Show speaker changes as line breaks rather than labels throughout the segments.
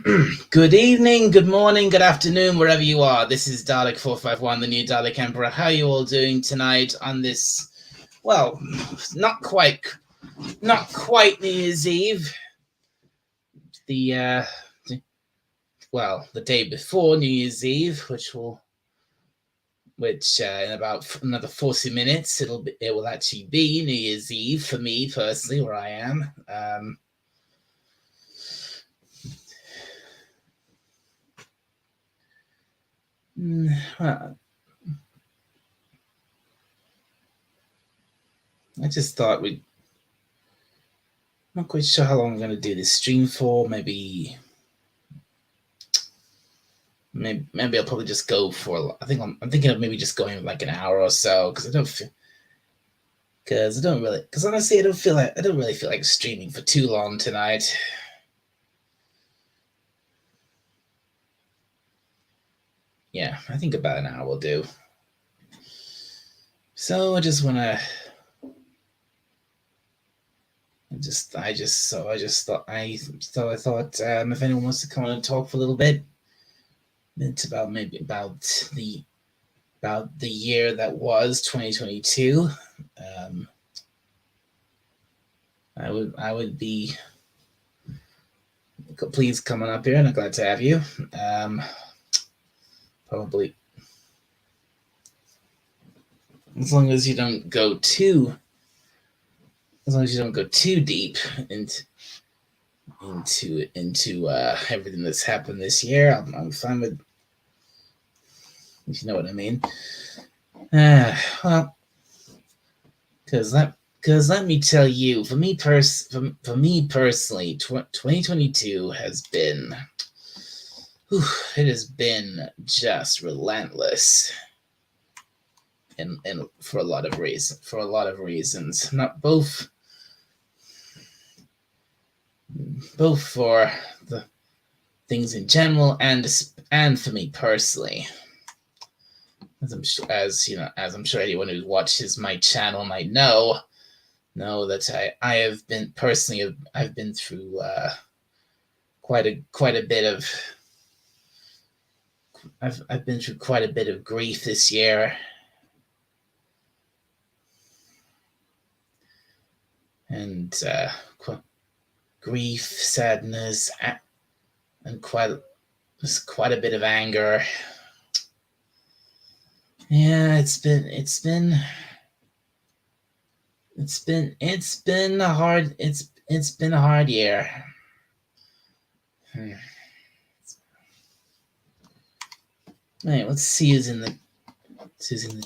Good evening, good morning, good afternoon, wherever you are. This is Dalek451, the new Dalek Emperor. How are you all doing tonight on this, well, not quite, not quite New Year's Eve. The, the day before New Year's Eve, which in about another 40 minutes, it will actually be New Year's Eve for me personally, where I am. Well, I just thought I'm not quite sure how long I'm going to do this stream for. Maybe I'll probably just go for. I'm thinking of maybe just going like an hour or so because honestly I don't really feel like streaming for too long tonight. Yeah, I think about an hour will do. So I just want to. I thought if anyone wants to come on and talk for a little bit, it's about the year that was 2022. I would be please come on up here, and I'm glad to have you. Probably as long as you don't go too deep into everything that's happened this year. I'm fine with, if you know what I mean. Well, because let me tell you, for me personally, 2022 has been, it has been just relentless, and for a lot of reasons, not both for the things in general and for me personally. As I'm sure anyone who watches my channel might know that I have been personally, I've been through quite a bit of I've been through quite a bit of grief this year, and grief, sadness, and quite a bit of anger. Yeah, it's been a hard year. All right, let's see who's in the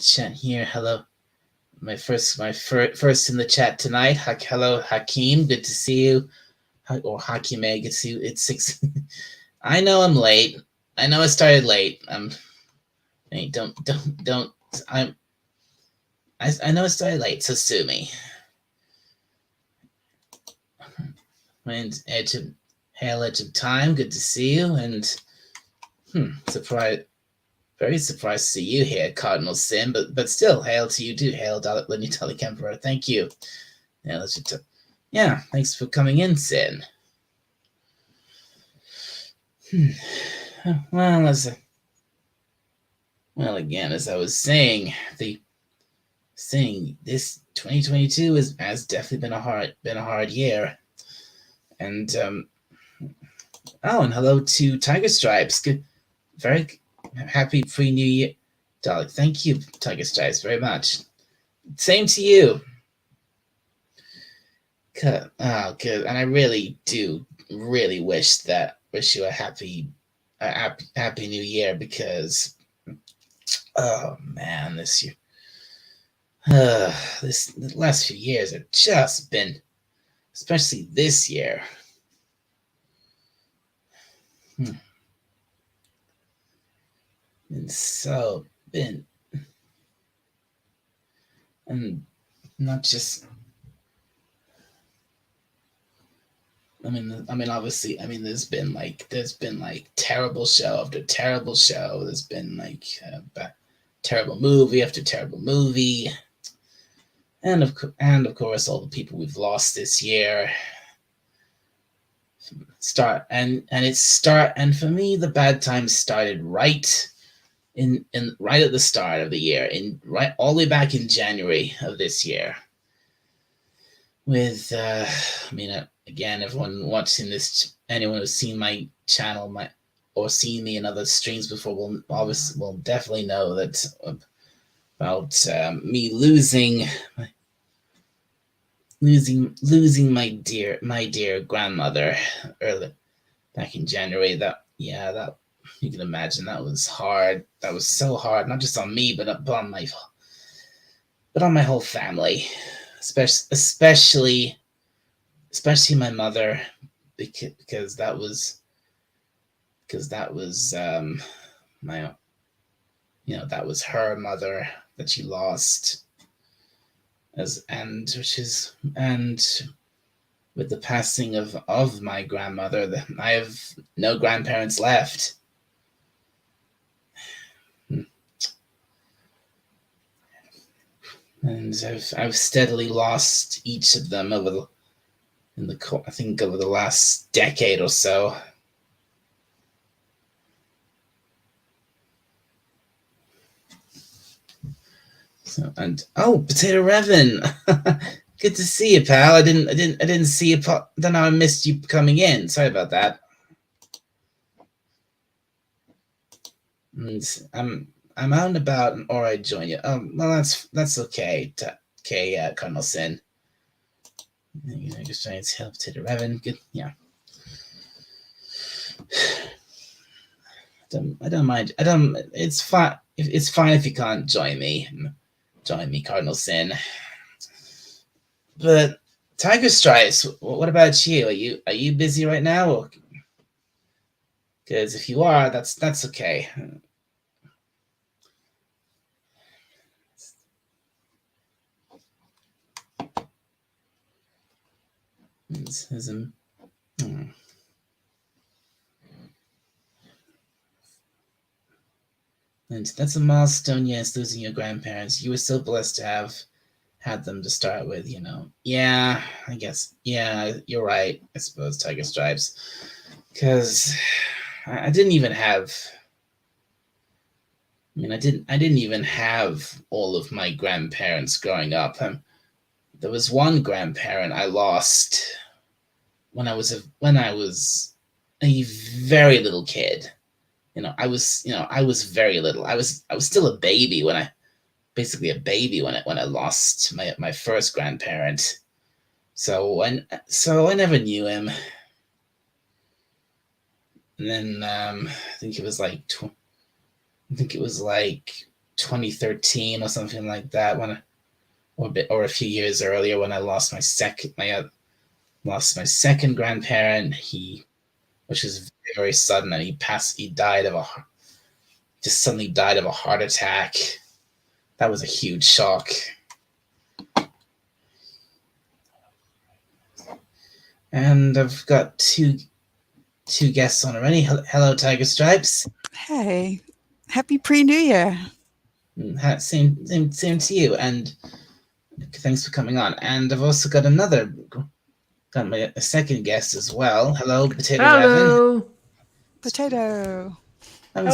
chat here. Hello, my first in the chat tonight. Hello, Hakeem. Good to see you. Or Hakime, good to see you. It's 6. I know I'm late. I know I started late. Hey, don't. I know I started late, so sue me. And Edge of Time, good to see you. And very surprised to see you here, Cardinal Sin. But still, hail to you too. Hail, Dalek Emperor. Thank you. Yeah, thanks for coming in, Sin. Well, again, as I was saying, this 2022 has definitely been a hard year. And and hello to Tiger Stripes. Good, very happy pre-New Year, Dalek. Thank you, Tiger Stripes, very much. Same to you. Oh, good. And I really do wish you a happy New Year, because oh man, this year, the last few years have just been, especially this year. And not just. I mean, obviously, there's been like terrible show after terrible show. There's been like terrible movie after terrible movie, and of course, all the people we've lost this year. And for me, the bad times started right right at the start of the year, in right all the way back in January of this year. With again, everyone watching this, anyone who's seen my channel, or seen me in other streams before, will definitely know that about me losing my dear grandmother early back in January. That you can imagine that was hard. That was so hard, not just on me, but on my whole family, especially my mother, because that was my that was her mother that she lost, and with the passing of my grandmother, I have no grandparents left. And I've steadily lost each of them over the last decade or so. So, and Potato Revan, good to see you, pal. I didn't see you. Then I missed you coming in. Sorry about that. And I'm out and about, or I join you. Well, that's okay. Okay, Cardinal Sin. Just trying to help Potato Revan. Good, yeah. I don't mind. It's fine. It's fine if you can't join me. Join me, Cardinal Sin. But Tiger Stripes, what about you? Are you busy right now? Because if you are, that's okay. And that's a milestone, yes, losing your grandparents. You were so blessed to have had them to start with, Yeah, I guess. Yeah, you're right, I suppose, Tiger Stripes. Because I didn't even have... I didn't even have all of my grandparents growing up. There was one grandparent I lost when I was a very little kid. I was very little. I was still a baby when I lost my first grandparent. So I never knew him. And then I think it was like 2013 or something like that, or a few years earlier, when I lost my second grandparent. Which was very sudden, and he suddenly died of a heart attack. That was a huge shock. And I've got two guests on already. Hello, Tiger Stripes.
Hey, happy pre-New Year.
Same to you, and thanks for coming on. And I've also got a second guest as well. Hello, Potato Revan.
Potato.
I haven't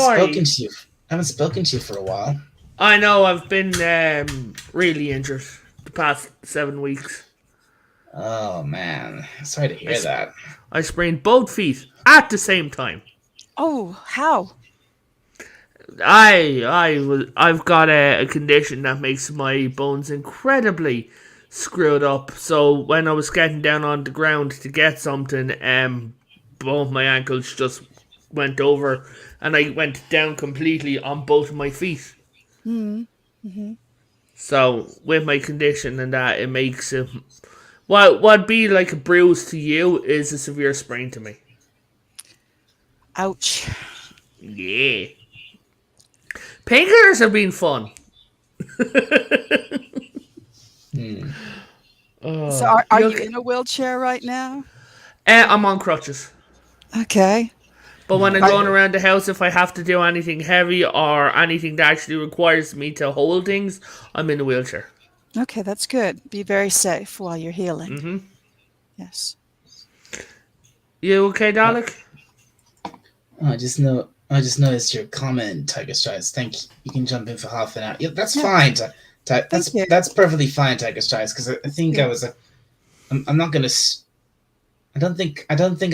spoken to you for a while.
I know, I've been really injured the past 7 weeks.
Oh man, sorry to hear that.
I sprained both feet at the same time.
Oh, how?
I've got a condition that makes my bones incredibly screwed up. So when I was getting down on the ground to get something, both my ankles just went over, and I went down completely on both of my feet.
Mm-hmm.
So with my condition and that, it makes it what'd be like a bruise to you is a severe sprain to me.
Ouch.
Yeah. Painkillers have been fun.
So are you in a wheelchair right now?
I'm on crutches.
Okay.
But when I'm going around the house, if I have to do anything heavy or anything that actually requires me to hold things, I'm in a wheelchair.
Okay, that's good. Be very safe while you're healing.
Mm-hmm.
Yes.
You okay, Dalek?
I just noticed your comment, Tiger Strides. Thank you. You can jump in for half an hour. Yeah, that's
Yeah.
fine.
Thank you.
That's perfectly fine, Tiger Strides. Because I think
Yeah.
I'm not gonna. I don't think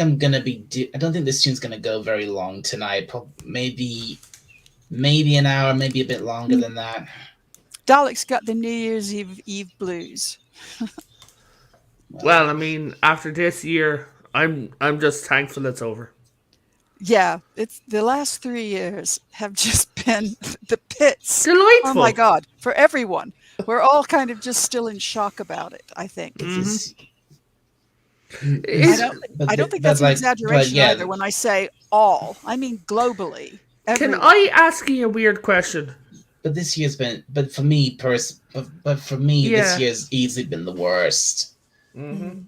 I'm gonna be. I don't think this tune's gonna go very long tonight. Maybe an hour, maybe a bit longer than that.
Dalek's got the New Year's Eve blues.
Well, I mean, after this year, I'm just thankful it's over.
Yeah, it's the last 3 years have just been the pits.
Delightful.
Oh my God, for everyone. We're all kind of just still in shock about it, I think. I don't think that's an exaggeration either when I say all. I mean globally.
Can
Everyone.
I ask you a weird question?
But this year's been. But for me, this year's easily been the worst.
Mm-hmm.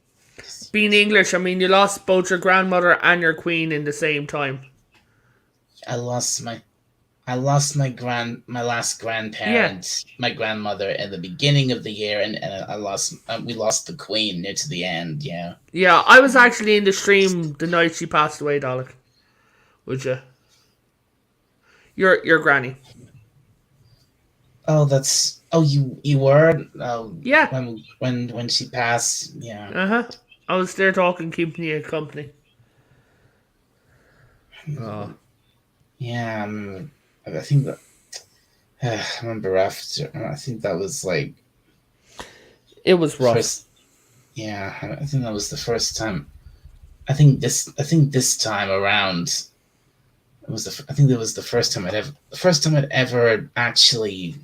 Being English, I mean, you lost both your grandmother and your queen in the same time.
I lost my last grandparent, my grandmother, at the beginning of the year, and we lost the queen near to the end. Yeah.
Yeah, I was actually in the stream the night she passed away, Dalek. Would you? Your granny.
Oh, you were. Oh,
yeah.
When she passed, yeah.
Uh-huh. I was there talking, keeping you company. Oh.
Yeah, I think that. I remember after. I think that was like.
It was rough.
Yeah, I think that was the first time. I think this time around. I think that was the first time I'd ever actually.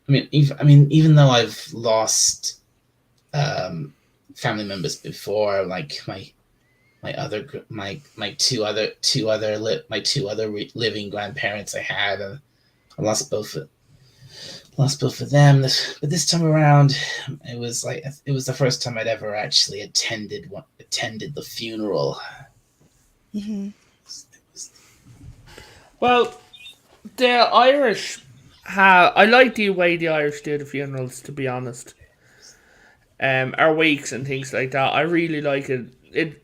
Even though I've lost family members before, like my two other living grandparents I had, I lost both of them. But this time around, it was the first time I'd ever actually attended the funeral.
Mm-hmm.
Well, the Irish I like the way the Irish do the funerals, to be honest. Our wakes and things like that. I really like it. It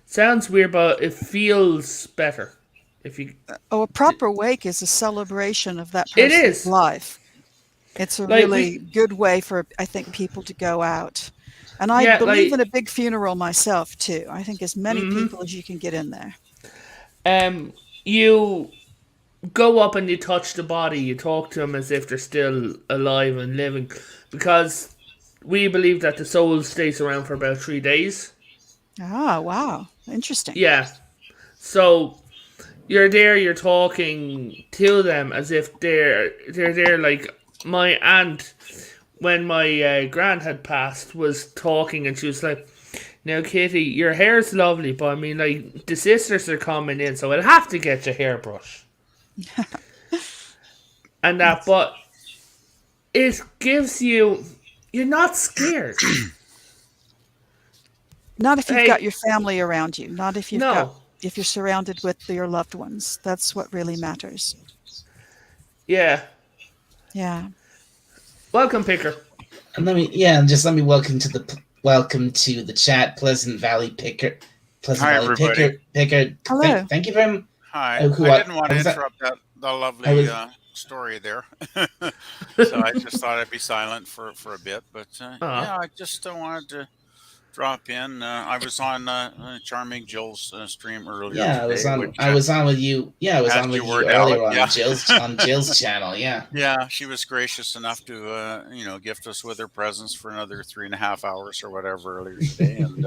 sounds weird, but it feels better.
A proper wake is a celebration of that person's life. It's a really good way for, I think, people to go out. And I believe in a big funeral myself, too. I think as many people as you can get in there.
You go up and you touch the body. You talk to them as if they're still alive and living. Because we believe that the soul stays around for about 3 days.
Ah, wow. Interesting.
Yeah. So you're there, you're talking to them as if they're there. Like my aunt, when my grand had passed, was talking and she was like, "Now, Kitty, your hair's lovely, but I mean, like, the sisters are coming in, so I'll have to get your hairbrush." And that, but it gives you're not scared.
Not if you've got your family around you. Not if if you're surrounded with your loved ones. That's what really matters.
Yeah.
Yeah.
Welcome, Picker.
And let me welcome to the chat, Pleasant Valley Picker.
Hi, everybody.
Picker.
Hello.
Thank you very much.
Hi. I didn't want to interrupt the lovely story there, so I just thought I'd be silent for a bit. But yeah, I just wanted to drop in. I was on Charming Jill's stream earlier.
Yeah,
today,
I was on with you. Yeah, I was on with you earlier on Jill's channel. Yeah.
Yeah, she was gracious enough to gift us with her presents for another 3.5 hours or whatever earlier today. And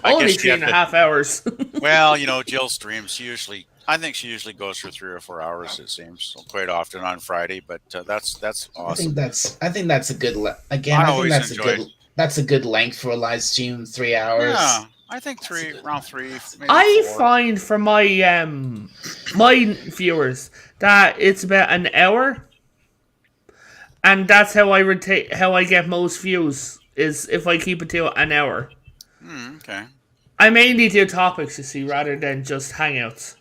only 3.5 hours.
Well, Jill streams. I think she usually goes for 3 or 4 hours. It seems so quite often on Friday. But that's awesome.
I think that's a good. That's a good length for a live stream. 3 hours.
Yeah, I think around 3. Maybe
I
4.
find for my my viewers that it's about an hour, and that's how I get most views is if I keep it to an hour.
Okay.
I mainly do topics, you see, rather than just hangouts.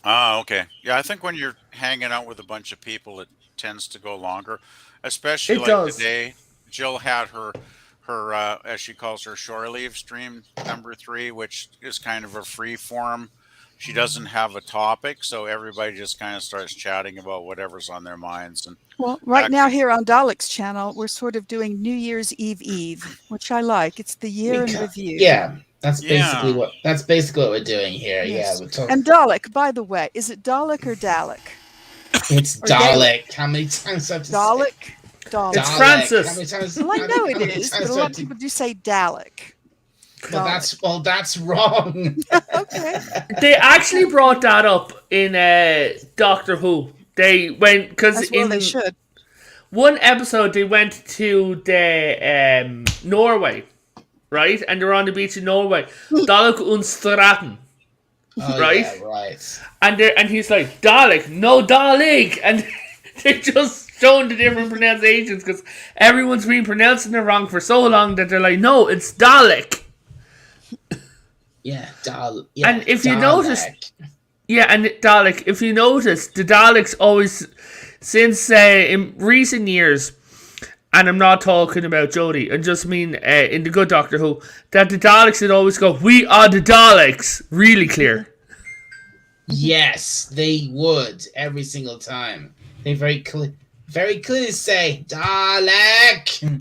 Ah, okay. Yeah, I think when you're hanging out with a bunch of people, it tends to go longer, especially today. Jill had her her as she calls her shore leave stream number 3, which is kind of a free form. She doesn't have a topic, so everybody just kind of starts chatting about whatever's on their minds. And
well, right now here on Dalek's channel, we're sort of doing New Year's Eve, which I like. It's the year in review.
Yeah, that's basically what we're doing here. Yes. Yeah, we're talking.
And Dalek, by the way, is it Dalek or Dalek?
It's Dalek. How many times have to
Dalek?
say?
Dalek.
It's Francis.
How many times,
well, I know it is, but a lot of people do say Dalek.
Well, that's wrong.
Okay.
They actually brought that up in Doctor Who. They went because
they should.
One episode they went to the Norway, right? And they're on the beach in Norway. Dalek und Straten. Right?
Yeah, right.
And he's like, Dalek, no Dalek, and they just showing the different pronunciations because everyone's been pronouncing it wrong for so long that they're like, no, it's Dalek.
Yeah,
and if you notice, Dalek, if you notice, the Daleks always, since in recent years, and I'm not talking about Jodie, I just mean in the good Doctor Who, that the Daleks would always go, we are the Daleks, really clear.
Yes, they would every single time. They very clearly say Dalek.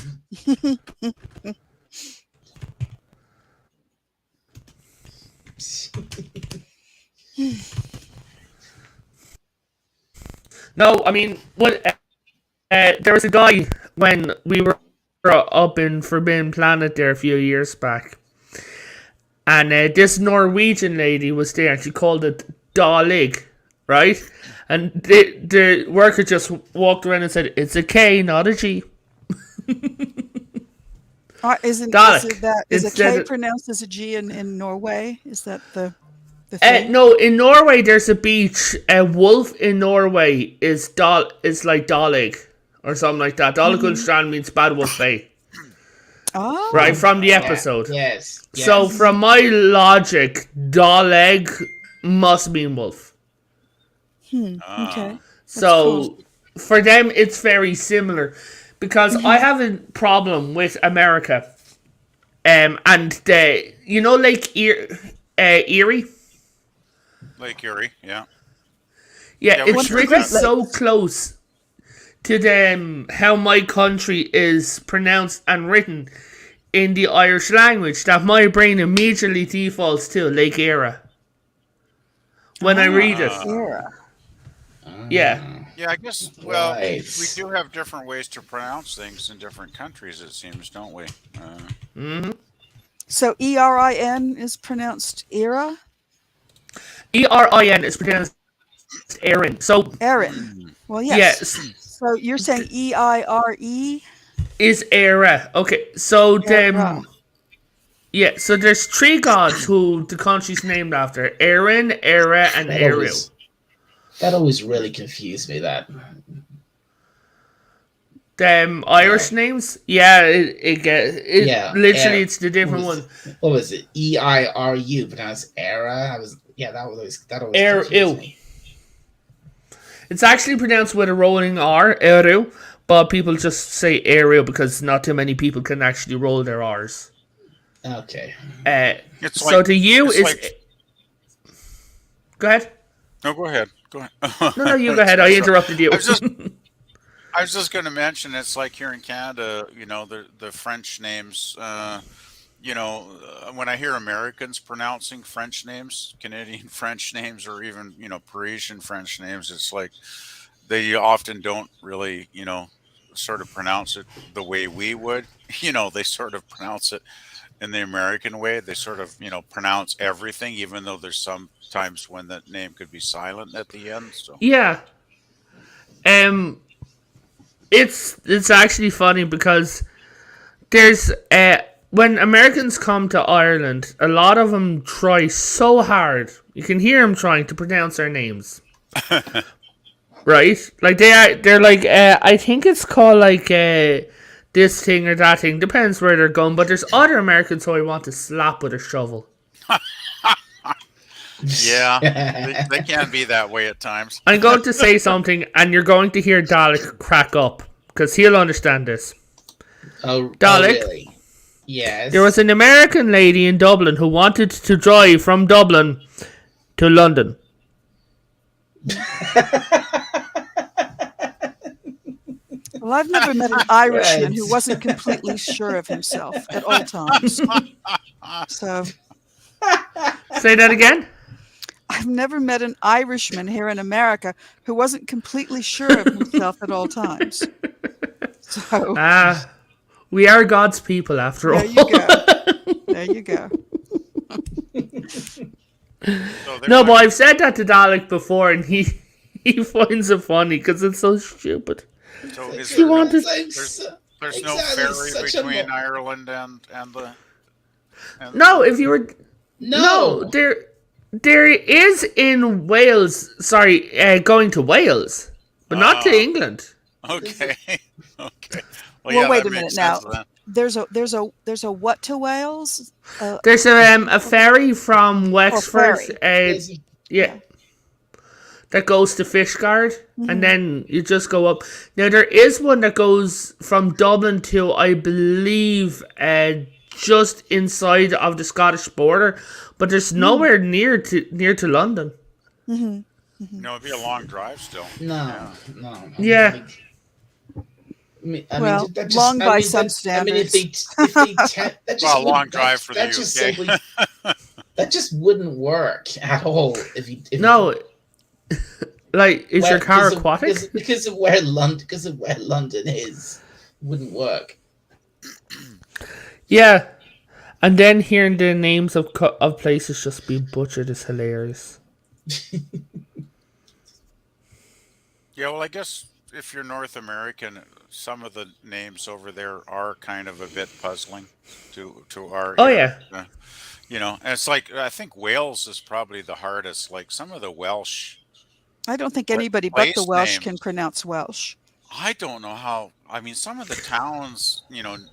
No, I mean, what? There was a guy when we were up in Forbidden Planet there a few years back, and this Norwegian lady was there, and she called it Dalig, right? And the worker just walked around and said, "It's a K, not a G."
Is a K pronounced as a G in Norway? Is that the thing?
No, in Norway there's a beach. A wolf in Norway is like Dalig or something like that. Dalig und Strand means Bad Wolf Bay.
Oh,
right from the episode.
Yes.
So from my logic, Daleg must mean wolf.
Okay.
So for them, it's very similar. Because I have a problem with America, and Lake Erie.
Lake Erie, yeah.
Yeah, it's written so close to how my country is pronounced and written in the Irish language that my brain immediately defaults to Lake Erie when I read it. Yeah.
Yeah, I guess, well, we do have different ways to pronounce things in different countries, it seems, don't we?
So E-R-I-N is pronounced Era?
E-R-I-N is pronounced Erin. So
Erin. Well, yes. So you're saying E-I-R-E?
Is Era. Okay, so so there's 3 gods who the country's named after. Erin, Era, and Ariel.
That always really confused me, that.
Irish names? Yeah, it's the different one.
What was it? E-I-R-U, pronounced Era? that always confused me.
It's actually pronounced with a rolling R, Eru, but people just say Ariel because not too many people can actually roll their R's.
Okay.
So the U is... Go ahead.
No, go ahead.
No, you go ahead. I interrupted you.
I was just going to mention, it's like here in Canada, the French names, when I hear Americans pronouncing French names, Canadian French names, or even, Parisian French names, it's like they often don't really, sort of pronounce it the way we would. They sort of pronounce it in the American way. They sort of, pronounce everything, even though there's some times when that name could be silent at the end. So
yeah, it's actually funny because there's when Americans come to Ireland, a lot of them try so hard. You can hear them trying to pronounce their names, right? Like they're like I think it's called like this thing or that thing. Depends where they're going, but there's other Americans who I want to slap with a shovel.
Yeah, they can be that way at times.
I'm going to say something, and you're going to hear Dalek crack up, because he'll understand this.
Dalek?
Dalek,
really? Yes.
There was an American lady in Dublin who wanted to drive from Dublin to London.
Well, I've never met an Irishman who wasn't completely sure of himself at all times. So,
say that again.
I've never met an Irishman here in America who wasn't completely sure of himself at all times. So,
we are God's people after all.
There you go. There you go.
No, but I've said that to Dalek before, and he finds it funny because it's so stupid.
So
there's
no ferry between Ireland and the.
No, if you were no, there is in Wales. Sorry, going to Wales, but not to England.
Okay. Okay.
Well, wait a minute now. There's a what to Wales?
There's a ferry from Wexford. Yeah. That goes to Fishguard, and then you just go up. Now, there is one that goes from Dublin to, I believe, just inside of the Scottish border, but there's nowhere near to London.
No, it'd be a long drive still.
No.
Yeah.
Long by some standards.
A long drive for the UK.
That just wouldn't work at all.
No. Like, is your car aquatic?
Because of where London is, wouldn't work.
Yeah, and then hearing the names of places just being butchered is hilarious.
Yeah, well, I guess if you're North American, some of the names over there are kind of a bit puzzling to our.
Oh yeah.
And it's like, I think Wales is probably the hardest. Like some of the Welsh.
I don't think anybody but the Welsh can pronounce Welsh.
I don't know how. I mean, some of the towns,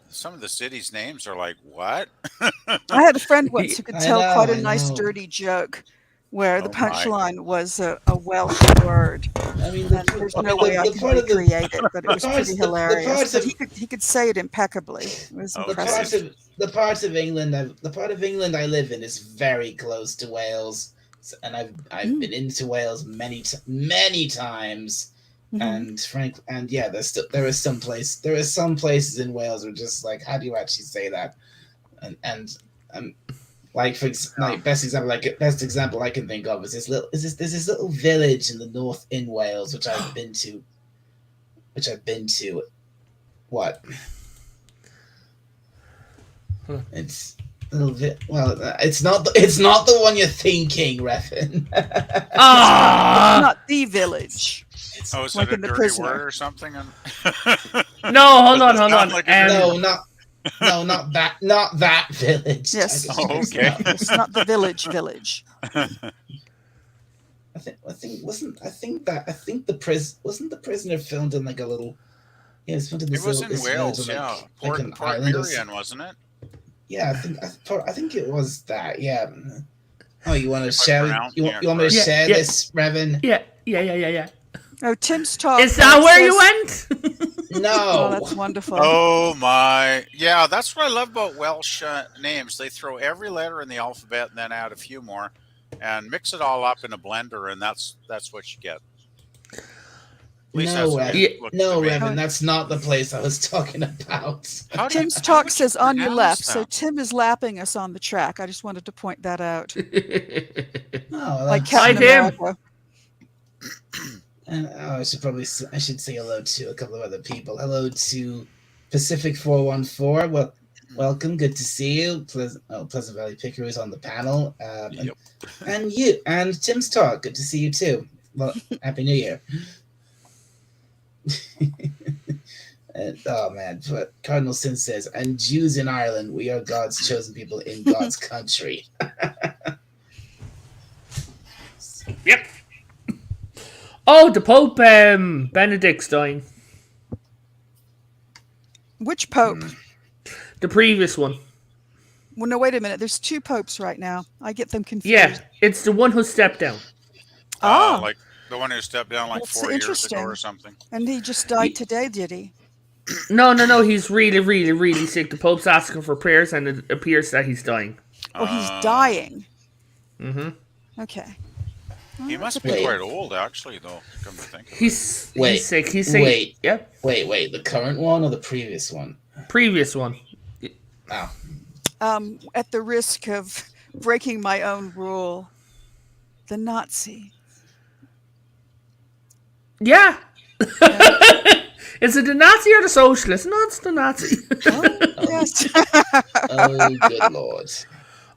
some of the cities' names are like, what?
I had a friend once who could tell quite a nice dirty joke where the punchline was a Welsh word. I mean, there's no way I could recreate it, but it was pretty hilarious. He could say it impeccably. It was impressive.
The part of England I live in is very close to Wales. And I've been into Wales many times, and there are some places in Wales where just like, how do you actually say that? And best example I can think of is there's this little village in the north in Wales which I've been to. What? It's. It's not the one you're thinking, Refin.
It's not the village.
Is like it a dirty word or something?
No, hold on.
Like not that village.
Yes.
Okay.
It's not the village.
I think the prisoner filmed in like a little. Yeah,
it was in Wales. Yeah, Port Merion, wasn't it?
Yeah, I think it was that. Yeah. Oh, you want to share? You want me to share this, Revan?
Yeah.
Oh, Tim's talk.
Is that where you went?
No.
Oh, that's wonderful.
Oh my! Yeah, that's what I love about Welsh names. They throw every letter in the alphabet and then add a few more, and mix it all up in a blender, and that's what you get.
No, Revan, that's not the place I was talking about.
Tim's talk says on your left, so Tim is lapping us on the track. I just wanted to point that out. Like Captain America.
And I should say hello to a couple of other people. Hello to Pacific 414. Well, welcome. Good to see you. Pleasant Valley Picker is on the panel. And you and Tim's talk. Good to see you too. Well, Happy New Year. Oh man, but Cardinal Sin says, and Jews in Ireland, we are God's chosen people in God's country.
Yep. Oh, the Pope Benedict's dying.
Which Pope?
The previous one.
Well, no, wait a minute. There's two popes right now. I get them confused.
Yeah, it's the one who stepped down.
Like the one who stepped down like 4 years ago or something.
And he just died today, did he?
No. He's really, really, really sick. The Pope's asking for prayers, and it appears that he's dying.
Oh, he's dying.
Mm-hmm.
Okay.
He must be quite old, actually, though. Come to think of
he's sick. He's sick. Yep.
Wait. The current one or the previous one?
Previous one.
Oh.
At the risk of breaking my own rule, the Nazi.
Yeah. Is it the Nazi or the socialist? No, it's the Nazi.
Yes.
Oh, good Lord.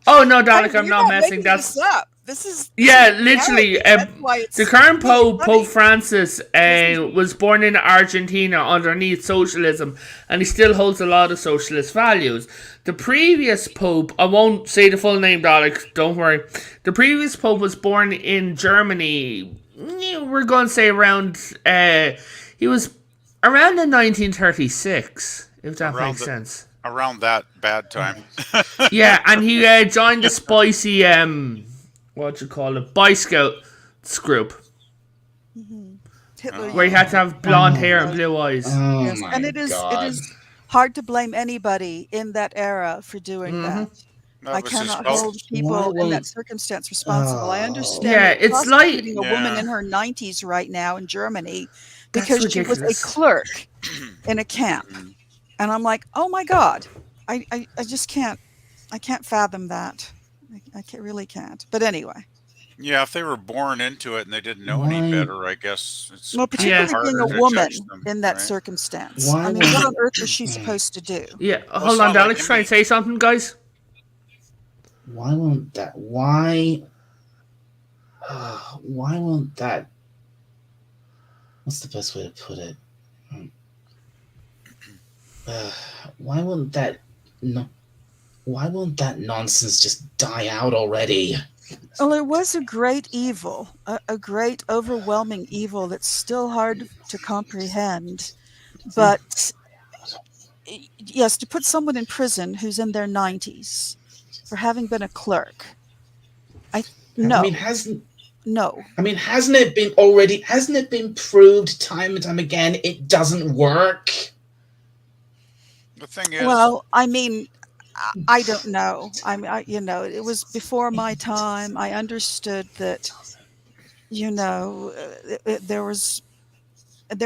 Oh, no, Dalek, I'm not messing.
This up. This is
literally. The current Pope, Pope Francis, was born in Argentina underneath socialism, and he still holds a lot of socialist values. The previous Pope, I won't say the full name, Dalek, don't worry. The previous Pope was born in Germany. We're going to say around. He was around in 1936, if that makes sense.
Around that bad time.
Yeah, and he joined the spicy, Boy Scouts group.
Hitler,
where he had to have blonde hair and blue eyes.
Oh
yes.
my
And it is hard to blame anybody in that era for doing that. I cannot hold people in that circumstance responsible. I understand.
Yeah, it's like
a woman in her 90s right now in Germany because she was a clerk in a camp. And I'm like, oh my God, I just can't. I can't fathom that. I really can't. But anyway.
Yeah, if they were born into it and they didn't know any better, I guess it's
particularly being a woman in that circumstance. I mean, what on earth was she supposed to do?
Yeah, hold on, Alex, try and say something, guys.
Why won't that? Why won't that? What's the best way to put it? Why won't that? No. Why won't that nonsense just die out already?
Well, it was a great evil, a great overwhelming evil that's still hard to comprehend. But yes, to put someone in prison who's in their 90s for having been a clerk, no.
I mean, hasn't it been proved time and time again it doesn't work?
The thing is,
well, I mean, I don't know. I mean, it was before my time. I understood that, there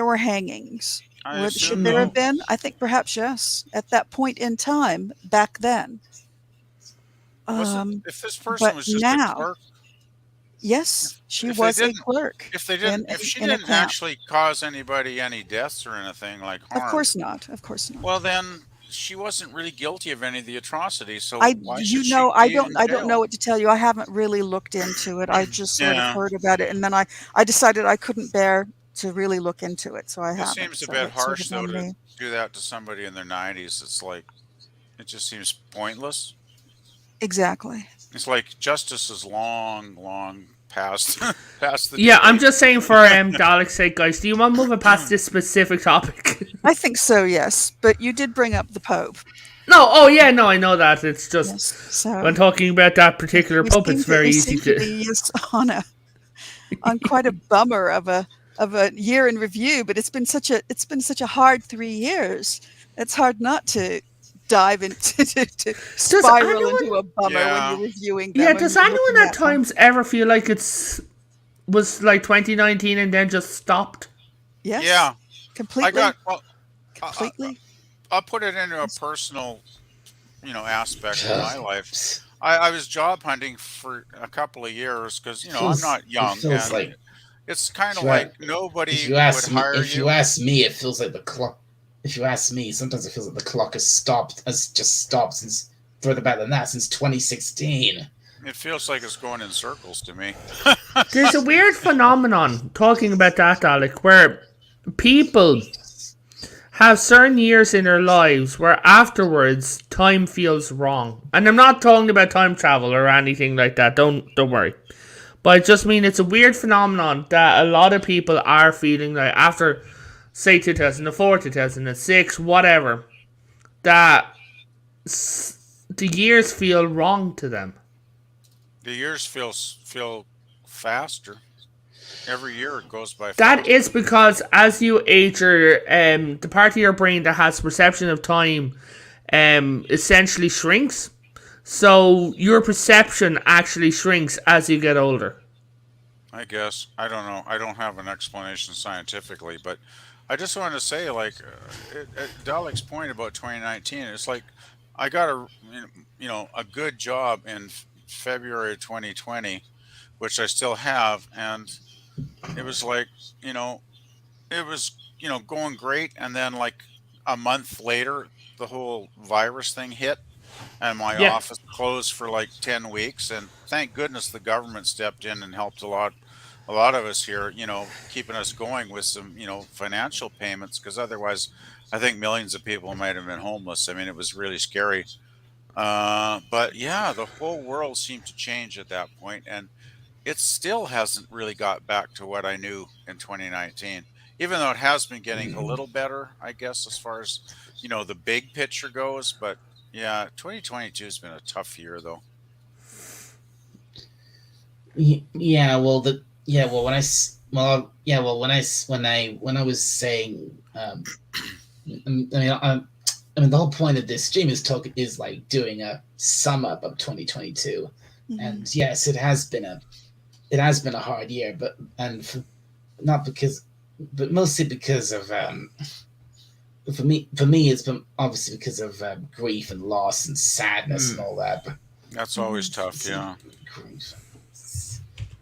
were hangings. Should there have been? I think perhaps yes. At that point in time, back then.
If this person was just a clerk.
Yes, she was a clerk.
If she didn't actually cause anybody any deaths or anything like harm.
Of course not.
Well, then she wasn't really guilty of any of the atrocities. So
I don't know what to tell you. I haven't really looked into it. I just sort of heard about it, and then I decided I couldn't bear to really look into it, so I haven't.
It seems a bit harsh though to do that to somebody in their 90s. It's like it just seems pointless.
Exactly.
It's like justice is long past the
Yeah, I'm just saying for Dalek's sake, guys, do you want to move past this specific topic?
I think so, yes. But you did bring up the Pope.
No, I know that. It's just when talking about that particular Pope, it's very easy to
be on quite a bummer of a year in review, but it's been such a hard 3 years. It's hard not to dive into to spiral into a bummer when you're reviewing them.
Yeah, does anyone at times ever feel like was like 2019 and then just stopped?
Yes.
Yeah.
Completely.
Completely. I'll put it into a personal, aspect of my life. I was job hunting for a couple of years because I'm not young. It's kind of like nobody would hire you.
If you ask me, it feels like the clock. If you ask me, sometimes it feels like the clock has just stopped since further back than that, since 2016.
It feels like it's going in circles to me.
There's a weird phenomenon talking about that, Alec, where people have certain years in their lives where afterwards time feels wrong. And I'm not talking about time travel or anything like that. Don't worry. But I just mean it's a weird phenomenon that a lot of people are feeling like after, say, 2004, 2006, whatever, that the years feel wrong to them.
The years feel faster. Every year it goes by fast.
That is because as you age, the part of your brain that has perception of time essentially shrinks. So your perception actually shrinks as you get older.
I guess. I don't know. I don't have an explanation scientifically, but I just wanted to say, like, at Dalek's point about 2019, it's like I got a good job in February 2020, which I still have, and it was like, it was, going great, and then like a month later, the whole virus thing hit, and my office closed for like 10 weeks, and thank goodness the government stepped in and helped a lot of us here, keeping us going with some, financial payments, because otherwise I think millions of people might have been homeless. I mean, it was really scary. But yeah, the whole world seemed to change at that point, and it still hasn't really got back to what I knew in 2019, even though it has been getting a little better, I guess, as far as, the big picture goes. But yeah, 2022 has been a tough year, though.
Yeah, well, when I was saying, the whole point of this stream is like doing a sum up of 2022, and yes, it has been a hard year, but mostly because of for me it's been obviously because of grief and loss and sadness and all that. But
that's always tough, yeah.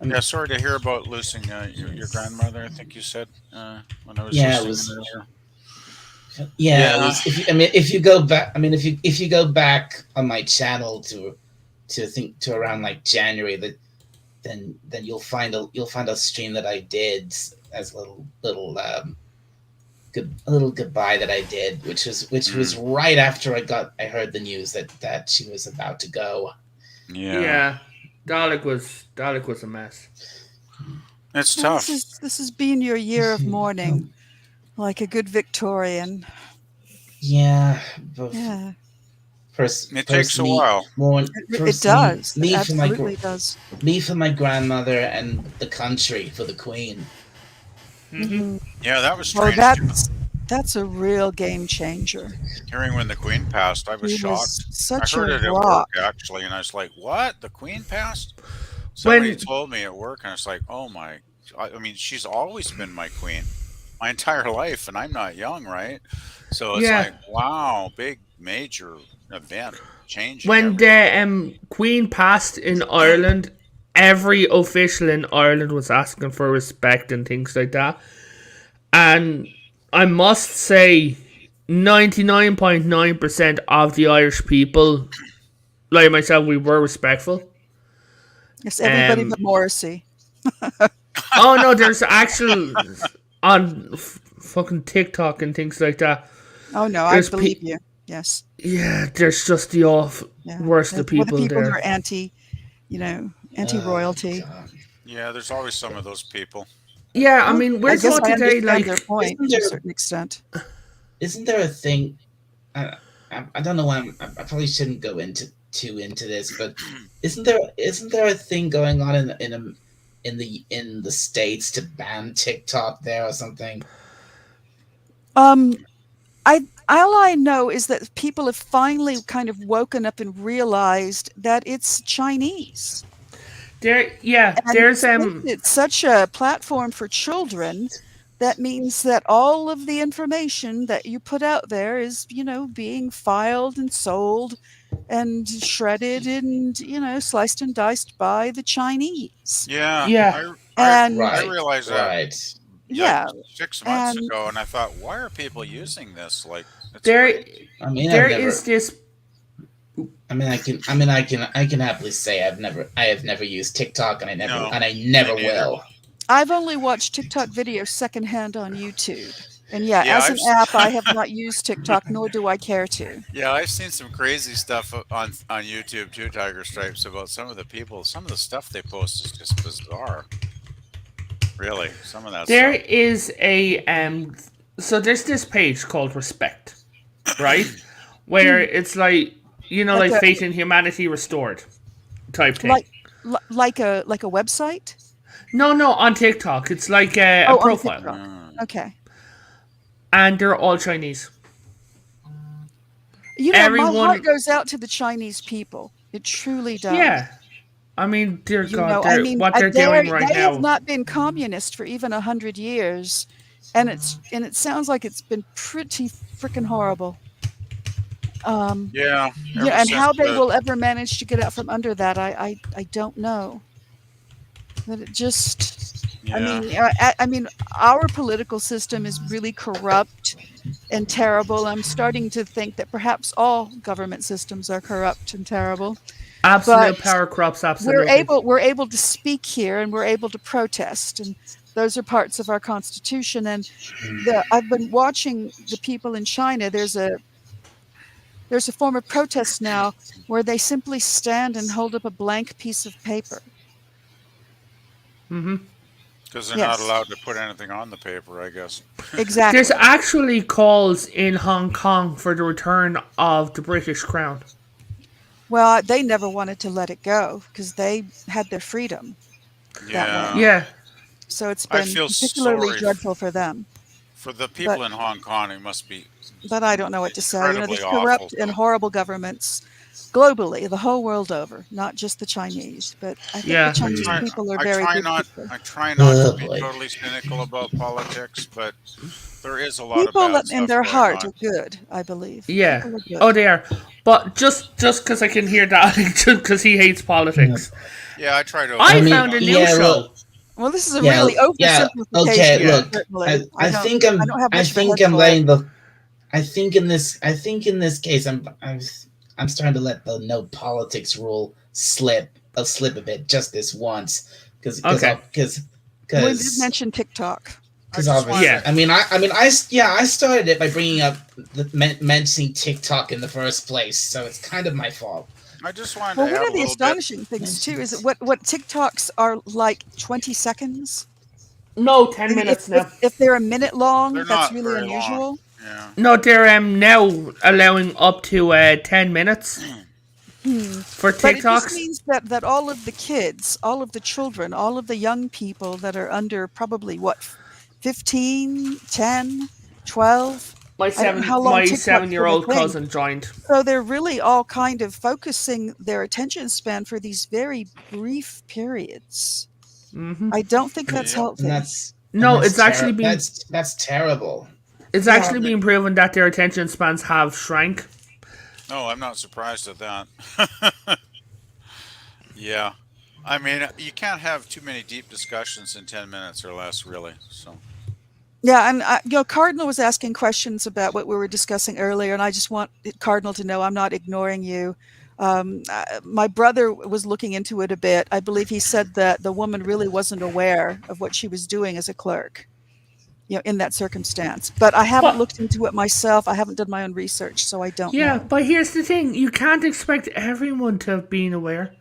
Yeah, sorry to hear about losing your grandmother. I think you said when I was listening earlier.
Yeah. If you go back, if you go back on my channel to around like January, then you'll find a stream that I did as a little goodbye that I did, which was right after I heard the news that she was about to go.
Yeah. Dalek was a mess.
It's tough.
This has been your year of mourning, like a good Victorian.
Yeah.
It takes a while.
It does. It absolutely does.
Me for my grandmother and the country for the Queen.
Mm-hmm.
Yeah, that was strange.
That's a real game changer.
Hearing when the Queen passed, I was shocked. I heard it at work, actually, and I was like, what? The Queen passed? Somebody told me at work, and I was like, oh my... I mean, she's always been my queen my entire life, and I'm not young, right? So it's like, wow, big, major event, change.
When the Queen passed in Ireland, every official in Ireland was asking for respect and things like that. And I must say, 99.9% of the Irish people, like myself, we were respectful.
Yes, everybody but Morrissey.
Oh no, there's actual on fucking TikTok and things like that.
Oh no, I believe you. Yes.
Yeah, there's just the worst of people
the people
there.
who are anti-royalty.
Yeah, there's always some of those people.
Yeah, I mean, we're taught today, like,
their point to a certain extent.
Isn't there a thing? I don't know why I probably shouldn't go into this, but isn't there a thing going on in the States to ban TikTok there or something?
All I know is that people have finally kind of woken up and realized that it's Chinese. It's such a platform for children. That means that all of the information that you put out there is, being filed and sold and shredded and, sliced and diced by the Chinese.
Yeah. I realized that.
Right.
Yeah.
6 months ago, and I thought, why are people using this? Like,
this.
I can happily say I have never used TikTok, and I never will.
I've only watched TikTok videos secondhand on YouTube. And as an app, I have not used TikTok, nor do I care to.
Yeah, I've seen some crazy stuff on YouTube too, Tiger Stripes, about some of the stuff they post is just bizarre. Really, some of that
There
stuff.
is so there's this page called Respect, right? Where it's like, like Faith in Humanity Restored type thing.
Like a website?
No, on TikTok. It's like a profile.
Okay.
And they're all Chinese.
You know, my heart goes out to the Chinese people. It truly does.
Yeah. I mean, dear God, what they're doing right now.
They have not been communist for even 100 years. And it sounds like it's been pretty freaking horrible.
Yeah.
And how they will ever manage to get out from under that, I don't know. But it just, yeah. I mean, our political system is really corrupt and terrible. I'm starting to think that perhaps all government systems are corrupt and terrible.
Absolute power corrupts. Absolutely.
We're able to speak here, and we're able to protest, and those are parts of our constitution. And I've been watching the people in China. There's a form of protest now where they simply stand and hold up a blank piece of paper.
Mm-hmm.
Because they're not allowed to put anything on the paper, I guess.
Exactly.
There's actually calls in Hong Kong for the return of the British Crown.
Well, they never wanted to let it go because they had their freedom.
Yeah.
Yeah.
So it's been particularly dreadful for them.
For the people in Hong Kong, it must be.
But I don't know what to say. There's corrupt and horrible governments globally, the whole world over, not just the Chinese. But I think the Chinese people are very good people.
I try not to be totally cynical about politics, but there is a lot of bad stuff
in their heart are good, I believe.
Yeah. Oh, they are. But just because I can hear that, just because he hates politics.
Yeah, I try to.
I found a new show.
Well, this is a really oversimplification.
Okay, look. I think in this case, I'm starting to let the no politics rule slip a bit just this once because
we did mention TikTok.
Because obviously, I started it by bringing up mentioning TikTok in the first place, so it's kind of my fault.
I just wanted
to one of the astonishing things too is that what TikToks are like 20 seconds.
No, 10 minutes now.
If they're a minute long, that's really unusual.
Yeah.
No, they're now allowing up to 10 minutes for TikToks.
But it just means that all of the kids, all of the children, all of the young people that are under probably 15, 10, 12.
My 7-year-old cousin joined.
So they're really all kind of focusing their attention span for these very brief periods.
Mm-hmm.
I don't think that's healthy.
That's terrible.
It's actually been proven that their attention spans have shrank.
No, I'm not surprised at that. Yeah. I mean, you can't have too many deep discussions in 10 minutes or less, really. So.
Yeah, and Cardinal was asking questions about what we were discussing earlier, and I just want Cardinal to know I'm not ignoring you. My brother was looking into it a bit. I believe he said that the woman really wasn't aware of what she was doing as a clerk, in that circumstance. But I haven't looked into it myself. I haven't done my own research, so I don't know.
Yeah, but here's the thing. You can't expect everyone to have been aware.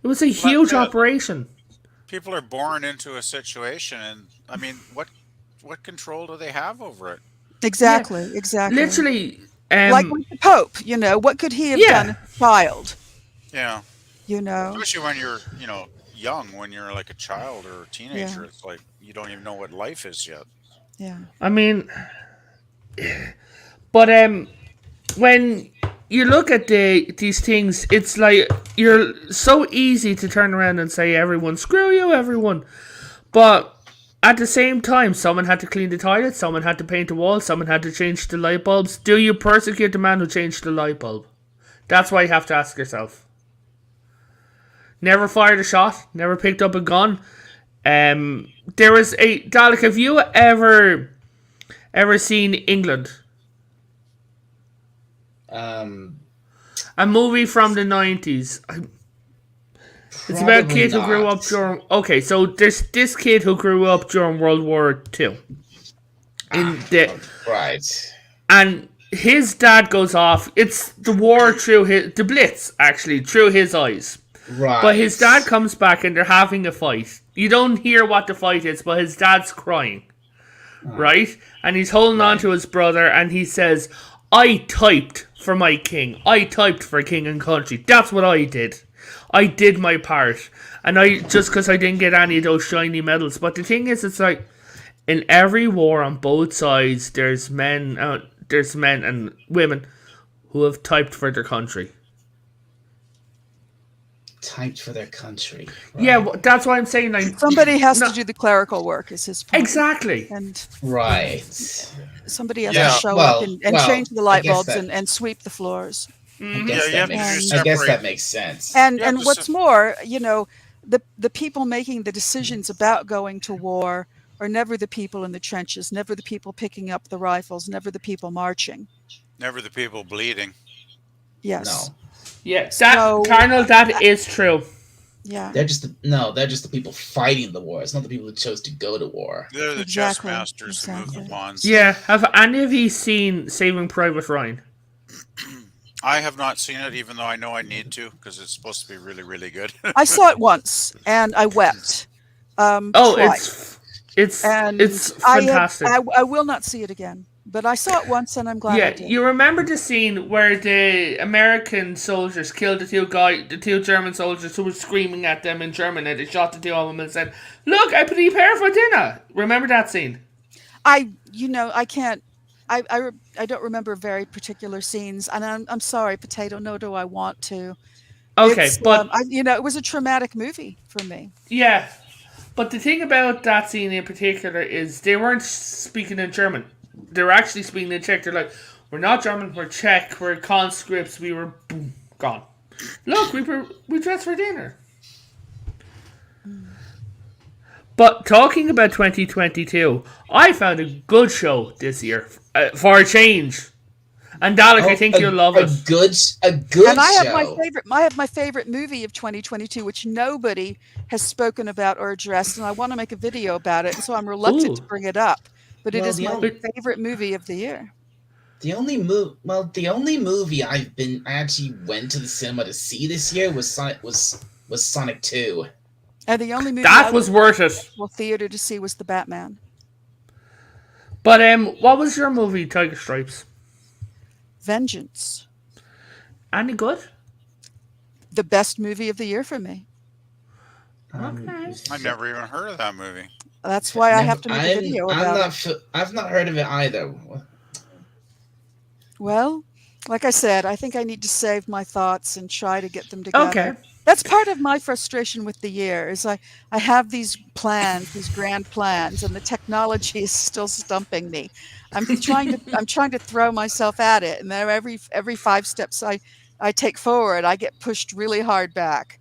It was a huge operation.
People are born into a situation, and I mean, what control do they have over it?
Exactly.
Literally,
like with the Pope, what could he have done as a child?
Yeah.
Especially
when you're, young, when you're like a child or a teenager, it's like you don't even know what life is yet.
Yeah.
I mean, but when you look at these things, it's like you're so easy to turn around and say, everyone, screw you, everyone. But at the same time, someone had to clean the toilet, someone had to paint the wall, someone had to change the light bulbs. Do you persecute the man who changed the light bulb? That's why you have to ask yourself. Never fired a shot, never picked up a gun. There was Dalek, have you ever seen England? A movie from the 90s. It's about a kid who grew up during... Okay, so there's this kid who grew up during World War II.
Right.
And his dad goes off. It's the war through the Blitz, actually, through his eyes.
Right.
But his dad comes back and they're having a fight. You don't hear what the fight is, but his dad's crying. Right? And he's holding on to his brother and he says, I typed for my king. I typed for king and country. That's what I did. I did my part, and I just because I didn't get any of those shiny medals. But the thing is, it's like in every war on both sides, there's men and women who have typed for their country.
Typed for their country.
Right? Yeah, well, that's why I'm saying like
somebody has to do the clerical work. Is his point.
Exactly?
And
right.
Somebody has to show up and change the light bulbs and sweep the floors.
I guess that makes sense.
And what's more, the people making the decisions about going to war are never the people in the trenches, never the people picking up the rifles, never the people marching.
Never the people bleeding.
Yes.
No.
Yeah, Colonel, that is true.
Yeah.
They're just the people fighting the war. It's not the people who chose to go to war.
They're the chess masters who move the pawns.
Yeah. Have any of you seen Saving Private Ryan?
I have not seen it, even though I know I need to, because it's supposed to be really, really good.
I saw it once and I wept.
Twice. It's fantastic.
I will not see it again. But I saw it once, and I'm glad I did.
You remember the scene where the American soldiers killed the two German soldiers who were screaming at them in German, and they shot the two of them and said, "Look, I prepare for dinner." Remember that scene?
I can't. I don't remember very particular scenes, and I'm sorry, Potato. No, do I want to?
Okay, but
it was a traumatic movie for me.
Yeah, but the thing about that scene in particular is they weren't speaking in German. They're actually speaking in Czech. They're like, we're not German, we're Czech, we're conscripts, we were boom, gone. Look, we dressed for dinner. But talking about 2022, I found a good show this year for a change. And Dalek, I think you'll love it.
A good
and I
show.
have my favorite movie of 2022, which nobody has spoken about or addressed, and I want to make a video about it, and so I'm reluctant to bring it up. But it is my favorite movie of the year.
The only movie I actually went to the cinema to see this year was Sonic 2.
And the only movie
that was worth it.
Theater to see was The Batman.
But what was your movie, Tiger Stripes?
Vengeance.
Any good?
The best movie of the year for me.
Okay.
I never even heard of that movie.
That's why I have to make a video about it.
I've not heard of it either.
Well, like I said, I think I need to save my thoughts and try to get them together.
Okay.
That's part of my frustration with the year is I have these plans, these grand plans, and the technology is still stumping me. I'm trying to throw myself at it, and then every 5 steps I take forward, I get pushed really hard back.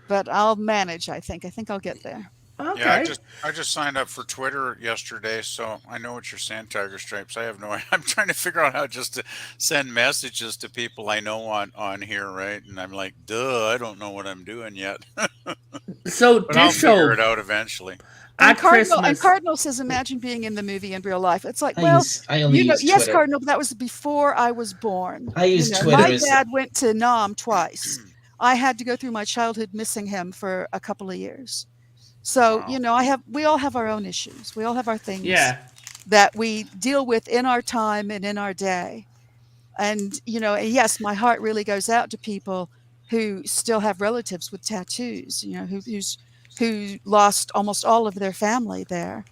But I'll manage, I think. I think I'll get there.
Okay.
Yeah, I just signed up for Twitter yesterday, so I know what you're saying, Tiger Stripes. I have no idea. I'm trying to figure out how just to send messages to people I know on here, right? And I'm like, duh, I don't know what I'm doing yet.
So
but I'll figure it out eventually.
And Cardinal says, imagine being in the movie in real life. It's like, yes, Cardinal, but that was before I was born.
I use Twitter.
My dad went to Nam twice. I had to go through my childhood missing him for a couple of years. So, we all have our own issues. We all have our things that we deal with in our time and in our day. And, yes, my heart really goes out to people who still have relatives with tattoos, who lost almost all of their family there.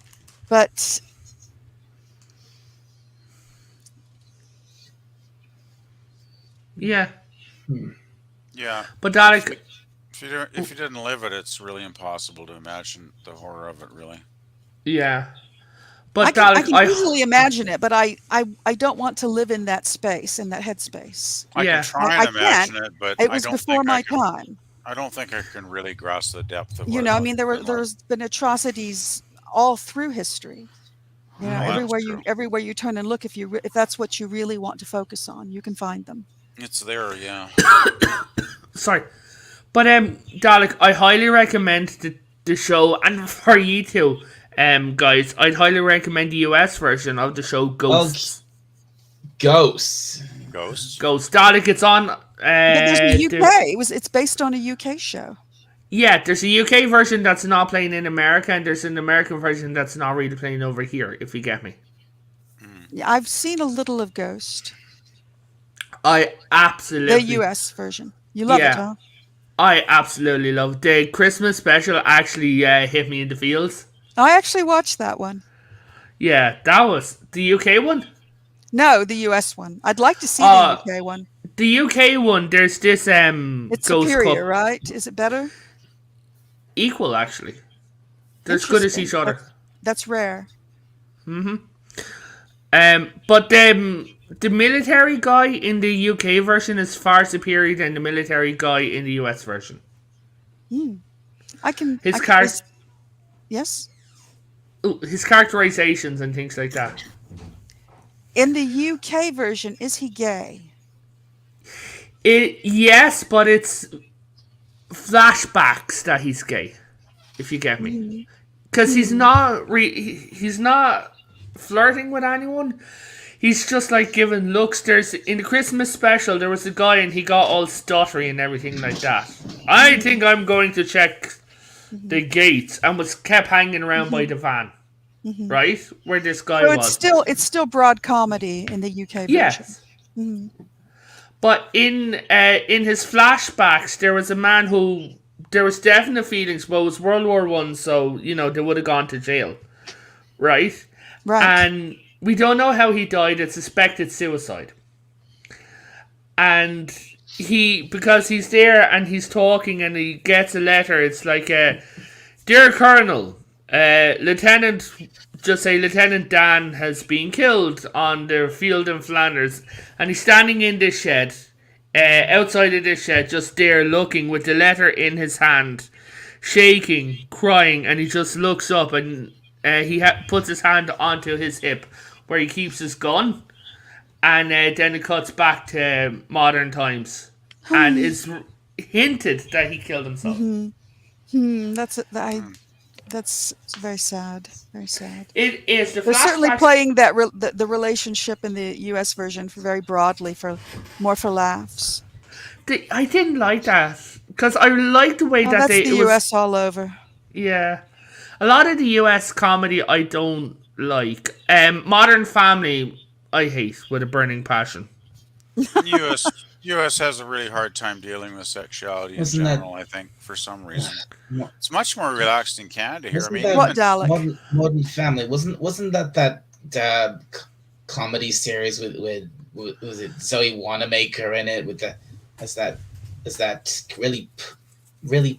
But
yeah.
Yeah.
But Dalek,
if you didn't live it, it's really impossible to imagine the horror of it, really.
Yeah. But
I can easily imagine it, but I don't want to live in that space, in that headspace.
I can try and imagine it, but
it was before my time.
I don't think I can really grasp the depth of
it. There's been atrocities all through history. Everywhere you turn and look, if that's what you really want to focus on, you can find them.
It's there, yeah.
Sorry. But Dalek, I highly recommend the show, and for you too, guys, I'd highly recommend the US version of the show Ghosts.
Ghosts.
Dalek, it's on.
But there's the UK. It's based on a UK show.
Yeah, there's a UK version that's not playing in America, and there's an American version that's not really playing over here. If you get me.
Yeah, I've seen a little of Ghost.
I absolutely
the US version. You love it, huh?
I absolutely love the Christmas special. Actually, hit me in the feels.
I actually watched that one.
Yeah, that was the UK one.
No, the US one. I'd like to see the UK one.
The UK one, there's this
It's superior, right? Is it better?
Equal, actually. They're as good as each other.
That's rare.
Mm-hmm. But the military guy in the UK version is far superior than the military guy in the US version.
Yes?
His characterizations and things like that.
In the UK version, is he gay?
Yes, but it's flashbacks that he's gay, if you get me. Because he's not flirting with anyone. He's just like giving looks. In the Christmas special, there was a guy and he got all stuttery and everything like that. I think I'm going to check the gates and was kept hanging around by the van. Right? Where this guy was.
It's still broad comedy in the UK version.
Yes. But in his flashbacks, there was a man who there was definite feelings. Well, it was World War I, so they would have gone to jail, right?
Right.
And we don't know how he died. It's suspected suicide. And because he's there and he's talking and he gets a letter. It's like, "Dear Colonel, Lieutenant Dan has been killed on the field in Flanders," and he's standing in this shed, outside of this shed, just there looking with the letter in his hand, shaking, crying, and he just looks up and he puts his hand onto his hip where he keeps his gun, and then it cuts back to modern times, and it's hinted that he killed himself.
That's very sad. Very sad.
It is.
They're certainly playing that the relationship in the U.S. version very broadly more for laughs.
I didn't like that because I like the way that
that's the U.S. all over.
Yeah, a lot of the U.S. comedy I don't like. Modern Family I hate with a burning passion.
U.S. has a really hard time dealing with sexuality in general. I think for some reason it's much more relaxed in Canada here.
What, Dalek?
Modern Family wasn't that comedy series with was it Zoe Wanamaker in it with as that really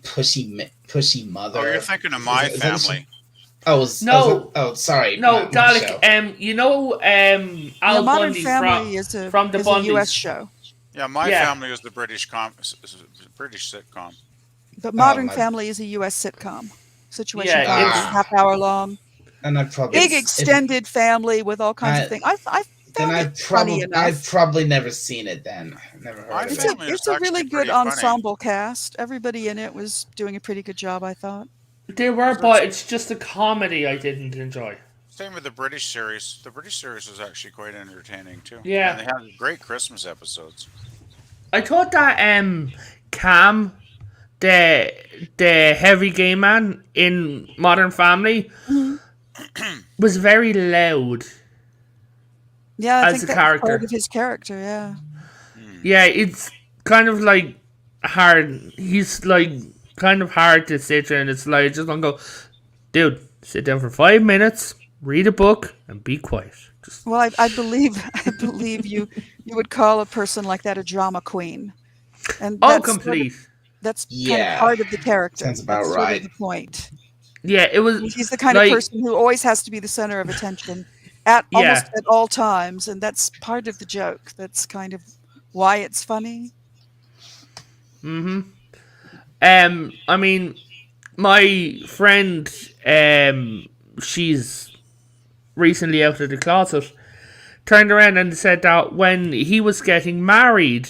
pushy mother?
Oh, you're thinking of My Family.
Sorry.
No, Dalek. Al
Modern
Bundy
Family
from the Bundys.
a U.S. show.
Yeah, My Family is the British sitcom.
But Modern Family is a U.S. sitcom. Situation it's half-hour long.
And I probably
big extended family with all kinds of things.
I've probably never seen it. Then never heard of it.
It's a really good ensemble cast. Everybody in it was doing a pretty good job, I thought.
They were, but it's just a comedy I didn't enjoy.
Same with the British series. The British series was actually quite entertaining too.
Yeah,
and they had great Christmas episodes.
I thought that Cam, the heavy gay man in Modern Family, was very loud.
Yeah, I think that was part of his character. Yeah.
Yeah, it's kind of like hard. He's like kind of hard to sit there, and it's like just don't go, dude. Sit down for 5 minutes, read a book, and be quiet.
Well, I believe you would call a person like that a drama queen, and that's
complete.
That's kind of part of the character.
Sounds about
that's
right.
Sort of the point.
Yeah, it was.
He's the kind of person who always has to be the center of attention almost at all times, and that's part of the joke. That's kind of why it's funny.
Mm-hmm. I mean, my friend, she's recently out of the closet, turned around and said that when he was getting married,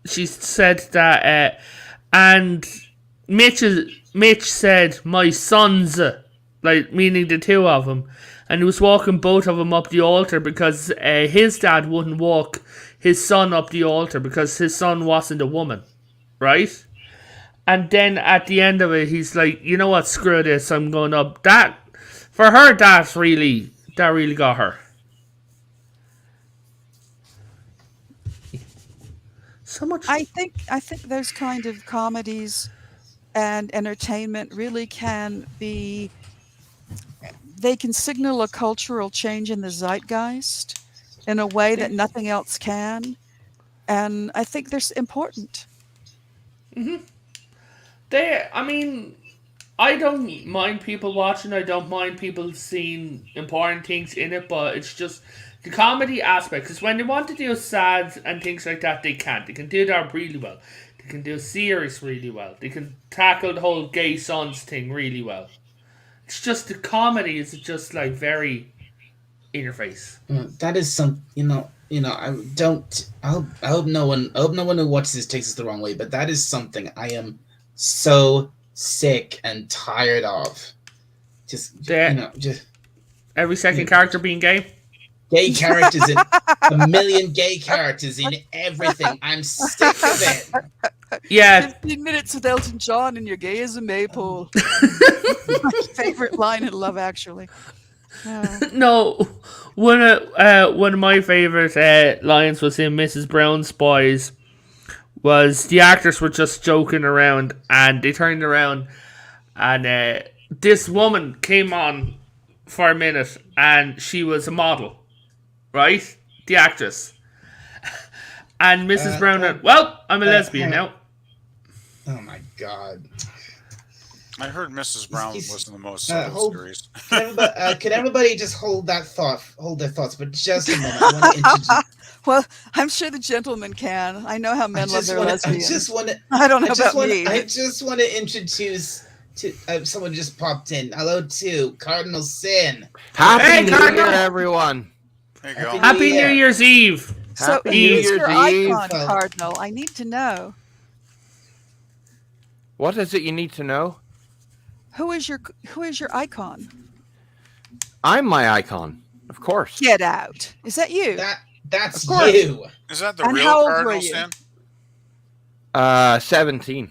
she said that, and Mitch said, "My sons," like meaning the two of them, and he was walking both of them up the altar because his dad wouldn't walk his son up the altar because his son wasn't a woman, right? And then at the end of it, he's like, "You know what? Screw this. I'm going up." That for her, that really got her. So much.
I think those kind of comedies and entertainment really can be. They can signal a cultural change in the zeitgeist in a way that nothing else can, and I think they're important.
I don't mind people watching. I don't mind people seeing important things in it, but it's just the comedy aspect. Because when they want to do sad and things like that, they can't. They can do that really well. They can do serious really well. They can tackle the whole gay sons thing really well. It's just the comedy is just like very in your face.
That is some, I don't. I hope no one who watches this takes this the wrong way, but that is something I am so sick and tired of. Just
every second character being gay.
Gay characters in a million gay characters in everything. I'm sick of it.
Yeah.
15 minutes with Elton John and you're gay as a maypole. My favorite line in Love Actually.
No, one of my favorite lines was in Mrs. Brown's Boys. Was the actors were just joking around and they turned around and this woman came on for a minute and she was a model, right? The actress. And Mrs. Brown went, well, I'm a lesbian now.
Oh my God.
I heard Mrs. Brown was in the most series.
Can everybody just hold their thoughts for just a moment? I want to introduce.
Well, I'm sure the gentleman can. I know how men love their lesbians.
I
don't know about me.
I just want to introduce someone just popped in. Hello to Cardinal Sin.
Happy New Year, everyone.
There you go.
Happy New Year's Eve.
So who's your icon, Cardinal? I need to know.
What is it you need to know?
Who is your icon?
I'm my icon, of course.
Get out. Is that you?
That's you.
Is that the
and
real
how old
Cardinal
were you?
Sin?
17.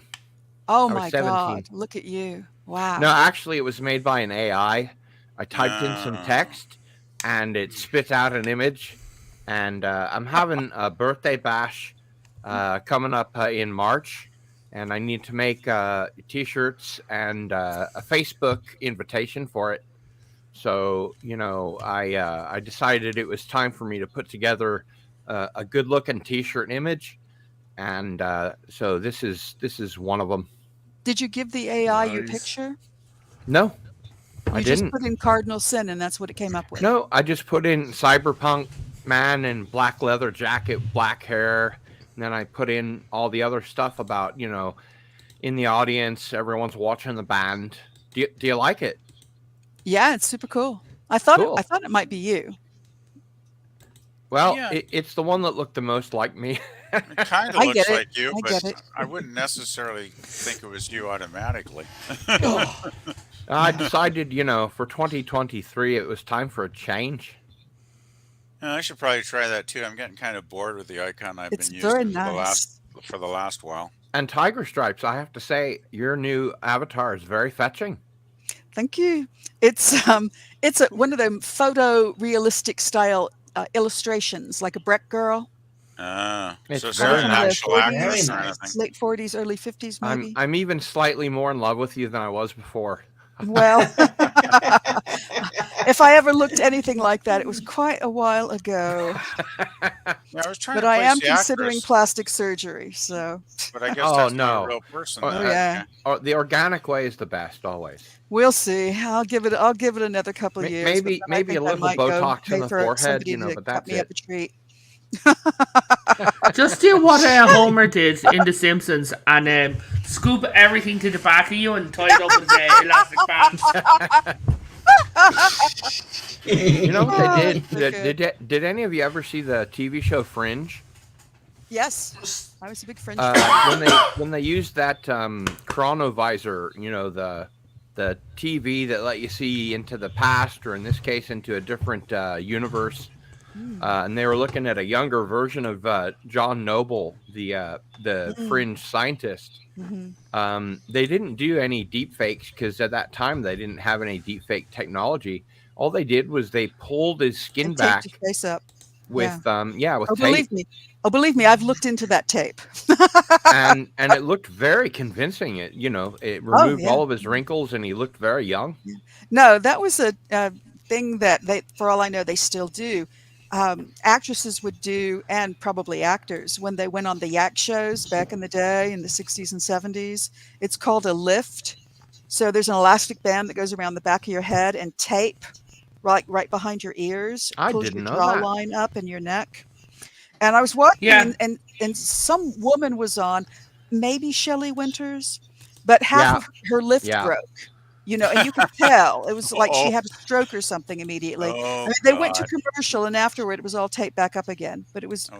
Oh my God! Look at you! Wow.
No, actually, it was made by an AI. I typed in some text, and it spit out an image. And I'm having a birthday bash coming up in March, and I need to make T-shirts and a Facebook invitation for it. So, I decided it was time for me to put together a good-looking T-shirt image, and so this is one of them.
Did you give the AI your picture?
No, I didn't.
You just put in Cardinal Sin, and that's what it came up with.
No, I just put in cyberpunk man in black leather jacket, black hair, and then I put in all the other stuff about, in the audience, everyone's watching the band. Do you like it?
Yeah, it's super cool. I thought it might be you.
Well, yeah. It's the one that looked the most like me.
It kind of looks like you, but I wouldn't necessarily think it was you automatically.
I decided, for 2023, it was time for a change.
I should probably try that too. I'm getting kind of bored with the icon I've been using for the last while.
And Tiger Stripes, I have to say, your new avatar is very fetching.
Thank you. It's one of them photorealistic style illustrations, like a Breck girl.
So it's an actual actress kind of thing.
Late 40s, early 50s, maybe.
I'm even slightly more in love with you than I was before.
Well, if I ever looked anything like that, it was quite a while ago.
Yeah,
but I am considering plastic surgery, so.
But I guess that's not a real person.
Yeah.
The organic way is the best, always.
We'll see. I'll give it another couple of years.
Maybe a little Botox in the forehead, but that's
me
it.
Up a treat.
Just do what Homer did in The Simpsons and scoop everything to the back of you and tie it up with elastic bands.
You know what they did? Did any of you ever see the TV show Fringe?
Yes, I was a big Fringe
fan. When they used that chronovisor, the TV that let you see into the past, or in this case into a different universe. And they were looking at a younger version of John Noble, the Fringe scientist. Mm-hmm. They didn't do any deep fakes because at that time they didn't have any deep fake technology. All they did was they pulled his skin back,
face up.
with
Oh,
tape.
believe me, I've looked into that tape.
and it looked very convincing. It removed all of his wrinkles, and he looked very young.
No, that was a thing that they, for all I know, they still do. Actresses would do, and probably actors, when they went on the yak shows back in the day in the 60s and 70s. It's called a lift. So there's an elastic band that goes around the back of your head and tape right behind your ears.
I
pulls
didn't
your
know that.
jawline up in your neck. And I was watching, and some woman was on, maybe Shelley Winters, but half of her lift broke. You know, and you could tell it was like she had a stroke or something immediately. I mean, they went to commercial, and afterward, it was all taped back up again. But it was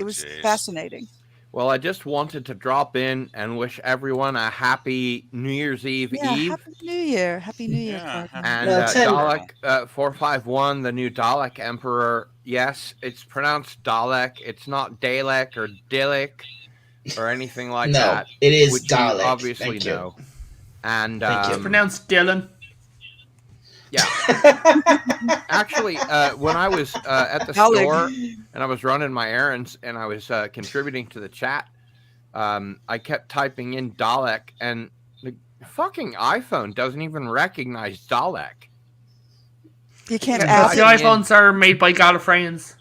fascinating.
Well, I just wanted to drop in and wish everyone a happy New Year's Eve.
Happy New Year, Happy New Year.
And Dalek 451, the new Dalek Emperor. Yes, it's pronounced Dalek. It's not Dalek or Dilek or anything like that.
No, it is
which
Dalek.
You obviously know. And
it's pronounced Dylan.
Yeah. Actually, when I was at the store and I was running my errands and I was contributing to the chat, I kept typing in Dalek, and the fucking iPhone doesn't even recognize Dalek.
You can't ask.
The iPhones are made by Gallifreyans.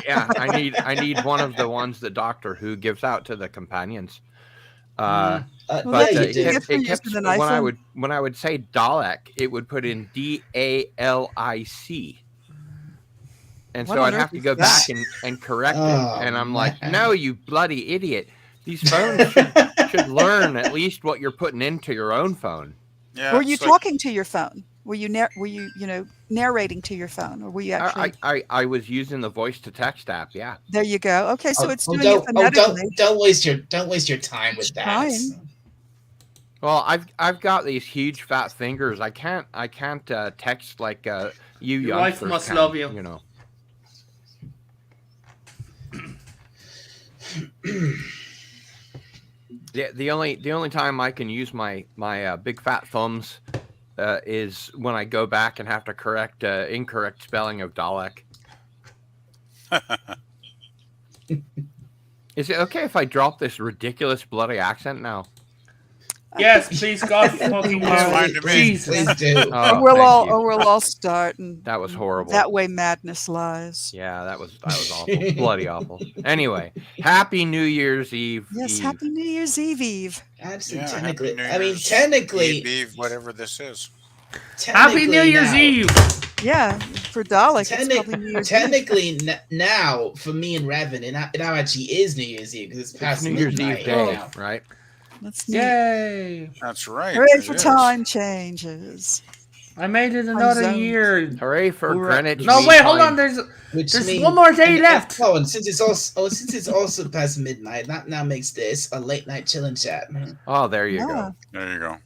Yeah, I need one of the ones that Doctor Who gives out to the companions. But it kept when I would say Dalek, it would put in DALIC, and so I'd have to go back and correct it. And I'm like, no, you bloody idiot! These phones should learn at least what you're putting into your own phone.
Yeah, were you talking to your phone? Were you narrating to your phone, or were you actually?
I was using the voice to text app. Yeah.
There you go. Okay, so it's doing it phonetically.
Don't waste your time with that.
Well, I've got these huge fat fingers. I can't text like you
your wife must love you.
You know. The only time I can use my big fat thumbs is when I go back and have to correct incorrect spelling of Dalek. Is it okay if I drop this ridiculous bloody accent now?
Yes, please, God, fucking
please do.
We'll all start, and
that was horrible.
That way, madness lies.
Yeah, that was awful, bloody awful. Anyway, Happy New Year's Eve.
Yes, Happy New Year's Eve.
Absolutely. Technically,
Eve, whatever this is.
Happy New Year's Eve.
Yeah, for Dalek.
Technically, now for me and Revan, it now actually is New Year's Eve because it's past
New Year's Eve day, right?
That's neat.
Yay!
That's right.
Hooray for time changes.
I made it another year.
Hooray for Greenwich.
No, wait, hold on. There's one more day left.
Oh, and since it's also past midnight, that now makes this a late night chilling chat.
Oh, there you go.
There you go.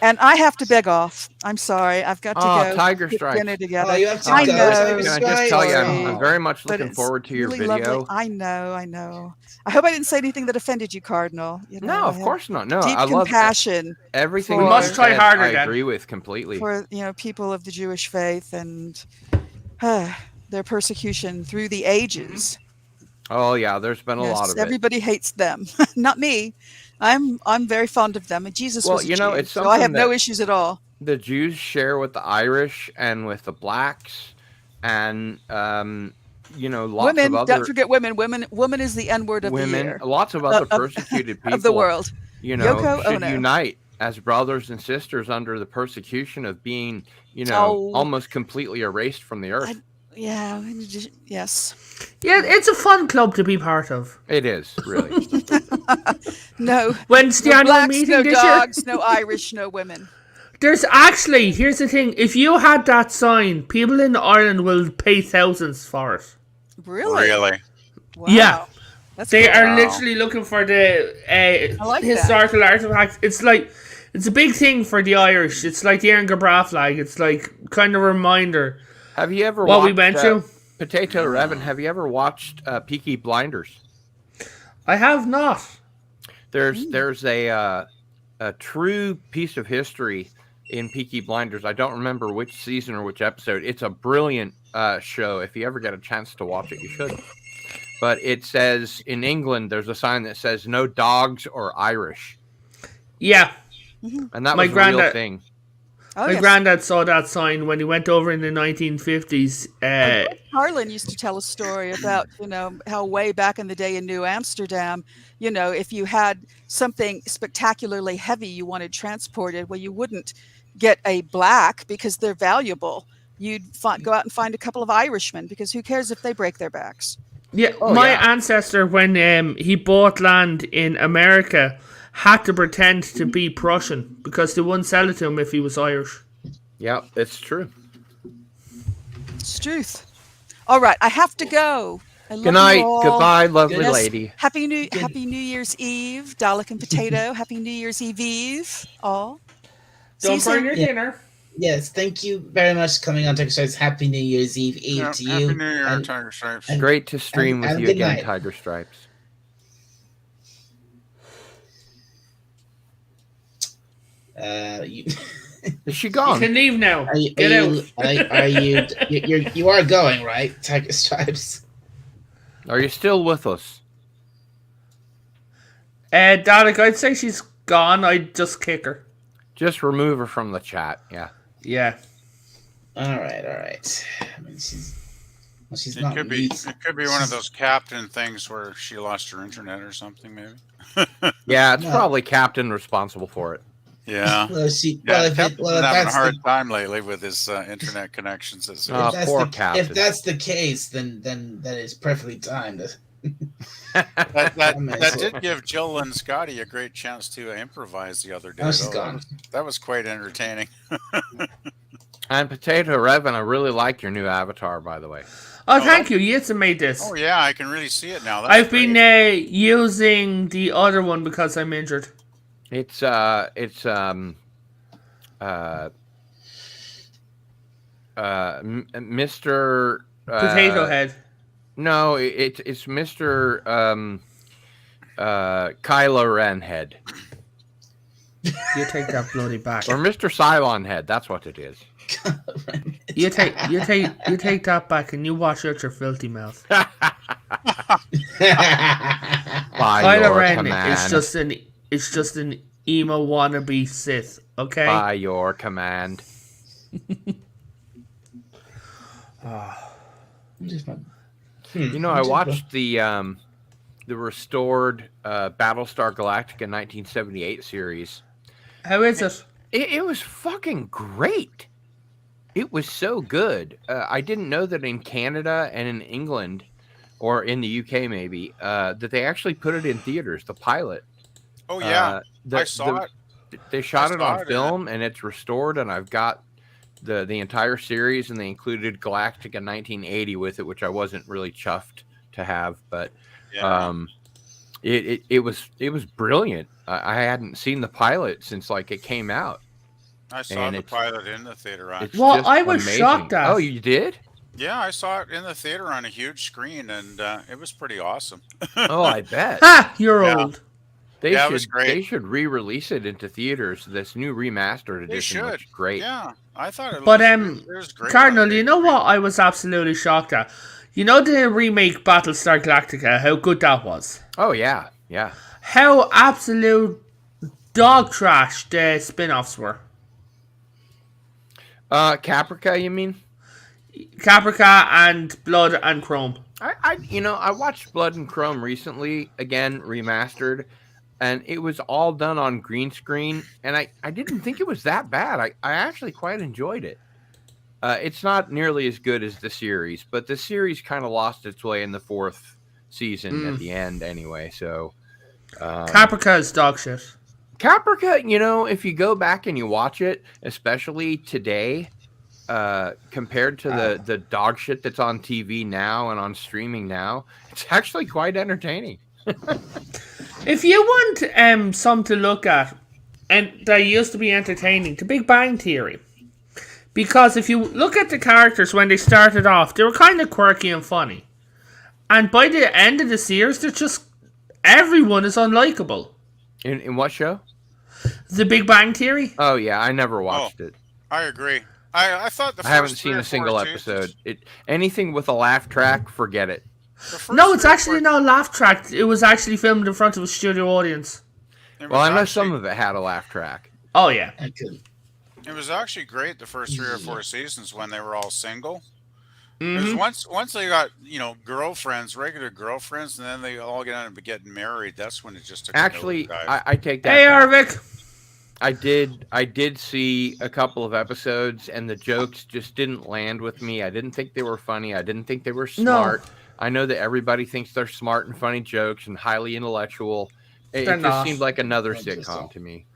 And I have to beg off. I'm sorry. I've got to go.
Tiger Strike.
Dinner together.
Oh, you have to
I
go.
know.
Can I just tell you, I'm very much looking forward to your
really
video.
Lovely. I know. I hope I didn't say anything that offended you, Cardinal.
No, of course not. No,
deep
I love
compassion.
Everything.
We must try harder.
I agree with completely.
For people of the Jewish faith and their persecution through the ages.
Oh yeah, there's been a lot of it.
Everybody hates them, not me. I'm very fond of them, and Jesus was a Jew,
it's
so I have no issues at all.
The Jews share with the Irish and with the blacks, and lots
women,
of other.
Don't forget women. Woman is the N-word of the year.
Lots of other persecuted people
of the world.
Yoko should Ono. Unite as brothers and sisters under the persecution of being, almost completely erased from the earth.
Yes.
Yeah, it's a fun club to be part of.
It is, really.
No.
When's the annual meeting
no
this
dogs,
year?
No Irish, no women.
Here's the thing. If you had that sign, people in Ireland will pay thousands for it.
Really? Wow.
Yeah.
They
are literally looking for the historical artifacts. It's a big thing for the Irish. It's like the Erin Gabra flag. It's like kind of a reminder.
Have you ever
what
watched,
we went through?
Potato Revan, have you ever watched Peaky Blinders?
I have not.
There's a true piece of history in Peaky Blinders. I don't remember which season or which episode. It's a brilliant show. If you ever get a chance to watch it, you should. But it says in England, there's a sign that says no dogs or Irish.
Yeah.
And that was a real thing.
Oh,
My granddad saw that sign when he went over in the 1950s.
Harlan used to tell a story about, how way back in the day in New Amsterdam, if you had something spectacularly heavy you wanted transported, well, you wouldn't get a black because they're valuable. You'd go out and find a couple of Irishmen because who cares if they break their backs?
Yeah, my ancestor, when he bought land in America, had to pretend to be Prussian because they wouldn't sell it to him if he was Irish.
Yeah, it's true.
It's truth. All right, I have to go.
Good night. Goodbye, lovely lady.
Happy New Year's Eve, Dalek and Potato. Happy New Year's Eve, all.
Don't burn your dinner.
Yes, thank you very much for coming on Tiger Stripes. Happy New Year's Eve to you.
Happy New Year, Tiger Stripes.
Great to stream with you again, night. Tiger Stripes. Is she gone?
You can leave now. Get out.
You are going, right, Tiger Stripes?
Are you still with us?
Dalek, I'd say she's gone. I'd just kick her.
Just remove her from the chat. Yeah.
Yeah.
All right. I mean, she's not.
It could be one of those captain things where she lost her internet or something, maybe.
Yeah, it's probably Captain responsible for it.
Yeah. Captain's having a hard time lately with his internet connections.
Captain.
If that's the case, then that is perfectly timed.
That did give Jill and Scotty a great chance to improvise the other day.
Oh, she's gone.
That was quite entertaining.
And Potato Revan, I really like your new avatar, by the way.
Oh, thank you. Yitza made this.
Oh, yeah, I can really see it now.
I've been using the other one because I'm injured.
It's Mr.
Potato Head.
No, it's Mr. Kylo Ren Head.
You take that bloody back.
Or Mr. Cylon Head, that's what it is.
You take that back and you wash out your filthy mouth. Kylo Ren is just an emo wannabe Sith, okay?
By your command. I watched the restored Battlestar Galactica 1978 series.
How is it?
It was fucking great. It was so good. I didn't know that in Canada and in England, or in the UK maybe, that they actually put it in theaters, the pilot.
Oh, yeah. I saw it.
They shot it on film, and it's restored, and I've got the entire series, and they included Galactica 1980 with it, which I wasn't really chuffed to have, but it was brilliant. I hadn't seen the pilot since it came out.
I saw the pilot in the theater.
Well, I was shocked at.
Oh, you did?
Yeah, I saw it in the theater on a huge screen, and it was pretty awesome.
Oh, I bet.
Ha! You're old.
It was great.
They should re-release it into theaters. This new remastered edition looks great.
Yeah, I thought it was great.
Cardinal, you know what I was absolutely shocked at? You know the remake Battlestar Galactica, how good that was?
Oh, yeah. Yeah.
How absolute dog trash the spin-offs were.
Caprica, you mean?
Caprica and Blood and Chrome.
I watched Blood and Chrome recently, again, remastered, and it was all done on green screen, and I didn't think it was that bad. I actually quite enjoyed it. It's not nearly as good as the series, but the series kind of lost its way in the fourth season at the end anyway, so...
Caprica is dog shit.
Caprica, if you go back and you watch it, especially today, compared to the dog shit that's on TV now and on streaming now, it's actually quite entertaining.
If you want something to look at, and that used to be entertaining, The Big Bang Theory. Because if you look at the characters when they started off, they were kind of quirky and funny. And by the end of the series, they're just... Everyone is unlikable.
In what show?
The Big Bang Theory.
Oh, yeah. I never watched it.
I agree. I thought
I haven't seen a single episode. Anything with a laugh track, forget it.
No, it's actually not a laugh track. It was actually filmed in front of a studio audience.
Well, I know some of it had a laugh track.
Oh yeah.
It was actually great the first 3 or 4 seasons when they were all single.
Mm-hmm.
Because once they got girlfriends, regular girlfriends, and then they all get on and getting married. That's when it just took
actually.
I
take that.
Hey, Arvik.
I did see a couple of episodes, and the jokes just didn't land with me. I didn't think they were funny. I didn't think they were smart. No. I know that everybody thinks they're smart and funny jokes and highly intellectual. It just seemed like another sitcom to me.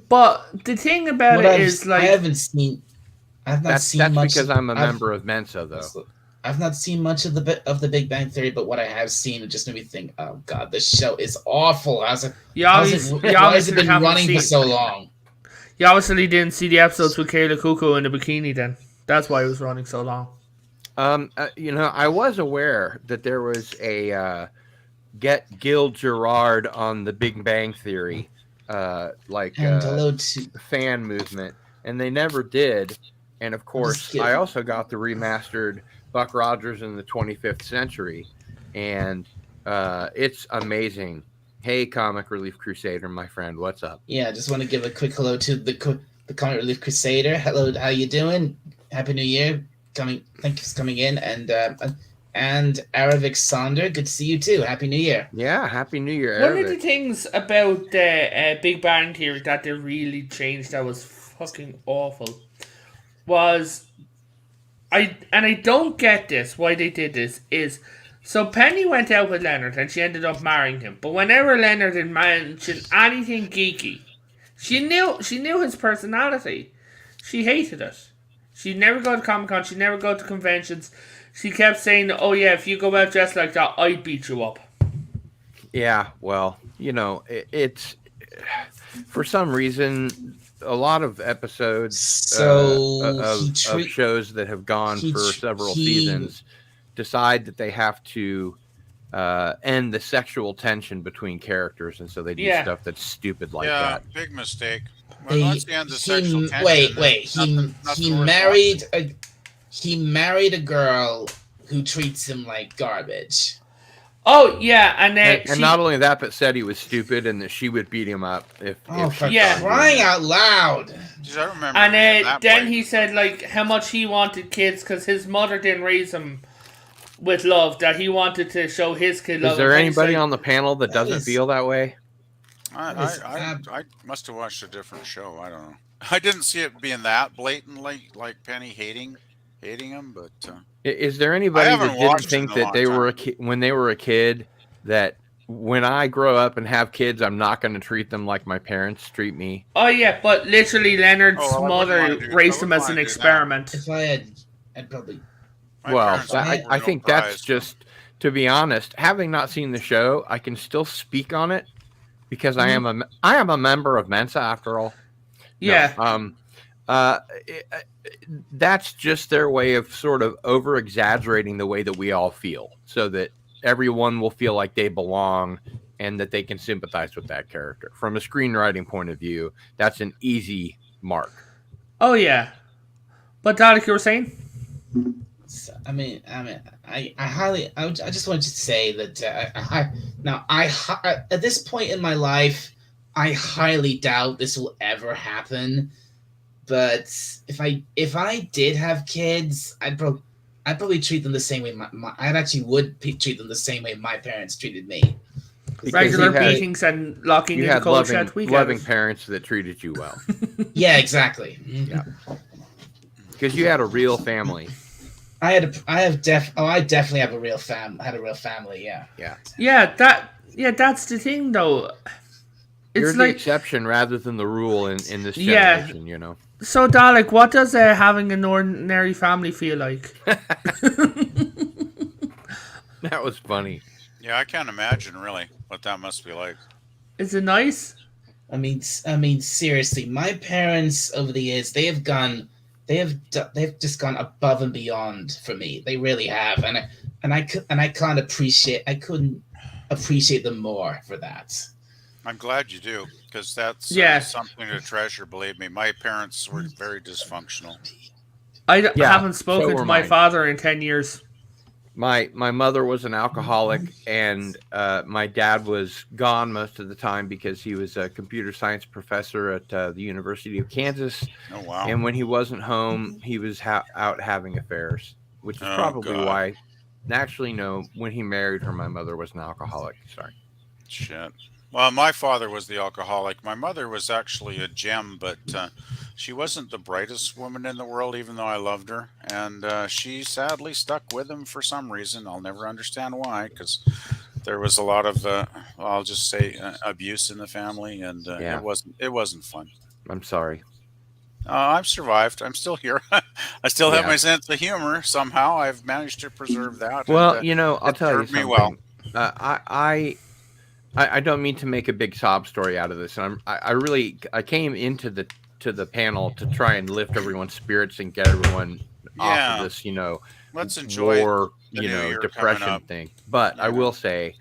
But the thing about it is, like,
I've not seen
that's
much.
Because I'm a member of Mensa, though.
I've not seen much of the Big Bang Theory, but what I have seen, it just made me think, oh god, this show is awful. Why has it been running for so long?
You obviously didn't see the episodes with Kayla Cuoco in the bikini. Then that's why it was running so long.
I was aware that there was a Get Gil Gerard on the Big Bang Theory, fan movement, and they never did. And of course, I also got the remastered Buck Rogers in the 25th Century, and it's amazing. Hey, Comic Relief Crusader, my friend, what's up?
Yeah, I just want to give a quick hello to the Comic Relief Crusader. Hello, how you doing? Happy New Year! Thank you for coming in, and Aravik Sonder, good to see you too. Happy New Year!
Yeah, Happy New Year,
Aravik. One of the things about the Big Bang Theory that they really changed that was fucking awful was, I don't get this, why they did this, is, so Penny went out with Leonard and she ended up marrying him, but whenever Leonard had mentioned anything geeky, she knew his personality. She hated it. She'd never go to Comic-Con, she'd never go to conventions. She kept saying, oh yeah, if you go out dressed like that, I'd beat you up.
Yeah, well, it's, for some reason, a lot of episodes of shows that have gone for several seasons decide that they have to end the sexual tension between characters, and so they do stuff that's stupid like that.
Yeah, big mistake.
He married a girl who treats him like garbage.
Oh yeah, and
not only that, but said he was stupid and that she would beat him up if
crying out loud.
I remember.
And then he said like how much he wanted kids because his mother didn't raise him with love. That he wanted to show his kid love.
Is there anybody on the panel that doesn't feel that way?
I must have watched a different show. I don't know. I didn't see it being that blatantly like Penny hating him, but.
Is there anybody that didn't think that they were when they were a kid that when I grow up and have kids, I'm not going to treat them like my parents treat me?
Oh yeah, but literally Leonard's mother raised him as an experiment.
If I I'd probably.
Well, I think that's just, to be honest, having not seen the show, I can still speak on it because I am a member of Mensa after all.
Yeah.
That's just their way of sort of over exaggerating the way that we all feel so that everyone will feel like they belong and that they can sympathize with that character. From a screenwriting point of view, that's an easy mark.
Oh yeah. But Dalek, you were saying?
I just wanted to say that at this point in my life, I highly doubt this will ever happen. But if I did have kids, I'd probably treat them the same way. Treat them the same way my parents treated me.
Regular beatings and locking in the cold shed weekends.
Loving parents that treated you well.
Yeah, exactly.
Yeah. Because you had a real family.
I definitely have a real family. Yeah.
Yeah.
Yeah. That's the thing, though.
You're the exception rather than the rule in this generation,
So, Dalek, what does having an ordinary family feel like?
That was funny.
Yeah, I can't imagine really what that must be like.
Is it nice?
I mean, seriously, my parents over the years, they've just gone above and beyond for me. They really have, and I couldn't appreciate them more for that.
I'm glad you do, because that's something to treasure. Believe me, my parents were very dysfunctional.
I haven't spoken to my father in 10 years.
My mother was an alcoholic, and my dad was gone most of the time because he was a computer science professor at the University of Kansas.
Oh, wow.
And when he wasn't home, he was out having affairs, which is probably why. Actually, no, when he married her, my mother was an alcoholic. Sorry.
Shit. Well, my father was the alcoholic. My mother was actually a gem, but she wasn't the brightest woman in the world, even though I loved her. And she sadly stuck with him for some reason. I'll never understand why, because there was a lot of, I'll just say, abuse in the family, and it wasn't fun.
I'm sorry.
I've survived. I'm still here. I still have my sense of humor. Somehow I've managed to preserve that.
Well, I'll tell you something. Well. I don't mean to make a big sob story out of this. And I came into the panel to try and lift everyone's spirits and get everyone off of this,
let's enjoy
war, depression thing. But I will say,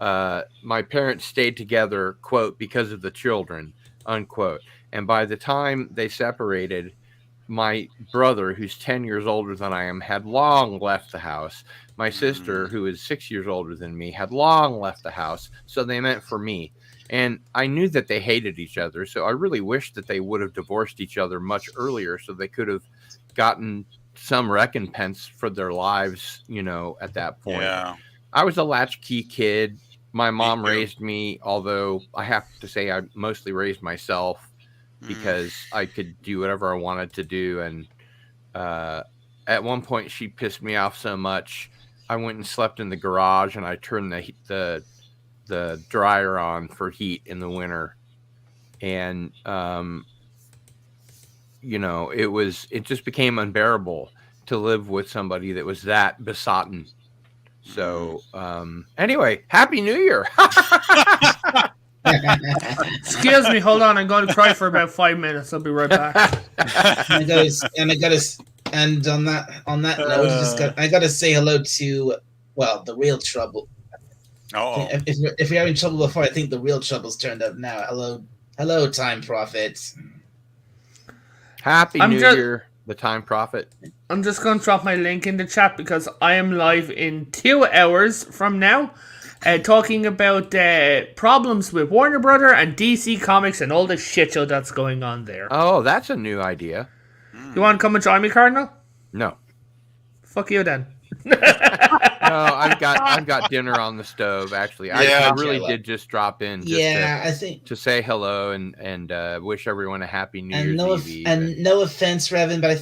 my parents stayed together, quote, because of the children, unquote. And by the time they separated, my brother, who's 10 years older than I am, had long left the house. My sister, who is 6 years older than me, had long left the house. So they meant for me. And I knew that they hated each other. So I really wished that they would have divorced each other much earlier so they could have gotten some recompense for their lives, at that point.
Yeah.
I was a latchkey kid. My mom raised me, although I have to say I mostly raised myself because I could do whatever I wanted to do. And at one point, she pissed me off so much, I went and slept in the garage, and I turned the dryer on for heat in the winter. And, it just became unbearable to live with somebody that was that besotted. So, anyway, Happy New Year.
Excuse me, hold on. I'm going to cry for about 5 minutes. I'll be right back.
I gotta end on that note. I gotta say hello to the real trouble.
Oh,
if you're having trouble before, I think the real trouble's turned up now. Hello, Time Prophet.
Happy New Year, the Time Prophet.
I'm just going to drop my link in the chat because I am live in 2 hours from now, talking about problems with Warner Brother and DC Comics and all the shit show that's going on there.
Oh, that's a new idea.
You want to come and join me, Cardinal?
No.
Fuck you then.
No, I've got dinner on the stove. Actually, I really did just drop in. To say hello and wish everyone a happy New Year's Eve.
And no offense, Revan, but I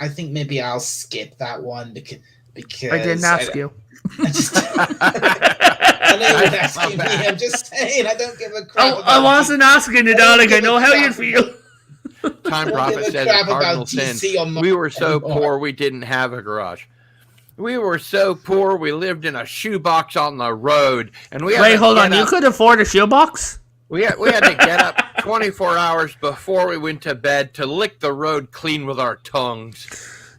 think maybe I'll skip that one because
I didn't ask you.
I know you're asking me. I'm just saying I don't give a crap.
I wasn't asking it, darling. I know how you feel.
Time Prophet says Cardinal Sin. We were so poor we didn't have a garage. We were so poor we lived in a shoebox on the road, and we
wait. Hold on, you could afford a shoebox?
We had to get up 24 hours before we went to bed to lick the road clean with our tongues.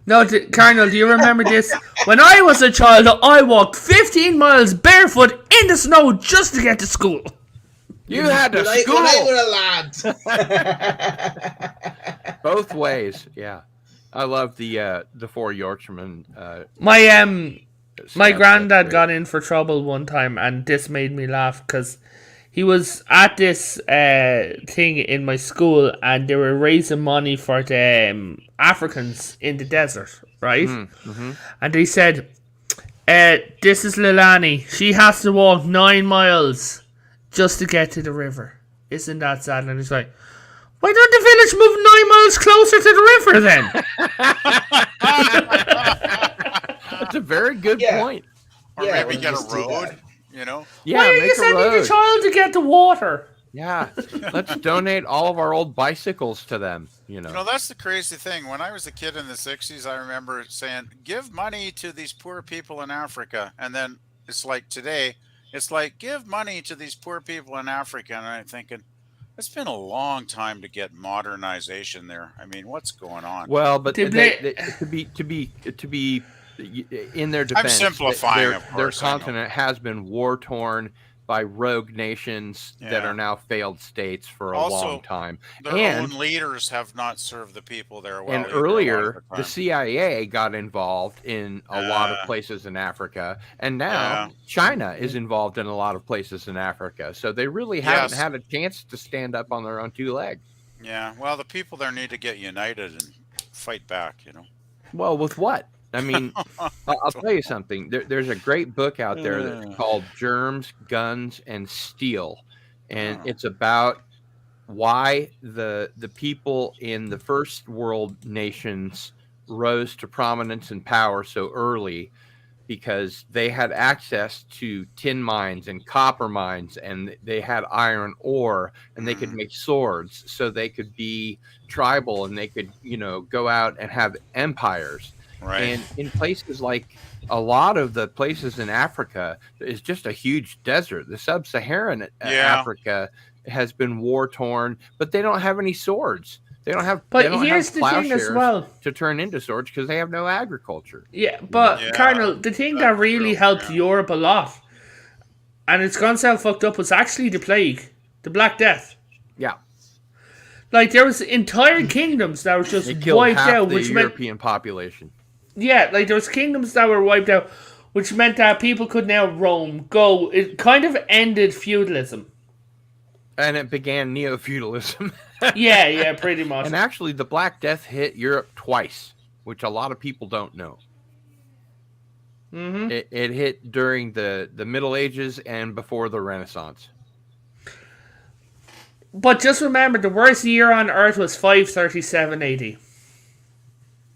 No, Cardinal, do you remember this? When I was a child, I walked 15 miles barefoot in the snow just to get to school.
You had to school.
When I were a lad.
Both ways, yeah. I love the four Yorkshiremen.
My granddad got in for trouble one time, and this made me laugh because he was at this thing in my school, and they were raising money for the Africans in the desert, right?
Mm-hmm.
And they said, "This is Lilani. She has to walk 9 miles just to get to the river. Isn't that sad?" And he's like, "Why don't the village move 9 miles closer to the river then?"
That's a very good point.
Or maybe get a road,
Yeah,
why are you sending your child to get the water?
Yeah, let's donate all of our old bicycles to them,
that's the crazy thing. When I was a kid in the 60s, I remember saying, give money to these poor people in Africa. And then it's like today, it's like, give money to these poor people in Africa. And I'm thinking, it's been a long time to get modernization there. I mean, what's going on?
Well, but to be in their defense,
I'm simplifying, of
their
course,
continent has been war torn. by rogue nations that are now failed states for a long time.
Their own leaders have not served the people there well.
And earlier, the CIA got involved in a lot of places in Africa, and now China is involved in a lot of places in Africa. So they really haven't had a chance to stand up on their own two legs.
Yeah, well, the people there need to get united and fight back, you know.
Well, with what? I mean, I'll tell you something. There's a great book out there that's called Germs, Guns, and Steel. And it's about why the people in the first world nations rose to prominence and power so early, because they had access to tin mines and copper mines, and they had iron ore, and they could make swords, so they could be tribal, and they could, go out and have empires.
Right.
And in places like a lot of the places in Africa is just a huge desert. The sub-Saharan Africa has been war torn, but they don't have any swords. They don't have.
But here's the thing as well,
to turn into swords because they have no agriculture.
Yeah, but Cardinal, the thing that really helped Europe a lot, and it's gone so fucked up, was actually the plague, the Black Death.
Yeah.
Like there was entire kingdoms that were just wiped out, which meant
European population.
Yeah, like there was kingdoms that were wiped out, which meant that people could now roam, go. It kind of ended feudalism.
And it began neo-feudalism.
yeah, pretty much.
And actually, the Black Death hit Europe twice, which a lot of people don't know.
Mm-hmm.
It hit during the Middle Ages and before the Renaissance.
But just remember, the worst year on Earth was 537 AD.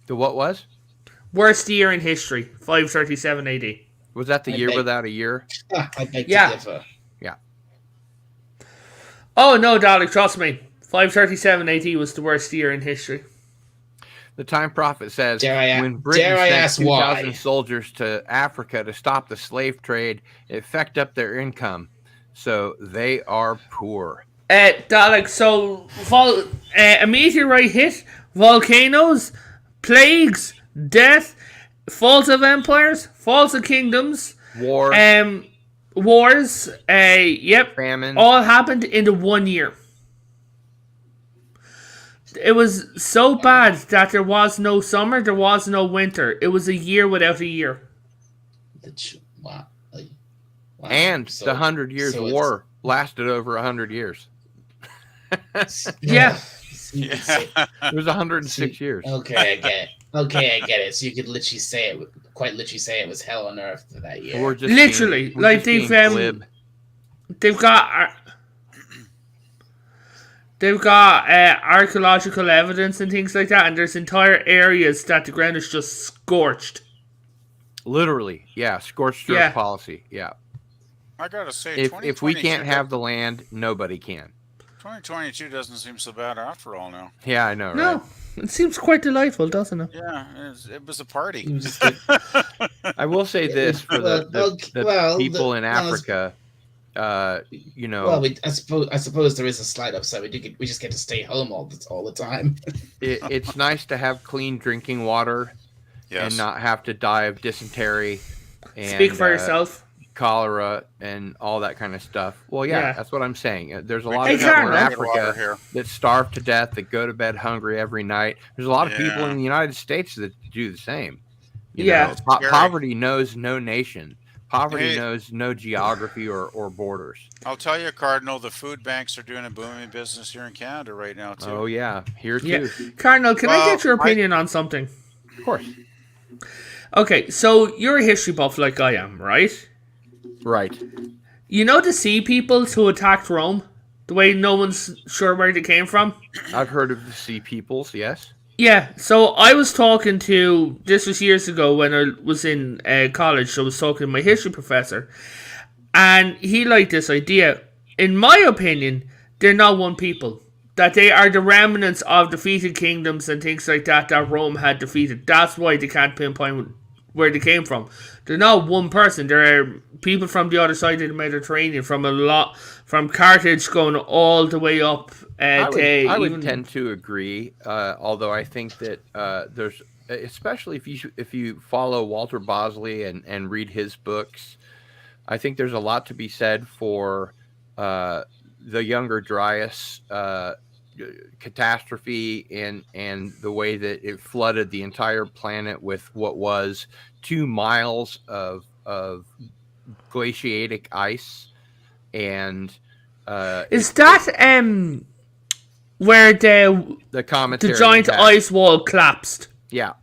The what was?
Worst year in history, 537 AD.
Was that the year without a year?
I beg to differ.
Yeah.
Oh, no, Dalek, trust me. 537 AD was the worst year in history.
The Time Prophet says, when Britain sent 2,000 soldiers to Africa to stop the slave trade, it fecked up their income. So they are poor.
Dalek, so a meteorite hit, volcanoes, plagues, death, falls of empires, falls of kingdoms,
war,
wars,
famine,
all happened in the 1 year. It was so bad that there was no summer, there was no winter. It was a year without a year.
Wow.
And the 100 Years' War lasted over 100 years.
Yeah.
It was 106 years.
Okay, I get it. So you could literally say it was hell on earth for that year.
We're just
literally, they've got archaeological evidence and things like that, and there's entire areas that the ground is just scorched.
Literally, scorched earth policy. Yeah.
I gotta say,
if we can't have the land, nobody can.
2022 doesn't seem so bad after all now.
Yeah, I know, right?
No, it seems quite delightful, doesn't it?
Yeah, it was a party.
I will say this for the people in Africa,
Well, I suppose there is a slight upside. We just get to stay home all the time.
It's nice to have clean drinking water, and not have to die of dysentery. And,
speak for yourself.
Cholera and all that kind of stuff. Well, that's what I'm saying. There's a lot of people in Africa that starve to death, that go to bed hungry every night. There's a lot of people in the United States that do the same. You know, poverty knows no nation. Poverty knows no geography or borders.
I'll tell you, Cardinal, the food banks are doing a booming business here in Canada right now, too.
Oh, yeah. Here, too.
Cardinal, can I get your opinion on something?
Of course.
Okay, so you're a history buff like I am, right?
Right.
You know the sea peoples who attacked Rome? The way no one's sure where they came from?
I've heard of the sea peoples, yes.
Yeah, so I was talking to, this was years ago when I was in college, so I was talking to my history professor, and he liked this idea. In my opinion, they're not one people. That they are the remnants of defeated kingdoms and things like that Rome had defeated. That's why they can't pinpoint where they came from. They're not one person. There are people from the other side of the Mediterranean, from Carthage going all the way up.
I would tend to agree, although I think that there's, especially if you follow Walter Bosley and read his books, I think there's a lot to be said for the Younger Dryas catastrophe and the way that it flooded the entire planet with what was 2 miles of glaciatic ice. And
is that where the giant ice wall collapsed?
Yeah.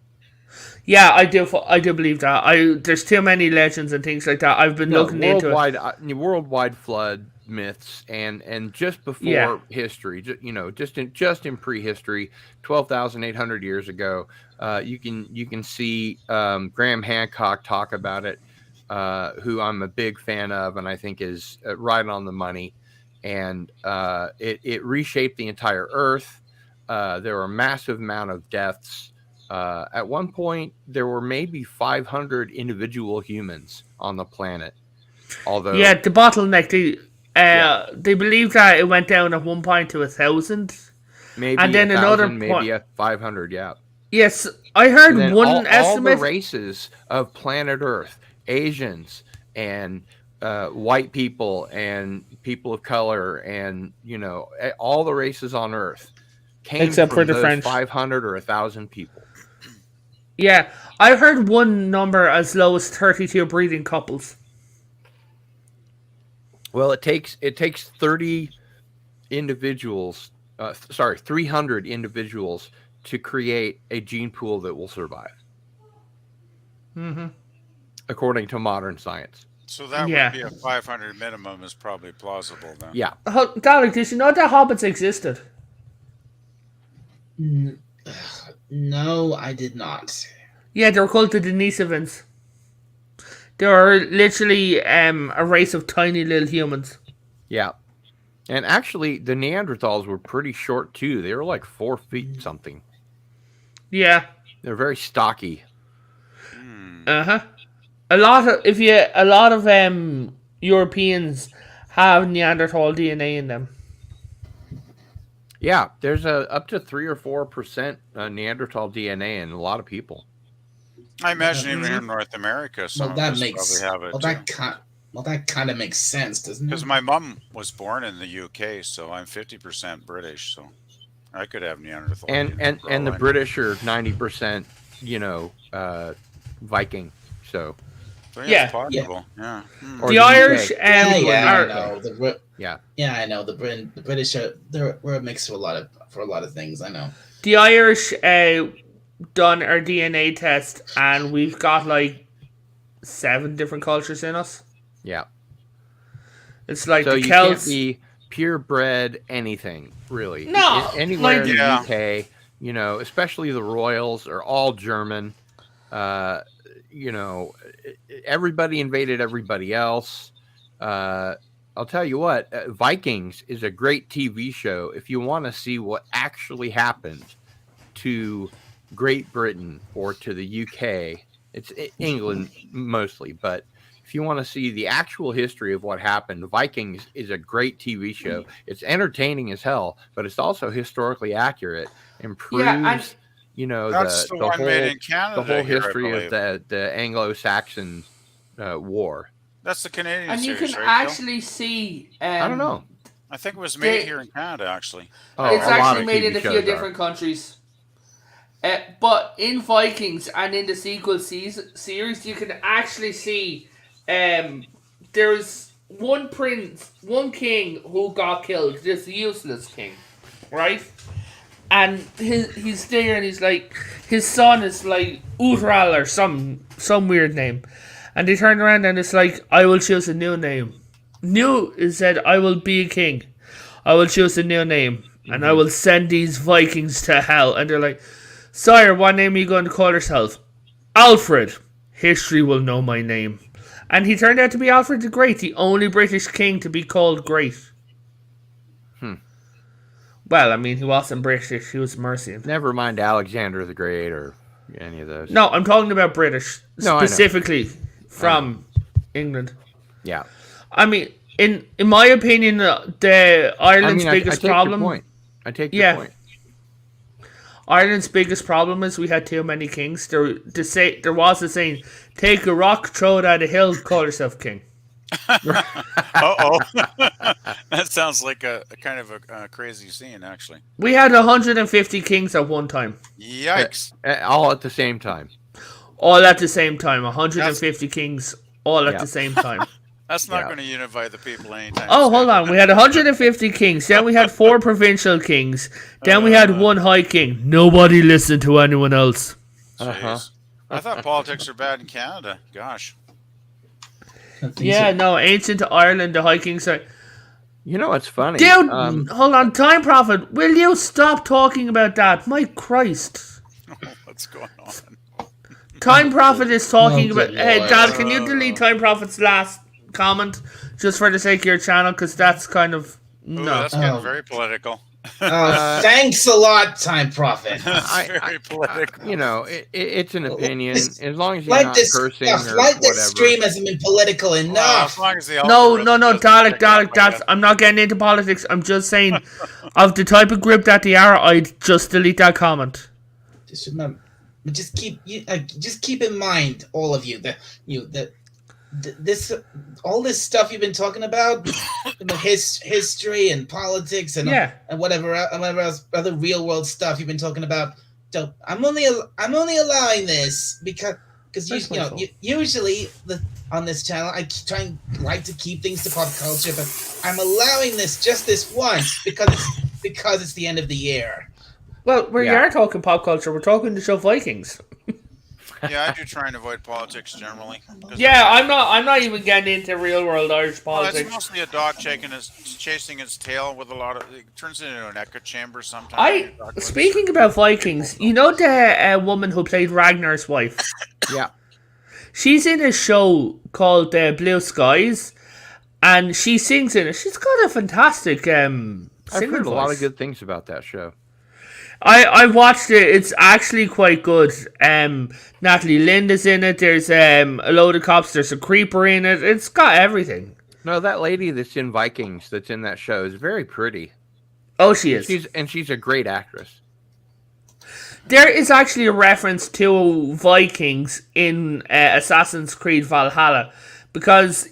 Yeah, I do believe that. There's too many legends and things like that. I've been looking into it.
Worldwide flood myths and just before history, just in prehistory, 12,800 years ago, you can see Graham Hancock talk about it, who I'm a big fan of, and I think is right on the money. And it reshaped the entire Earth. There were a massive amount of deaths. At one point, there were maybe 500 individual humans on the planet. Although,
the bottleneck. They believe that it went down at one point to 1,000.
Maybe
and then
1,000,
another
maybe at 500. Yeah.
Yes, I heard one estimate.
All the races of planet Earth, Asians and white people and people of color, and all the races on Earth came
except
from
for the
those
French.
500 or 1,000 people.
Yeah, I heard one number as low as 32 breeding couples.
Well, it takes 30 individuals, 300 individuals to create a gene pool that will survive.
Mm-hmm.
According to modern science.
So that would be a 500 minimum is probably plausible then.
Yeah.
Dalek, did you know that hobbits existed?
No, I did not.
Yeah, they were called the Denisovans. They were literally a race of tiny little humans.
Yeah. And actually, the Neanderthals were pretty short, too. They were like 4 feet something.
Yeah.
They're very stocky.
Uh-huh. A lot of Europeans have Neanderthal DNA in them.
Yeah, there's up to 3 or 4% Neanderthal DNA in a lot of people.
I imagine even here in North America, some of us probably have it.
That kind of makes sense, doesn't it?
Because my mom was born in the UK, so I'm 50% British, so I could have Neanderthal.
And the British are 90%, Viking. So
it's possible. Yeah.
The Irish,
I know the British are we're a mix for a lot of things. I know
the Irish done our DNA test, and we've got like 7 different cultures in us.
Yeah,
it's like
so
the
you
Celts.
Can't be purebred anything really.
No,
anywhere in the UK, especially the royals are all German. Everybody invaded everybody else. I'll tell you what, Vikings is a great TV show if you want to see what actually happened to Great Britain or to the UK. It's England mostly, but if you want to see the actual history of what happened, Vikings is a great TV show. It's entertaining as hell, but it's also historically accurate and proves
that's the one made in Canada,
the whole history of the Anglo-Saxon war.
That's the Canadian
and
series,
you can
right,
actually see.
I don't know.
I think it was made here in Canada, actually.
It's actually made in a few different countries. But in Vikings and in the sequel series, you can actually see there's one king who got killed, this useless king, right? And he's there, and he's like, his son is like Uthral or some weird name, and they turn around and it's like, I will choose a new name. New is said, I will be a king. I will choose a new name, and I will send these Vikings to hell. And they're like, sire, what name are you going to call yourself? Alfred. History will know my name. And he turned out to be Alfred the Great, the only British king to be called great. Well, I mean, he wasn't British. He was Mercian.
Never mind Alexander the Great or any of those.
No, I'm talking about British. Specifically from England.
Yeah.
I mean, in my opinion, Ireland's biggest problem...
I take your point.
Ireland's biggest problem is we had too many kings. There was a saying, take a rock, throw it at a hill, call yourself king.
Uh-oh. That sounds like a kind of a crazy scene, actually.
We had 150 kings at one time.
Yikes.
All at the same time.
All at the same time. 150 kings all at the same time.
That's not going to unify the people anytime
soon. Hold on. We had 150 kings. Then we had 4 provincial kings. Then we had 1 high king. Nobody listened to anyone else.
I thought politics are bad in Canada. Gosh.
Yeah, no, ancient Ireland, the high kings are...
You know what's funny?
Dude, hold on. Time Prophet, will you stop talking about that? My Christ.
What's going on?
Time Prophet is talking about... Hey, Dad, can you delete Time Prophet's last comment just for the sake of your channel? Because that's kind of...
No. Ooh, that's getting very political.
Thanks a lot, Time Prophet.
Very political.
You know, it's an opinion. As long as you're not cursing or whatever.
This stream hasn't been political enough.
As long as
no, Dalek, that's... I'm not getting into politics. I'm just saying, of the type of grip that they are, I'd just delete that comment.
Just remember, just keep in mind, all of you, all this stuff you've been talking about, history and politics and whatever else, other real world stuff you've been talking about. So I'm only allowing this because usually on this channel I like to keep things to pop culture, but I'm allowing just this once because it's the end of the year.
Well, we are talking pop culture. We're talking the show Vikings.
Yeah, I do try and avoid politics generally.
Yeah, I'm not even getting into real world Irish politics.
Well, it's mostly a dog chasing its tail with a lot of. It turns into an echo chamber sometimes.
Speaking about Vikings, you know the woman who played Ragnar's wife?
Yeah.
She's in a show called Blue Skies, and she sings in it. She's got a fantastic I've
heard a lot of good things about that show.
I watched it. It's actually quite good. Natalie Linda's in it. There's a load of cops. There's a creeper in it. It's got everything.
No, that lady that's in Vikings that's in that show is very pretty.
Oh, she is.
She's a great actress.
There is actually a reference to Vikings in Assassin's Creed Valhalla, because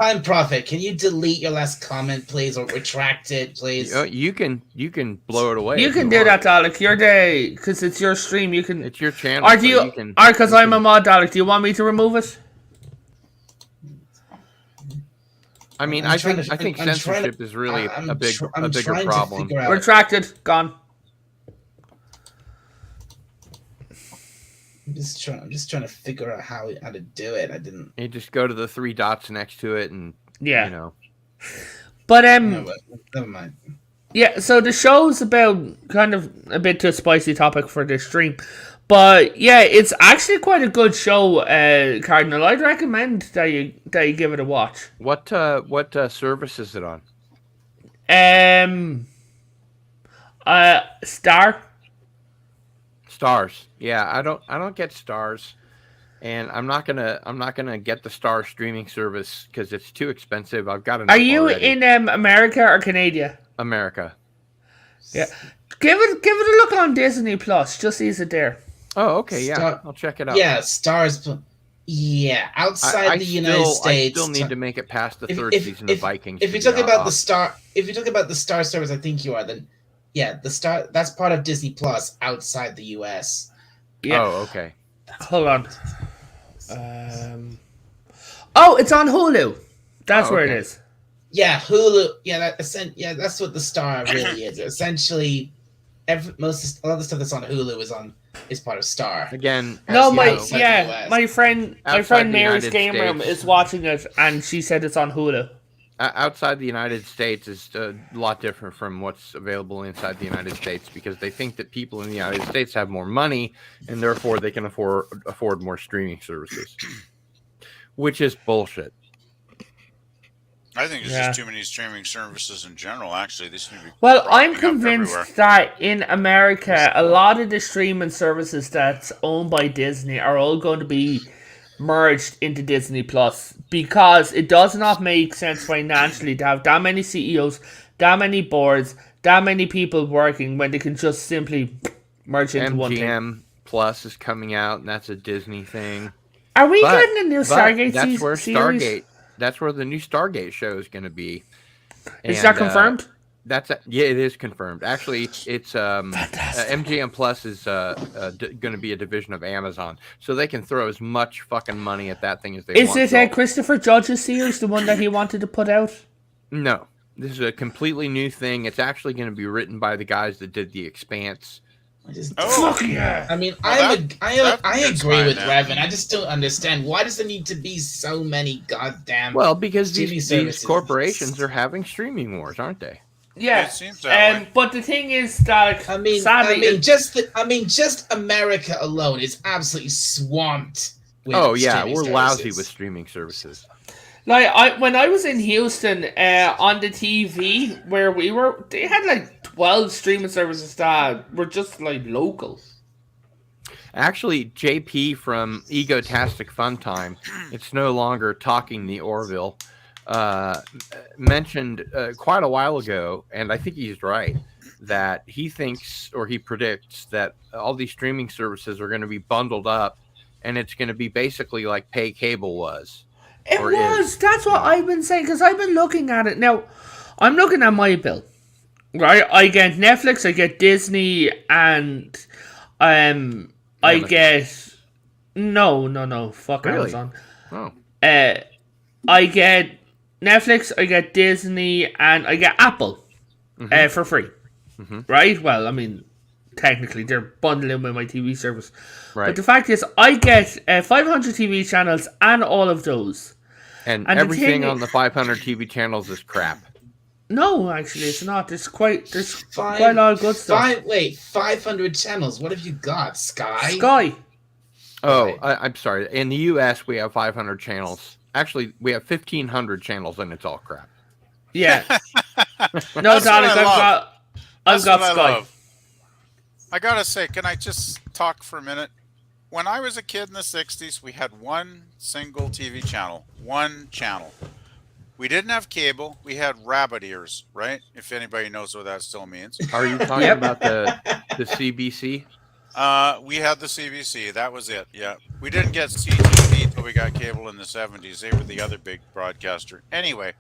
Time Prophet, can you delete your last comment, please, or retract it, please?
You can blow it away.
You can do that, Dalek. Because it's your stream. You can.
It's your channel.
Because I'm a mod, Dalek. Do you want me to remove it?
I mean, I think censorship is really a bigger problem.
Retracted. Gone.
I'm just trying to figure out how to do it. I didn't.
You just go to the 3 dots next to it, and you know.
But
never mind.
Yeah, so the show's about kind of a bit too spicy topic for this stream, but yeah, it's actually quite a good show, Cardinal. I'd recommend that you give it a watch.
What service is it on? Stars. Yeah, I don't get Stars, and I'm not gonna get the Star streaming service because it's too expensive. I've got enough.
Are you
already.
in America or Canada?
America.
Yeah, give it a look on Disney Plus. Just is it there?
Oh, okay, yeah, I'll check it out.
Yeah, Stars. Yeah, outside the United States,
I still need to make it past the third season of Vikings.
If you're talking about the Star service, I think you are. Then, yeah, the Star. That's part of Disney Plus outside the U.S.
Yeah. Oh, okay.
Hold on. Oh, it's on Hulu. That's where it is.
Yeah, Hulu. Yeah, that's what the Star really is. Essentially, a lot of the stuff that's on Hulu is part of Star.
Again,
my friend Mary's Game Room is watching it, and she said it's on Hulu.
Outside the United States is a lot different from what's available inside the United States, because they think that people in the United States have more money and therefore they can afford more streaming services, which is bullshit.
I think there's just too many streaming services in general. Actually,
I'm convinced that in America, a lot of the streaming services that's owned by Disney are all going to be merged into Disney Plus, because it does not make sense financially to have that many CEOs, that many boards, that many people working when they can just simply merge into one thing.
MGM Plus is coming out, and that's a Disney thing.
Are we getting a new Stargate
that's where
series?
That's where the new Stargate show is going to be.
Is that confirmed?
Yeah, it is confirmed. Actually, it's MGM Plus is going to be a division of Amazon, so they can throw as much fucking money at that thing as they want.
Is it Christopher Judge's series, the one that he wanted to put out?
No, this is a completely new thing. It's actually going to be written by the guys that did The Expanse.
Fuck yeah!
I mean, I agree with Revan. I just don't understand, why does there need to be so many goddamn?
Well, because these corporations are having streaming wars, aren't they?
Yeah,
it seems that way.
But the thing is that sadly,
just America alone is absolutely swamped. With
we're lousy with streaming services.
Like when I was in Houston, on the TV where we were, they had like 12 streaming services that were just like local.
Actually, JP from Egotastic Fun Time, it's no longer Talking the Orville, mentioned quite a while ago, and I think he's right, that he thinks or he predicts that all these streaming services are going to be bundled up, and it's going to be basically like pay cable was.
It was. That's what I've been saying, because I've been looking at it. Now, I'm looking at my bill. Right? I get Netflix, I get Disney, and I get... No. Fuck really? Amazon.
Oh.
I get Netflix, I get Disney, and I get Apple for free. Mm-hmm. Right? Well, I mean, technically, they're bundling with my TV service. Right. But the fact is, I get 500 TV channels and all of those.
And everything on the 500 TV channels is crap.
No, actually, it's not. There's quite a lot of good stuff.
500 channels. What have you got?
Sky.
Oh, I'm sorry. In the U.S., we have 500 channels. Actually, we have 1,500 channels, and it's all crap.
Yeah. No, Donnie, I've got Sky.
I gotta say, can I just talk for a minute? When I was a kid in the 60s, we had one single TV channel. One channel. We didn't have cable. We had rabbit ears, right? If anybody knows what that still means.
Are you talking about the CBC?
We had the CBC. That was it. Yeah. We didn't get CTV until we got cable in the 70s. They were the other big broadcaster. Anyway,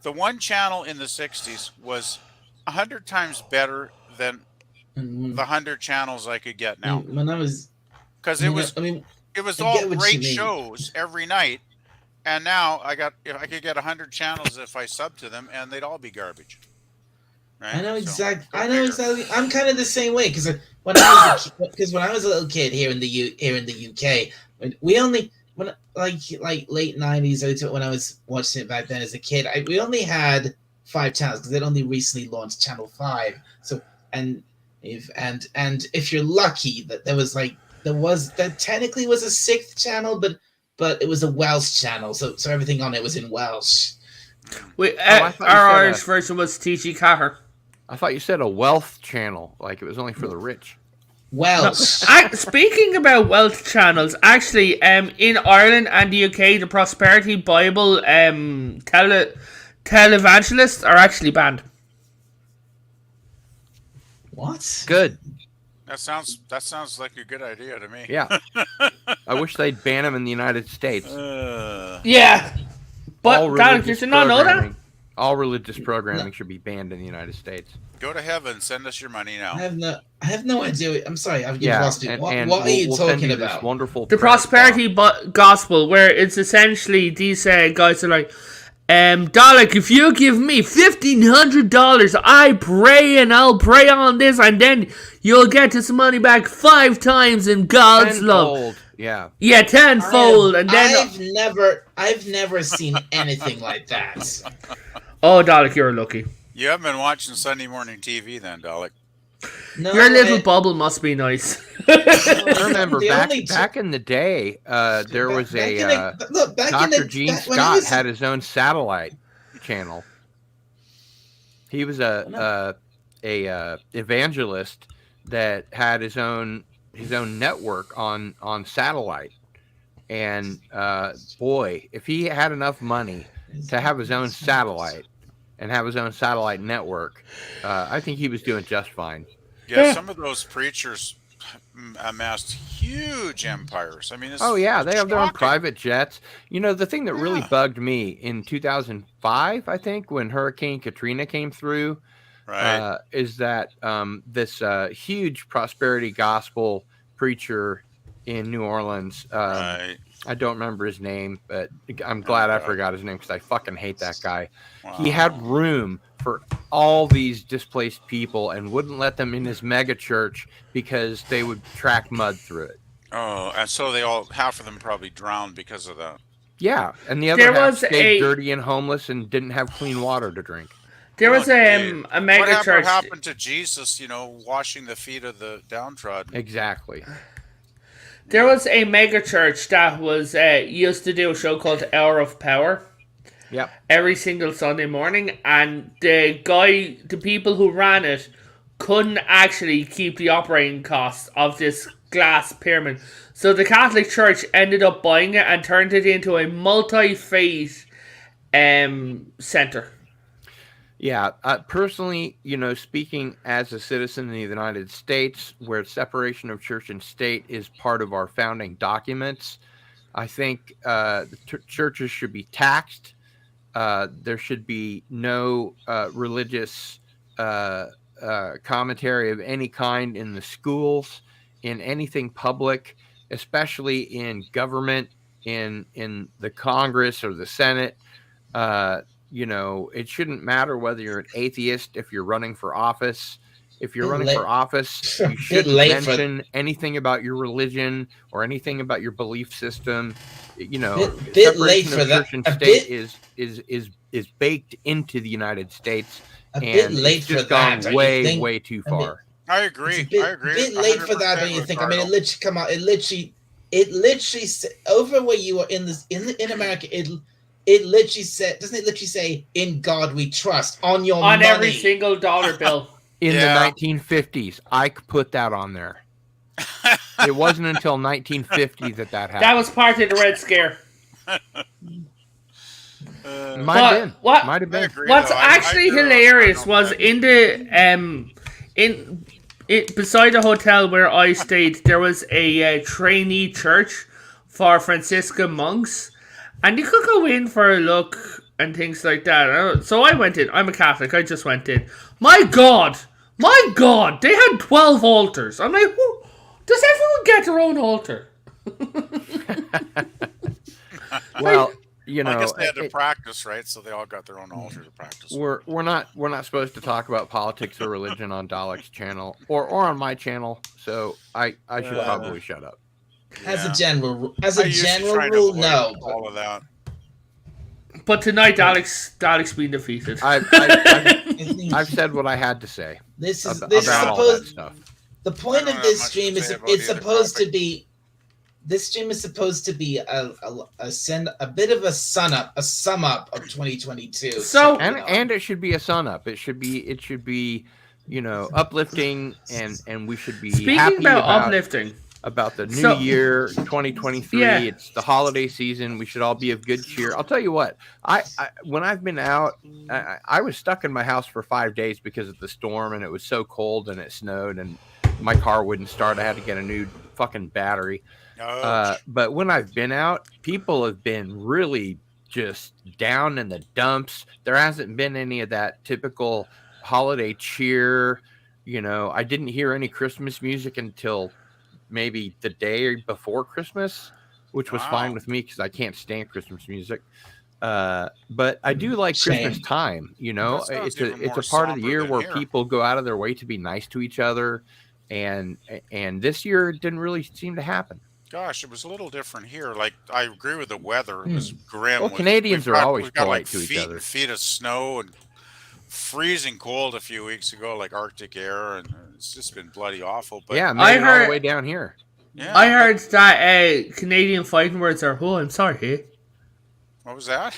the one channel in the 60s was 100 times better than the 100 channels I could get now.
When I was...
Because it was all great shows every night, and now I could get 100 channels if I sub to them, and they'd all be garbage. Right?
I know exactly. I'm kind of the same way because when I was a little kid here in the UK, we only like late 90s when I was watching it back then as a kid, we only had 5 channels because they'd only recently launched Channel 5. So if you're lucky that there technically was a 6th channel, but it was a Welsh channel, so everything on it was in Welsh.
Wait, our Irish version was TG Caher.
I thought you said a wealth channel, like it was only for the rich.
Welsh.
No, speaking about Welsh channels, actually, in Ireland and the UK, the Prosperity Bible televangelists are actually banned.
What?
Good.
That sounds like a good idea to me.
Yeah. I wish they'd ban them in the United States.
Yeah. But Donald, did you not know that?
All religious programming should be banned in the United States.
Go to heaven. Send us your money now.
I have no idea. I'm sorry. I've lost it. What are you talking about?
Wonderful
the prosperity gospel, where it's essentially these guys are like, Dalek, if you give me $1,500, I pray and I'll pray on this, and then you'll get this money back 5 times in God's love.
Yeah.
Yeah, 10-fold, and then
I've never seen anything like that.
Oh, Dalek, you're lucky.
You haven't been watching Sunday morning TV then, Dalek.
No, your little bubble must be nice.
I remember back in the day, there was Dr. Gene Scott had his own satellite channel. He was a evangelist that had his own network on satellite. And boy, if he had enough money to have his own satellite and have his own satellite network, I think he was doing just fine.
Yeah, some of those preachers, amassed huge empires. I mean, it's
they have their own
shocking.
private jets. You know, the thing that really bugged me in 2005, I think, when Hurricane Katrina came through,
right,
is that this huge prosperity gospel preacher in New Orleans.
right.
I don't remember his name, but I'm glad I forgot his name because I fucking hate that guy.
Wow.
He had room for all these displaced people and wouldn't let them in his mega church because they would track mud through it.
Oh, and so half of them probably drowned because of that.
Yeah, and the other half stayed dirty and homeless and didn't have clean water to drink.
There was a mega church.
What happened to Jesus, washing the feet of the downtrodden?
Exactly.
There was a mega church that was used to do a show called Hour of Power.
Yep.
Every single Sunday morning, and the people who ran it couldn't actually keep the operating costs of this glass pyramid. So the Catholic Church ended up buying it and turned it into a multi-faith center.
Yeah, personally, speaking as a citizen in the United States, where separation of church and state is part of our founding documents, I think the churches should be taxed. There should be no religious commentary of any kind in the schools, in anything public, especially in government, in the Congress or the Senate. It shouldn't matter whether you're an atheist if you're running for office. If you're running for office, you shouldn't mention anything about your religion or anything about your belief system. Separation of church and state is baked into the United States, and it's just gone way too far.
I agree.
It's a bit late for that, don't you think? I mean, it literally come out. It literally over where you are in America. It literally said, doesn't it literally say, "In God we trust" on your money?
Every single dollar bill.
In the 1950s, I could put that on there. It wasn't until 1950 that happened.
That was part of the Red Scare.
Might have been.
What's actually hilarious was beside the hotel where I stayed, there was a trainee church for Franciscan monks, and you could go in for a look and things like that. So I went in. I'm a Catholic. I just went in. My God, they had 12 altars. I'm like, does everyone get their own altar?
Well,
I guess they had to practice, right? So they all got their own altar to practice.
We're not supposed to talk about politics or religion on Dalek's channel or on my channel, so I should probably shut up.
As a general rule, no.
All of that.
But tonight, Dalek's been defeated.
I've said what I had to say.
This is
about all that stuff.
The point of this stream is it's supposed to be. This stream is supposed to be a bit of a sum up of 2022.
So
and it should be a sun up. It should be uplifting, and we should be
speaking
happy
about uplifting.
About the new year 2023.
Yeah.
It's the holiday season. We should all be of good cheer. I'll tell you what, I when I've been out, I was stuck in my house for 5 days because of the storm, and it was so cold and it snowed and my car wouldn't start. I had to get a new fucking battery. But when I've been out, people have been really just down in the dumps. There hasn't been any of that typical holiday cheer. I didn't hear any Christmas music until maybe the day before Christmas, which was fine with me because I can't stand Christmas music. But I do like Christmas time. It's a part of the year where people go out of their way to be nice to each other, and this year it didn't really seem to happen.
Gosh, it was a little different here. Like, I agree with the weather. It was grim.
Well, Canadians are always polite to each other.
Feet of snow and freezing cold a few weeks ago, like Arctic air, and it's just been bloody awful. But
yeah, all the way down here.
Yeah, I heard that Canadian fighting words are, "Oh, I'm sorry."
What was that?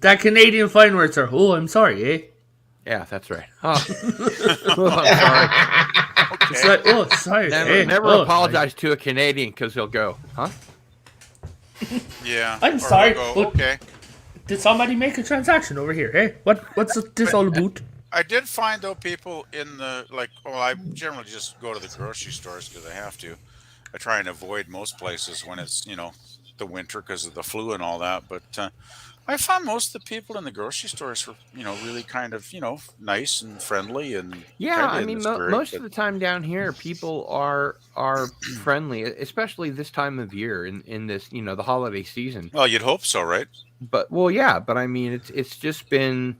That Canadian fighting words are, "Oh, I'm sorry."
Yeah, that's right. Oh, I'm sorry.
Okay.
It's like, oh, sorry.
Never apologize to a Canadian because he'll go, huh?
Yeah.
I'm sorry.
Okay.
Did somebody make a transaction over here? Hey, what's this all about?
I did find though people in the I generally just go to the grocery stores because I have to. I try and avoid most places when it's the winter because of the flu and all that. But I found most of the people in the grocery stores were really kind of nice and friendly and
yeah. I mean, most of the time down here, people are friendly, especially this time of year in this the holiday season.
Well, you'd hope so, right?
But but I mean, it's just been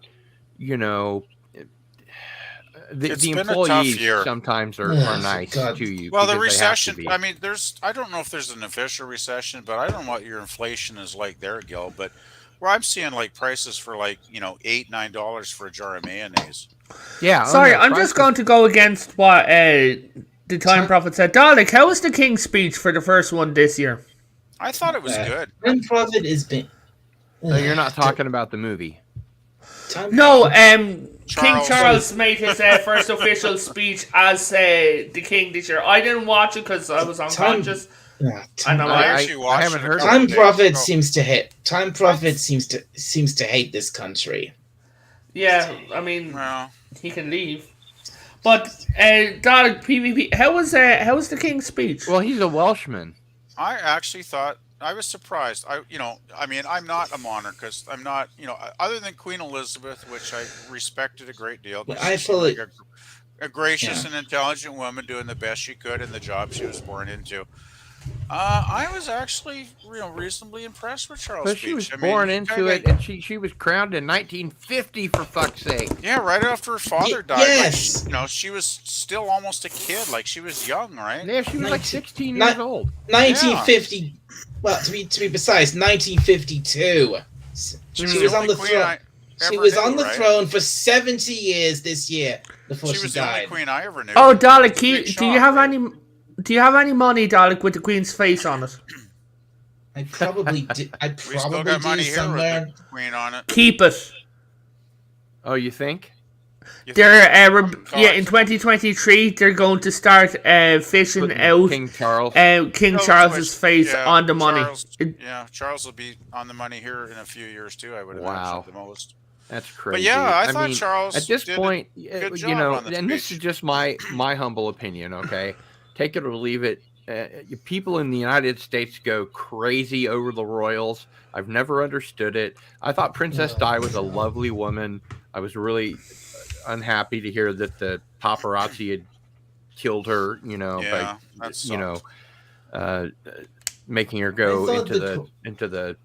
the employees sometimes are nice to you.
Well, the recession. I mean, I don't know if there's an official recession, but I don't know what your inflation is like there, Gil. But where I'm seeing prices for $8-9 for a jar of mayonnaise.
Yeah.
Sorry, I'm just going to go against what the Time Prophet said. Dalek, how was the King's speech for the first one this year?
I thought it was good.
Time Prophet has been.
No, you're not talking about the movie.
No, King Charles made his first official speech as the king this year. I didn't watch it because I was unconscious.
I
haven't heard.
Time Prophet seems to hate. Time Prophet seems to hate this country.
Yeah, I mean, he can leave. But Dalek PvP, how was the King's speech?
Well, he's a Welshman.
I actually thought. I was surprised. I mean, I'm not a monarchist. I'm not, other than Queen Elizabeth, which I respected a great deal.
I feel like
a gracious and intelligent woman doing the best she could in the job she was born into. I was actually, reasonably impressed with Charles'
speech. But she was born into it, and she was crowned in 1950, for fuck's sake.
Yeah, right after her father died.
Yes.
She was still almost a kid. She was young, right?
Yeah, she was 16 years old.
1950. Yeah. Well, to be precise, 1952. She was on the throne. She was on the throne for 70 years this year before she died.
She was the only queen I ever knew.
Oh, Dalek, do you have any? Do you have any money, Dalek, with the Queen's face on it?
I probably do. I probably do somewhere.
With the Queen on it.
Keep it.
Oh, you think?
They're in 2023 they're going to start fishing out
King Charles.
King Charles's face on the money.
Charles will be on the money here in a few years too. I would imagine the most.
That's crazy.
But yeah, I thought Charles.
At this point,
and
this is just my humble opinion. Okay, take it or leave it. People in the United States go crazy over the royals. I've never understood it. I thought Princess Di was a lovely woman. I was really unhappy to hear that the paparazzi had killed her, by making her go into the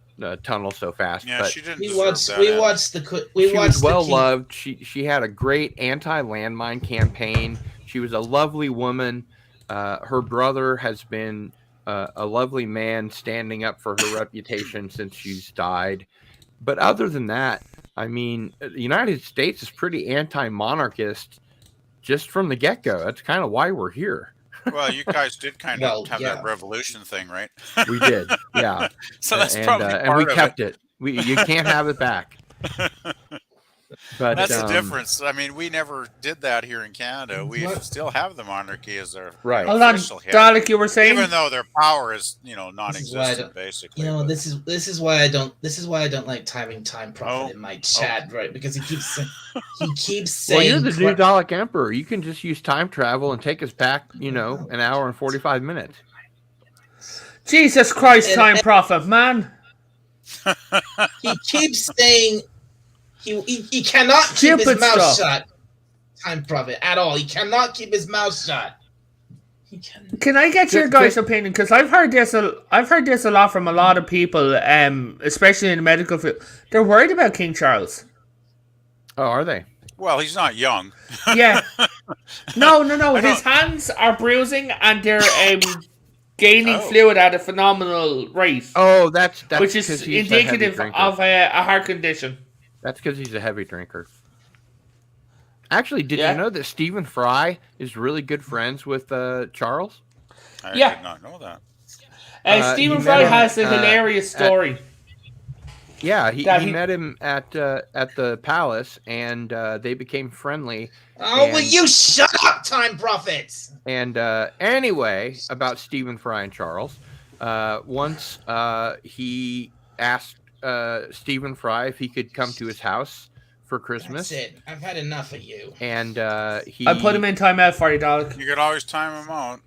tunnel so fast.
Yeah,
but
she didn't.
She
was
well loved. She had a great anti-landmine campaign. She was a lovely woman. Her brother has been a lovely man, standing up for her reputation since she's died. But other than that, I mean, the United States is pretty anti-monarchist just from the get-go. That's kind of why we're here.
Well, you guys did kind of have that revolution thing, right?
We did, yeah.
So that's probably part
and we
of
kept it. You can't have it back. But
that's the difference. I mean, we never did that here in Canada. We still have the monarchy as our official head.
Dalek, you were saying,
even though their power is, non-existent, basically.
This is why I don't like timing Time Prophet in my chat, right? Because he keeps saying.
Well, you're the new Dalek Emperor. You can just use time travel and take us back, an hour and 45 minutes.
Jesus Christ, Time Prophet, man.
He keeps saying. He cannot keep his mouth shut. Time Prophet at all. He cannot keep his mouth shut.
Can I get your guys' opinion? Because I've heard this a lot from a lot of people, especially in the medical field. They're worried about King Charles.
Oh, are they?
Well, he's not young.
Yeah. No. His hands are bruising and they're gaining fluid at a phenomenal rate.
Oh, that's
which is indicative of a heart condition.
That's because he's a heavy drinker. Actually, did you know that Stephen Fry is really good friends with Charles?
I did not know
that. Stephen Fry has a hilarious story.
He met him at the palace, and they became friendly.
Oh, will you shut up, Time Prophets?
And anyway, about Stephen Fry and Charles, once he asked Stephen Fry if he could come to his house for Christmas.
That's it. I've had enough of you.
And
I put him in timeout for you, Dalek.
You could always time him out.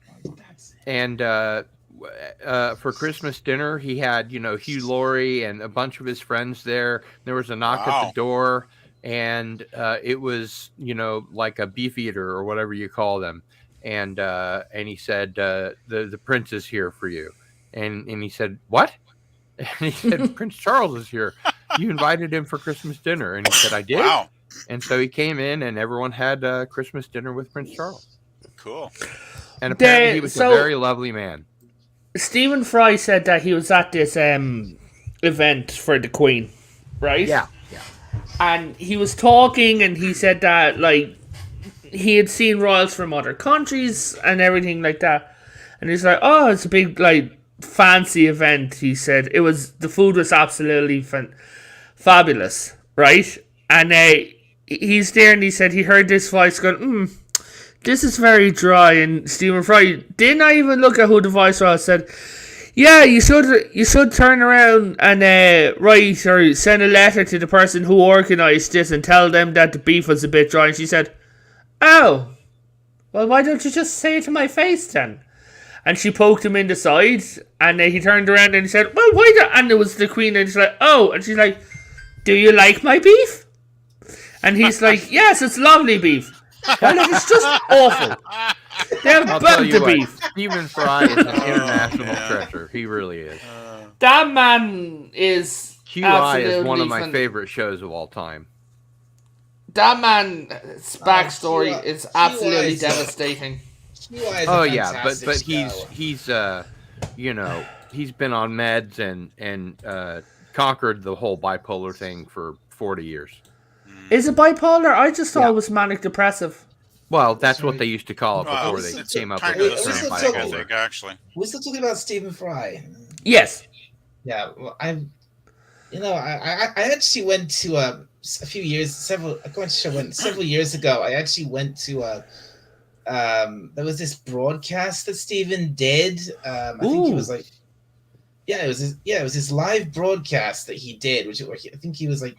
And for Christmas dinner, he had, Hugh Laurie and a bunch of his friends there. There was a knock at the door, and it was, like a beef eater or whatever you call them. And he said, the prince is here for you. And he said, what? And he said, Prince Charles is here. You invited him for Christmas dinner. And he said, I did.
Wow.
And so he came in, and everyone had Christmas dinner with Prince Charles.
Cool.
And apparently he was a very lovely man.
Stephen Fry said that he was at this event for the Queen, right?
Yeah.
And he was talking, and he said that, like, he had seen royals from other countries and everything like that. And he's like, oh, it's a big, like, fancy event, he said. The food was absolutely fabulous, right? And he's there, and he said he heard this voice going, this is very dry. And Stephen Fry did not even look at who the voice was. Said, yeah, you should turn around and write or send a letter to the person who organised this and tell them that the beef was a bit dry. And she said, oh, well, why don't you just say it to my face then? And she poked him in the side, and he turned around and he said, well, why not? And it was the Queen, and she's like, oh, and she's like, do you like my beef? And he's like, yes, it's lovely beef. Well, it's just awful. They have burnt the beef.
Stephen Fry is an international treasure. He really is.
That man is
QI is one of my favorite shows of all time.
That man's backstory is absolutely devastating.
Oh yeah, but he's he's been on meds and conquered the whole bipolar thing for 40 years.
Is it bipolar? I just thought it was manic depressive.
Well, that's what they used to call it before they came up with the term bipolar.
Actually,
we're still talking about Stephen Fry.
Yes.
Yeah. Well, I actually went to several years ago. I actually went to there was this broadcast that Stephen did. I think he was like, it was this live broadcast that he did, I think he was like.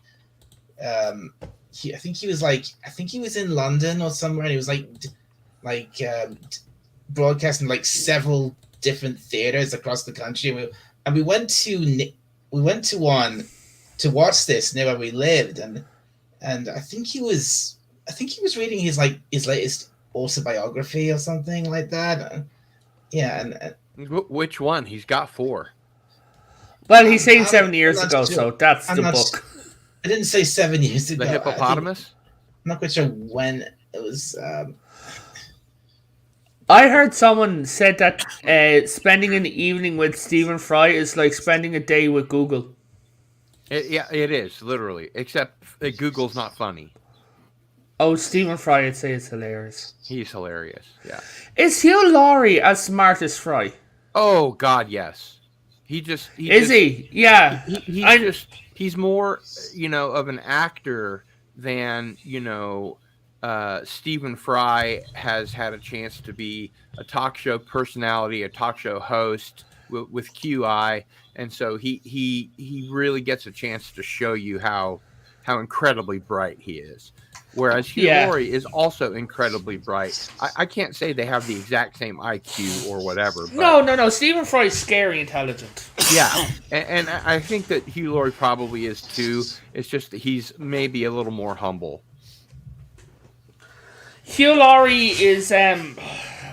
I think he was in London or somewhere, and he was like broadcasting like several different theaters across the country. And we went to one to watch this near where we lived, and I think he was reading his latest autobiography or something like that. And
which one? He's got 4.
Well, he's saying 7 years ago, so that's the book.
I didn't say 7 years ago.
The hippopotamus?
I'm not quite sure when it was.
I heard someone said that spending an evening with Stephen Fry is like spending a day with Google.
It is, literally. Except Google's not funny.
Oh, Stephen Fry, I'd say is hilarious.
He's hilarious, yeah.
Is Hugh Laurie as smart as Fry?
Oh, God, yes. He?
Yeah.
He's more, of an actor than, Stephen Fry has had a chance to be a talk show personality, a talk show host with QI. And so he really gets a chance to show you how incredibly bright he is. Whereas Hugh Laurie is also incredibly bright. I can't say they have the exact same IQ or whatever. But
no. Stephen Fry is scary intelligent.
Yeah, and I think that Hugh Laurie probably is too. It's just that he's maybe a little more humble.
Hugh Laurie is, I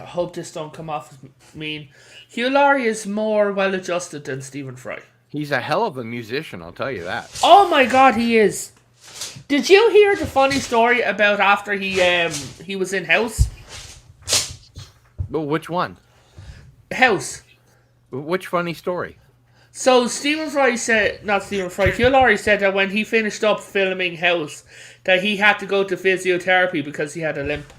hope this don't come off as mean. Hugh Laurie is more well-adjusted than Stephen Fry.
He's a hell of a musician, I'll tell you that.
Oh my God, he is. Did you hear the funny story about after he was in House?
Well, which one?
House.
Which funny story?
So Hugh Laurie said that when he finished up filming House, that he had to go to physiotherapy because he had a limp.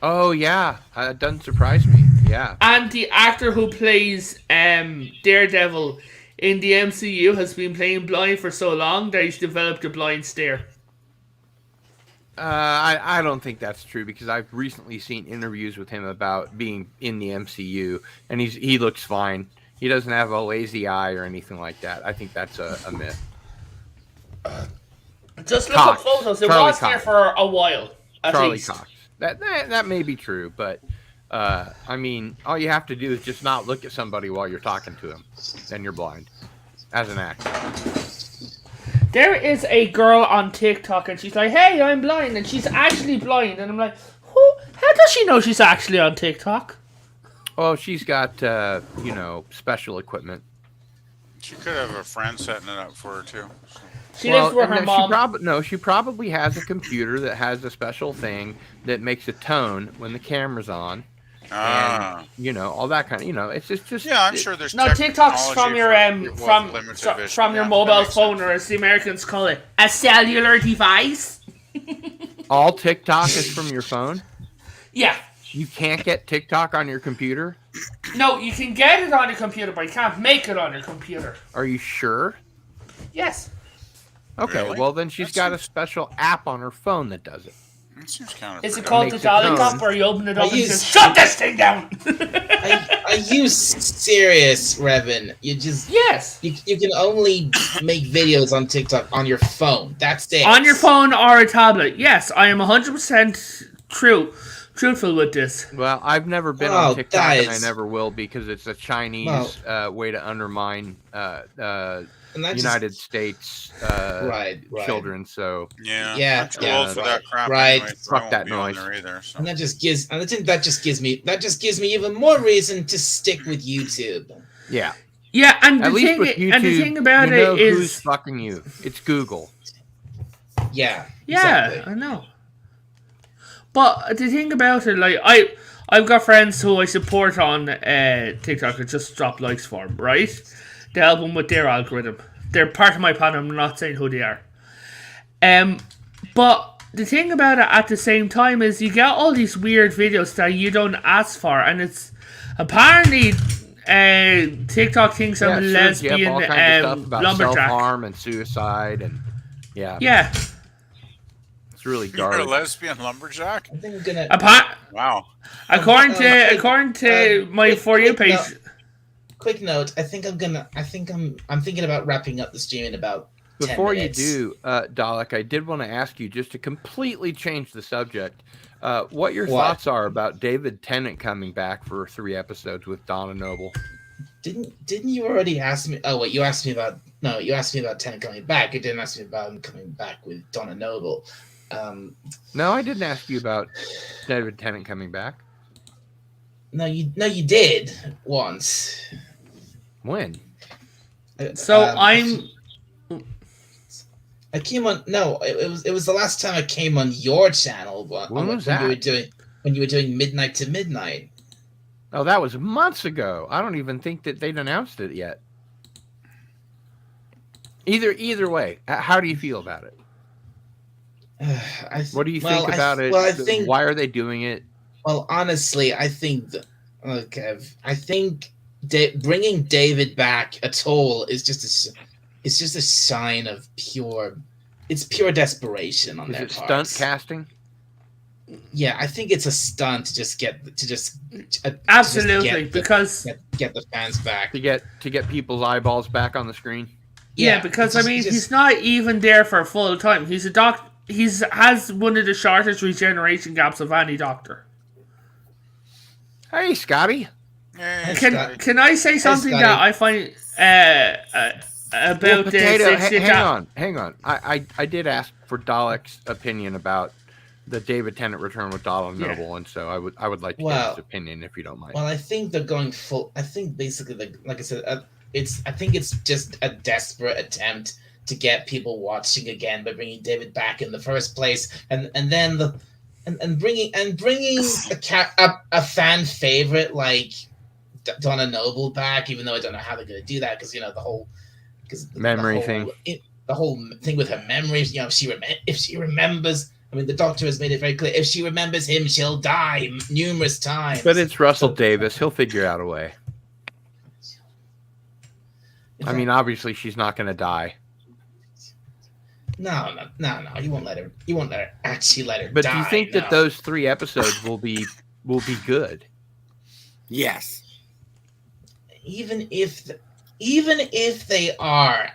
Oh yeah, it doesn't surprise me. Yeah.
And the actor who plays Daredevil in the MCU has been playing blind for so long that he's developed a blind stare.
I don't think that's true because I've recently seen interviews with him about being in the MCU, and he looks fine. He doesn't have a lazy eye or anything like that. I think that's a myth.
Just look up photos. It was there for a while.
Charlie Cox. That may be true, but I mean, all you have to do is just not look at somebody while you're talking to them. Then you're blind, as an actor.
There is a girl on TikTok, and she's like, "Hey, I'm blind," and she's actually blind, and I'm like, "Who? How does she know she's actually on TikTok?"
Oh, she's got special equipment.
She could have a friend setting it up for her too.
She lives with her mom.
She probably has a computer that has a special thing that makes a tone when the camera's on. And, all that kind of, it's just.
Yeah, I'm sure there's.
No, TikTok's from your from your mobile phone, or as the Americans call it, a cellular device.
All TikTok is from your phone?
Yeah.
You can't get TikTok on your computer?
No, you can get it on your computer, but you can't make it on your computer.
Are you sure?
Yes.
Okay, really? Well then she's got a special app on her phone that does it.
Is it called the Dolly Cup, or you open it up and just shut this thing down?
Are you serious, Revan?
Yes.
You can only make videos on TikTok on your phone. That's it.
On your phone or a tablet. Yes, I am 100% truthful with this.
Well, I've never been on TikTok, and I never will, because it's a Chinese way to undermine United States children. So
yeah, too old for that crap.
Right,
anyway,
fuck that noise.
Either, so.
And that just gives me even more reason to stick with YouTube.
Yeah,
and the thing about it is,
who's fucking you? It's Google.
Yeah,
exactly. I know. But the thing about it, like, I've got friends who I support on TikTok and just drop likes for them, right? To help them with their algorithm. They're part of my panel. I'm not saying who they are. But the thing about it at the same time is you get all these weird videos that you don't ask for, and it's apparently TikTok thinks I'm a lesbian
all kinds of stuff about
lumberjack.
Self-harm and suicide and
yeah.
It's really garbage.
You're a lesbian lumberjack?
I think I'm gonna.
Wow.
According to my For You page.
Quick note. I'm thinking about wrapping up the stream in about 10
Before
minutes.
you do, Dalek, I did want to ask you, just to completely change the subject, what your thoughts are about David Tennant coming back for 3 episodes with Donna Noble.
Didn't you already ask me? Oh wait, you asked me about Tennant coming back. You didn't ask me about him coming back with Donna Noble.
No, I didn't ask you about David Tennant coming back.
No, you did once.
When?
So
I came on. No, it was the last time I came on your channel.
When was that?
When you were doing Midnight to Midnight.
Oh, that was months ago. I don't even think that they'd announced it yet. Either way, how do you feel about it? What do you think about it?
Well, I think,
why are they doing it?
Well, honestly, I think bringing David back at all is just a sign of pure desperation on their part.
Stunt casting?
Yeah, I think it's a stunt to just get
absolutely because
get the fans back,
to get people's eyeballs back on the screen.
Yeah, because he's not even there for full time. He's a doctor. Has one of the shortest regeneration gaps of any doctor.
Hey, Scotty.
Can I say something that I find about this?
Hang on. I did ask for Dalek's opinion about the David Tennant return with Donna Noble, and so I would like to get his opinion if you don't mind.
Well, I think they're going full. I think basically, like I said, I think it's just a desperate attempt to get people watching again by bringing David back in the first place, and then bringing a fan favorite like Donna Noble back, even though I don't know how they're going to do that because
memory thing.
The whole thing with her memories, if she remembers. I mean, the Doctor has made it very clear. If she remembers him, she'll die numerous times.
But it's Russell Davis. He'll figure out a way. I mean, obviously, she's not going to die.
No. You won't let her. You won't actually let her die.
But do you think that those 3 episodes will be good?
Yes.
Even if even if they are,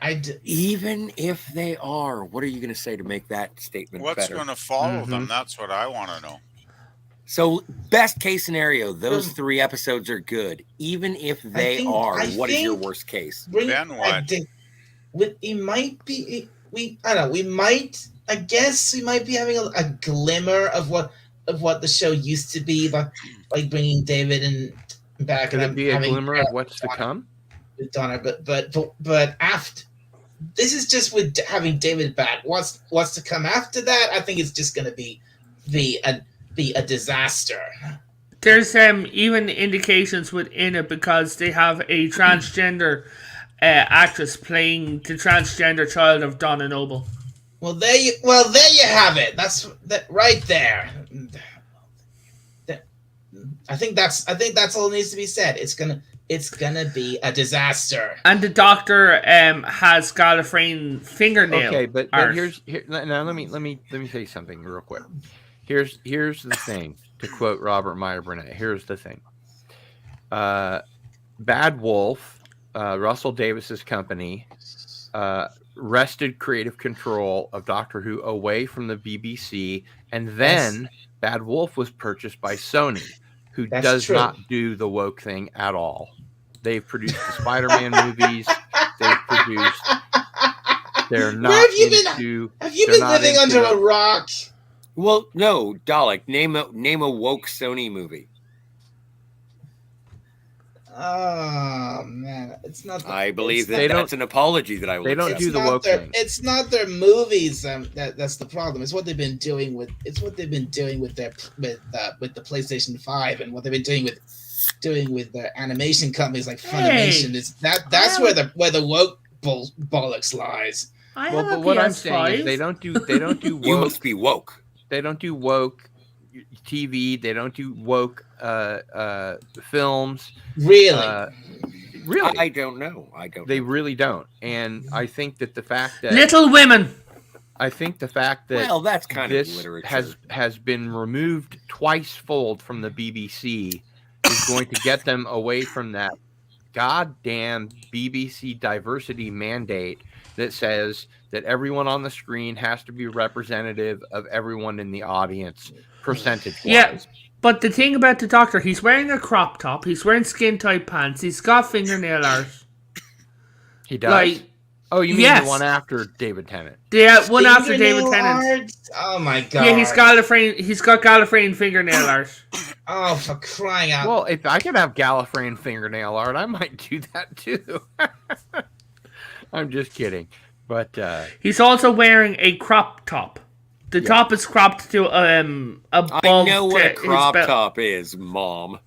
even if they are, what are you going to say to make that statement
What's
better?
going to follow them? That's what I want to know.
So, best case scenario, those 3 episodes are good. Even if they are, what is your worst case?
Then what?
It might be. I don't know. We might. I guess we might be having a glimmer of what the show used to be, like bringing David and back.
Could it be a glimmer of what's to come?
With Donna, but after this is just with having David back. What's to come after that? I think it's just going to be a disaster.
There's even indications within it because they have a transgender actress playing the transgender child of Donna Noble.
Well, there you have it. That's right there. I think that's all that needs to be said. It's gonna be a disaster.
And the Doctor has Gallifreyan fingernail.
Okay, but now let me say something real quick. Here's the thing. To quote Robert Meyer Burnett, here's the thing. Bad Wolf, Russell Davis's company, wrested creative control of Doctor Who away from the BBC, and then Bad Wolf was purchased by Sony, who does not do the woke thing at all. They've produced the Spider-Man movies. They're not.
Where have you been? Have you been living under a rock?
Well, no, Dalek. Name a woke Sony movie.
Oh man, it's not.
I believe that's an apology that I will.
They don't do the woke thing.
It's not their movies. That's the problem. It's what they've been doing with. It's what they've been doing with the PlayStation 5 and what they've been doing with their animation companies like Funimation. That's where the woke bollocks lies.
But what I'm saying is they don't do woke.
You must be woke.
They don't do woke TV. They don't do woke films.
Really?
Really? I don't know.
They really don't. And I think that the fact that
Little Women.
I think the fact that
that's kind
this
of literature
has been removed twice-fold from the BBC is going to get them away from that goddamn BBC diversity mandate that says that everyone on the screen has to be representative of everyone in the audience, percentage-wise.
Yeah, but the thing about the Doctor, he's wearing a crop top, he's wearing skin-tight pants, he's got fingernail art.
He does? Oh, you mean the one after David Tennant?
Yeah, one after David Tennant.
Oh my god.
Yeah, he's got Gallifreyan fingernail art.
Oh, for crying out.
Well, if I could have Gallifreyan fingernail art, I might do that too. I'm just kidding. But
he's also wearing a crop top. The top is cropped to above.
I know what a crop top is, Mom.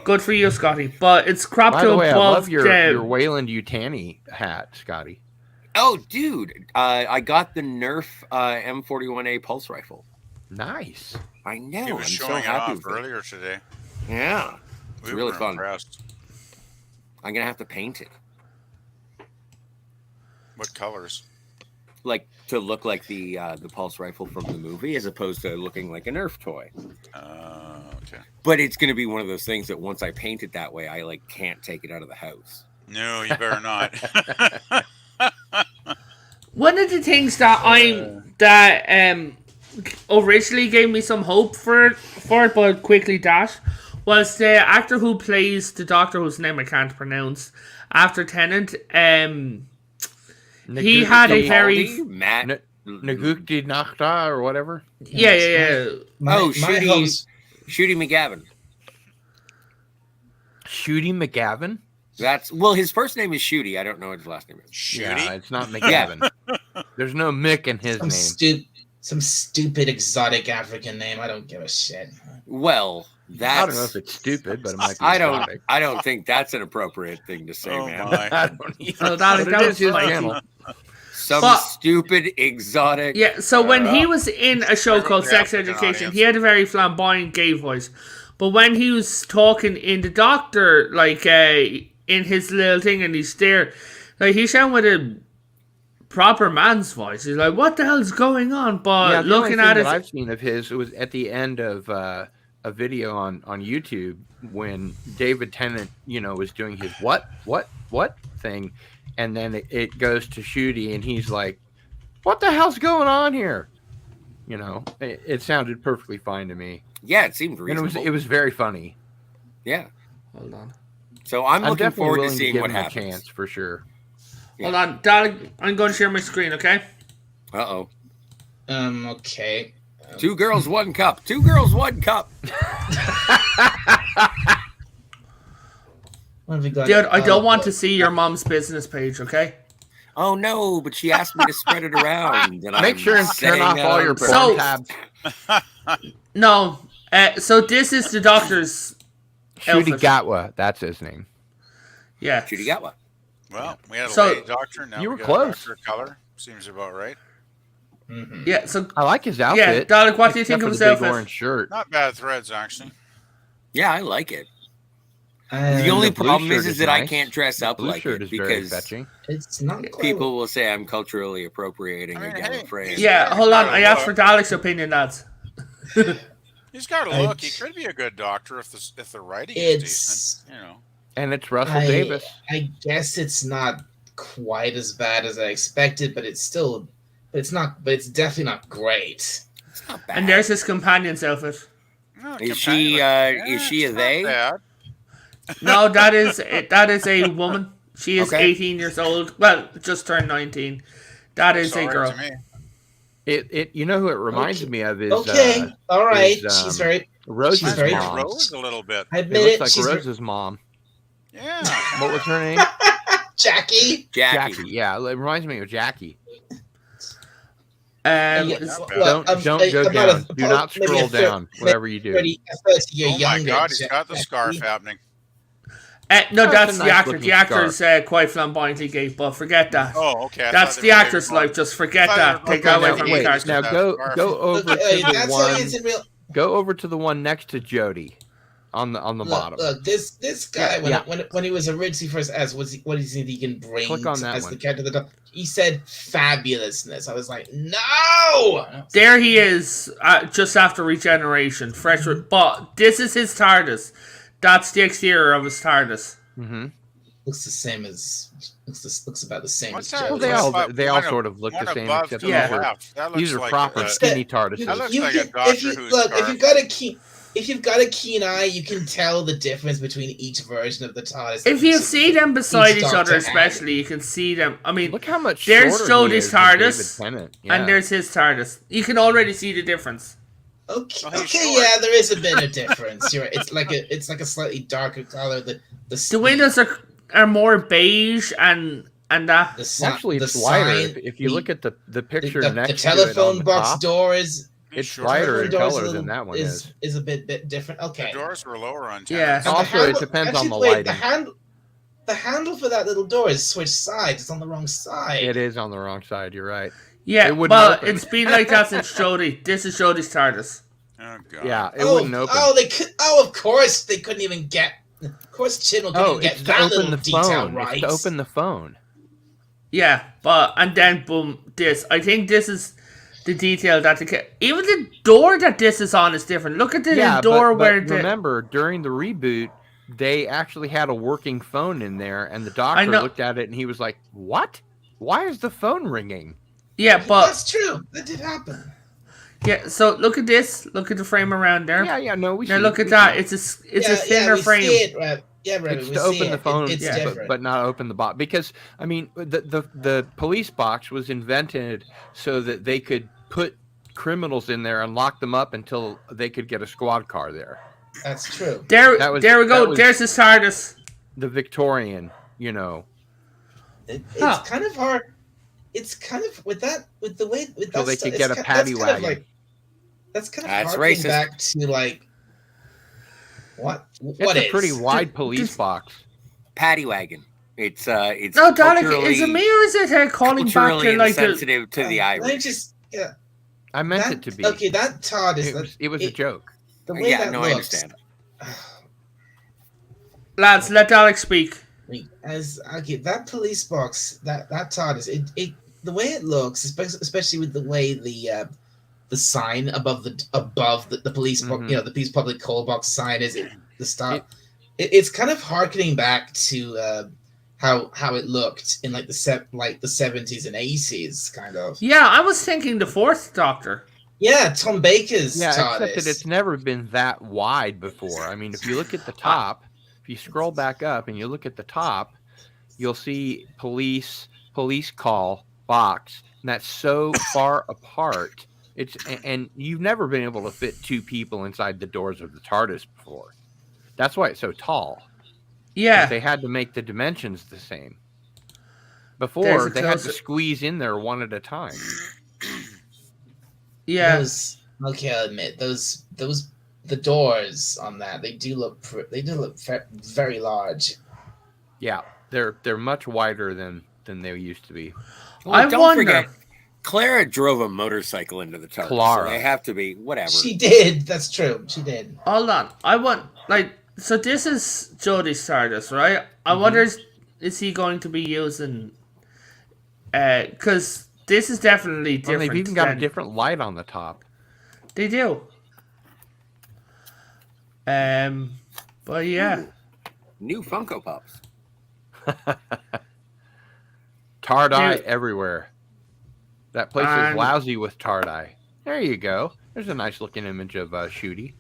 Good for you, Scotty. But it's cropped to above.
I love your Wayland Yutani hat, Scotty.
Oh, dude. I got the Nerf M41A pulse rifle.
Nice.
I know.
He was showing it off earlier today.
Yeah. It's really fun.
Impressed.
I'm going to have to paint it.
What colors?
Like to look like the pulse rifle from the movie, as opposed to looking like a Nerf toy.
Okay.
But it's going to be one of those things that once I paint it that way, I can't take it out of the house.
No, you better not.
One of the things that originally gave me some hope for it, but quickly dashed, was the actor who plays the Doctor, whose name I can't pronounce, after Tennant. He had a very
Ngukti Nakhta or whatever.
Yeah.
Shooty McGavin.
Shooty McGavin?
His first name is Shooty. I don't know what his last name is.
Shooty?
Yeah, it's not McGavin. There's no Mick in his name.
Some stupid exotic African name. I don't give a shit.
Well,
I don't know if it's stupid, but it might be exotic.
I don't think that's an appropriate thing to say, man.
I don't either. That was his channel.
Stupid exotic.
Yeah, so when he was in a show called Sex Education, he had a very flamboyant gay voice. But when he was talking in the Doctor, in his little thing and he's there, he sounded with a proper man's voice. He's like, what the hell's going on? But looking at it,
I've seen of his, it was at the end of a video on YouTube when David Tennant, was doing his what thing, and then it goes to Shooty, and he's like, "What the hell's going on here?" It sounded perfectly fine to me.
Yeah, it seemed reasonable.
And it was very funny.
Yeah.
Hold on.
So I'm looking forward to seeing what happens.
A chance for sure.
Yeah. Hold on, darling. I'm going to share my screen. Okay.
Uh-oh.
Okay.
2 girls, 1 cup. 2 girls, 1 cup.
What have we got?
Dude, I don't want to see your mom's business page, okay?
Oh, no, but she asked me to spread it around. And
Make sure and turn off all your porn tabs.
No. So this is the doctor's
Shooty Gatwa. That's his name.
Yeah.
Shooty Gatwa.
Well, we had a lady doctor. Now
you were
we got
close.
A doctor of color. Seems about right.
Mm-hmm.
Yeah, so
I like his outfit.
Yeah, Dalek, what do you think of his outfit?
Orange shirt.
Not bad threads, actually.
Yeah, I like it. The only problem is that
nice.
I can't dress up like it because
it's not
people will say I'm culturally appropriating again. I'm afraid.
Yeah, hold on. I asked for Dalek's opinion, lads.
He's got a look. He could be a good doctor if the writing is decent.
And it's Russell Davis.
I guess it's not quite as bad as I expected, but it's definitely not great.
It's not bad.
And there's his companion's outfit.
No,
is she a they?
Bad.
No, that is a woman. She is 18 years old. Well, just turned 19. That is a girl.
It you know who it reminds me of is
all right. She's very
Rose's mom.
Rose a little bit.
I admit
it looks like Rose's mom.
Yeah.
What was her name?
Jackie.
Yeah, it reminds me of Jackie.
Don't
go down. Do not scroll down. Whatever you do.
Oh my God, he's got the scarf happening.
No, that's the actor. The actor is quite flamboyantly gay, but forget that.
Oh, okay.
That's the actor's life. Just forget that. Take that away from the character.
Now go over to the one. Go over to the one next to Jody, on the bottom.
Look, this guy when he was originally first asked what is he can bring as the character of the dog, he said fabulousness. I was like, no.
There he is, just after regeneration, fresh. But this is his TARDIS. That's the exterior of his TARDIS.
Mm-hmm.
Looks the same as looks about the same as
well, they all sort of look the same, except these are proper skinny TARDISes.
That looks like a Doctor Who scarf.
If you've got a keen eye, you can tell the difference between each version of the TARDIS.
If you see them beside each other, especially, you can see them. I mean,
look how much
there's Jodie's TARDIS, and there's his TARDIS. You can already see the difference.
Okay, yeah, there is a bit of difference. You're right. It's like a slightly darker color. The
windows are more beige and that.
Actually, it's lighter. If you look at the picture next to it,
the telephone box door is.
It's lighter in color than that one is
a bit different. Okay.
The doors were lower on.
Yeah.
Also, it depends on the lighting.
The handle for that little door is switched sides. It's on the wrong side.
It is on the wrong side. You're right.
Yeah, it's been like that since Jodie. This is Jodie's TARDIS.
Oh God.
Yeah, it wouldn't open.
Of course they couldn't even get. Of course, Chibnall couldn't get that little detail right.
It's to open the phone.
Yeah, and then boom, this. I think this is the detail that even the door that this is on is different. Look at the door where.
Remember, during the reboot, they actually had a working phone in there, and the doctor looked at it and he was like, "What? Why is the phone ringing?"
Yeah, but
that's true. That did happen.
Yeah, so look at this. Look at the frame around there.
Yeah. No, we. Now
look at that. It's a thinner frame.
See it, right. Yeah, right.
It's to open the phone, but not open the box. Because I mean, the police box was invented so that they could put criminals in there and lock them up until they could get a squad car there.
That's true.
There we go. There's his TARDIS.
The Victorian,
It's kind of hard. It's kind of with the way
so they could get a paddy wagon.
That's kind of harking back to like what?
It's a pretty wide police box.
Paddy wagon. It's
no, Dalek. Is it me or is it calling back to like
sensitive to the Irish?
I meant it to be.
Okay, that TARDIS.
It was a joke.
The way that looks,
I understand.
Lads, let Dalek speak.
That police box, that TARDIS, it the way it looks, especially with the way the sign above the police, the police public call box sign is the start. It's kind of harkening back to how it looked in like the 70s and 80s, kind of.
Yeah, I was thinking the fourth Doctor.
Yeah, Tom Baker's
TARDIS.
Except
that it's never been that wide before. I mean, if you look at the top, if you scroll back up and you look at the top, you'll see police call box, and that's so far apart. And you've never been able to fit two people inside the doors of the TARDIS before. That's why it's so tall.
Yeah,
they had to make the dimensions the same. Before they had to squeeze in there one at a time.
Yeah.
I'll admit the doors on that they do look very large.
Yeah, they're much wider than they used to be.
Well, don't forget, Clara drove a motorcycle into the TARDIS.
Clara,
so they have to be whatever.
She did. That's true. She did.
Hold on. So this is Jodie's TARDIS, right? I wonder is he going to be using? Because this is definitely different.
They've even got a different light on the top.
They do. But yeah.
Ooh, new Funko Pops.
TARDI everywhere. That place is lousy with TARDI. There you go. There's a nice looking image of Shooty.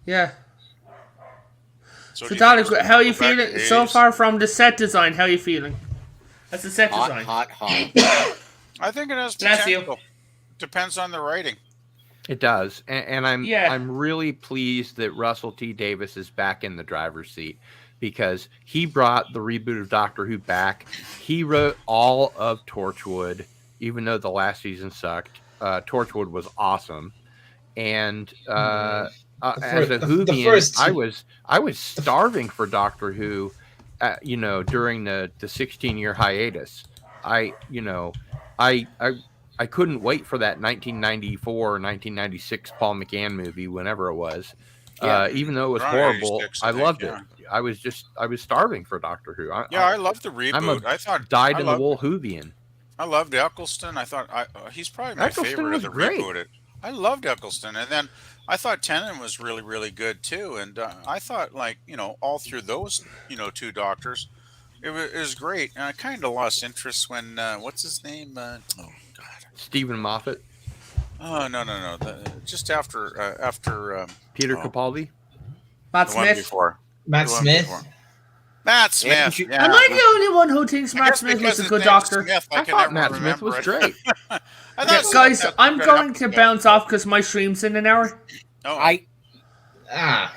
Yeah. So Dalek, how are you feeling so far from the set design? How are you feeling? That's the set design.
Hot.
I think it has potential. Depends on the writing.
It does, and I'm really pleased that Russell T Davies is back in the driver's seat, because he brought the reboot of Doctor Who back. He wrote all of Torchwood, even though the last season sucked. Torchwood was awesome, and as a Whovian, I was starving for Doctor Who, during the 16-year hiatus. I couldn't wait for that 1994 or 1996 Paul McGann movie, whenever it was. Even though it was horrible, I loved it. I was starving for Doctor Who.
I loved the reboot.
I thought dyed-in-the-wool Whovian.
I loved Eccleston. I thought he's probably my favorite of the rebooted. I loved Eccleston, and then I thought Tennant was really, really good too. And I thought, all through those, two Doctors, it was great. And I kind of lost interest when what's his name?
Stephen Moffat.
Oh no! Just after
Peter Capaldi.
Matt Smith.
Matt Smith.
Matt Smith. Yeah.
Am I the only one who thinks Matt Smith was a good Doctor?
I thought Matt Smith was great.
Guys, I'm going to bounce off because my stream's in an hour.
Okay, well,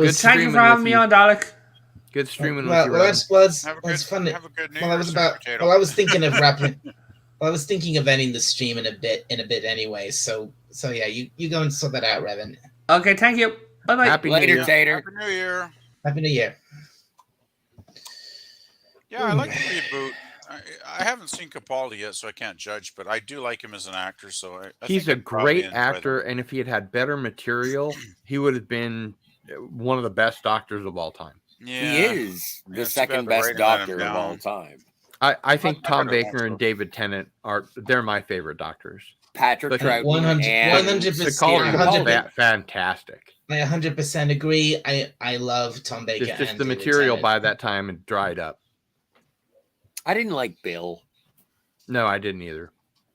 good.
Thank you for having me on, Dalek.
Good streaming
with you.
It's fun. Have a good New Year's.
I was thinking of wrapping. I was thinking of ending the stream in a bit anyway. So yeah, you go and sort that out, Revan.
Okay, thank you. Bye bye.
Happy New Year, Tater.
Happy New Year.
Happy New Year.
Yeah, I like the reboot. I haven't seen Capaldi yet, so I can't judge, but I do like him as an actor. So
he's a great actor, and if he had better material, he would have been one of the best Doctors of all time.
Yeah. He is the second best Doctor of all time.
I think Tom Baker and David Tennant they're my favorite Doctors.
Patrick Troughton
100%.
Fantastic.
I 100% agree. I love Tom Baker.
It's just the material by that time had dried up.
I didn't like Bill.
No, I didn't either.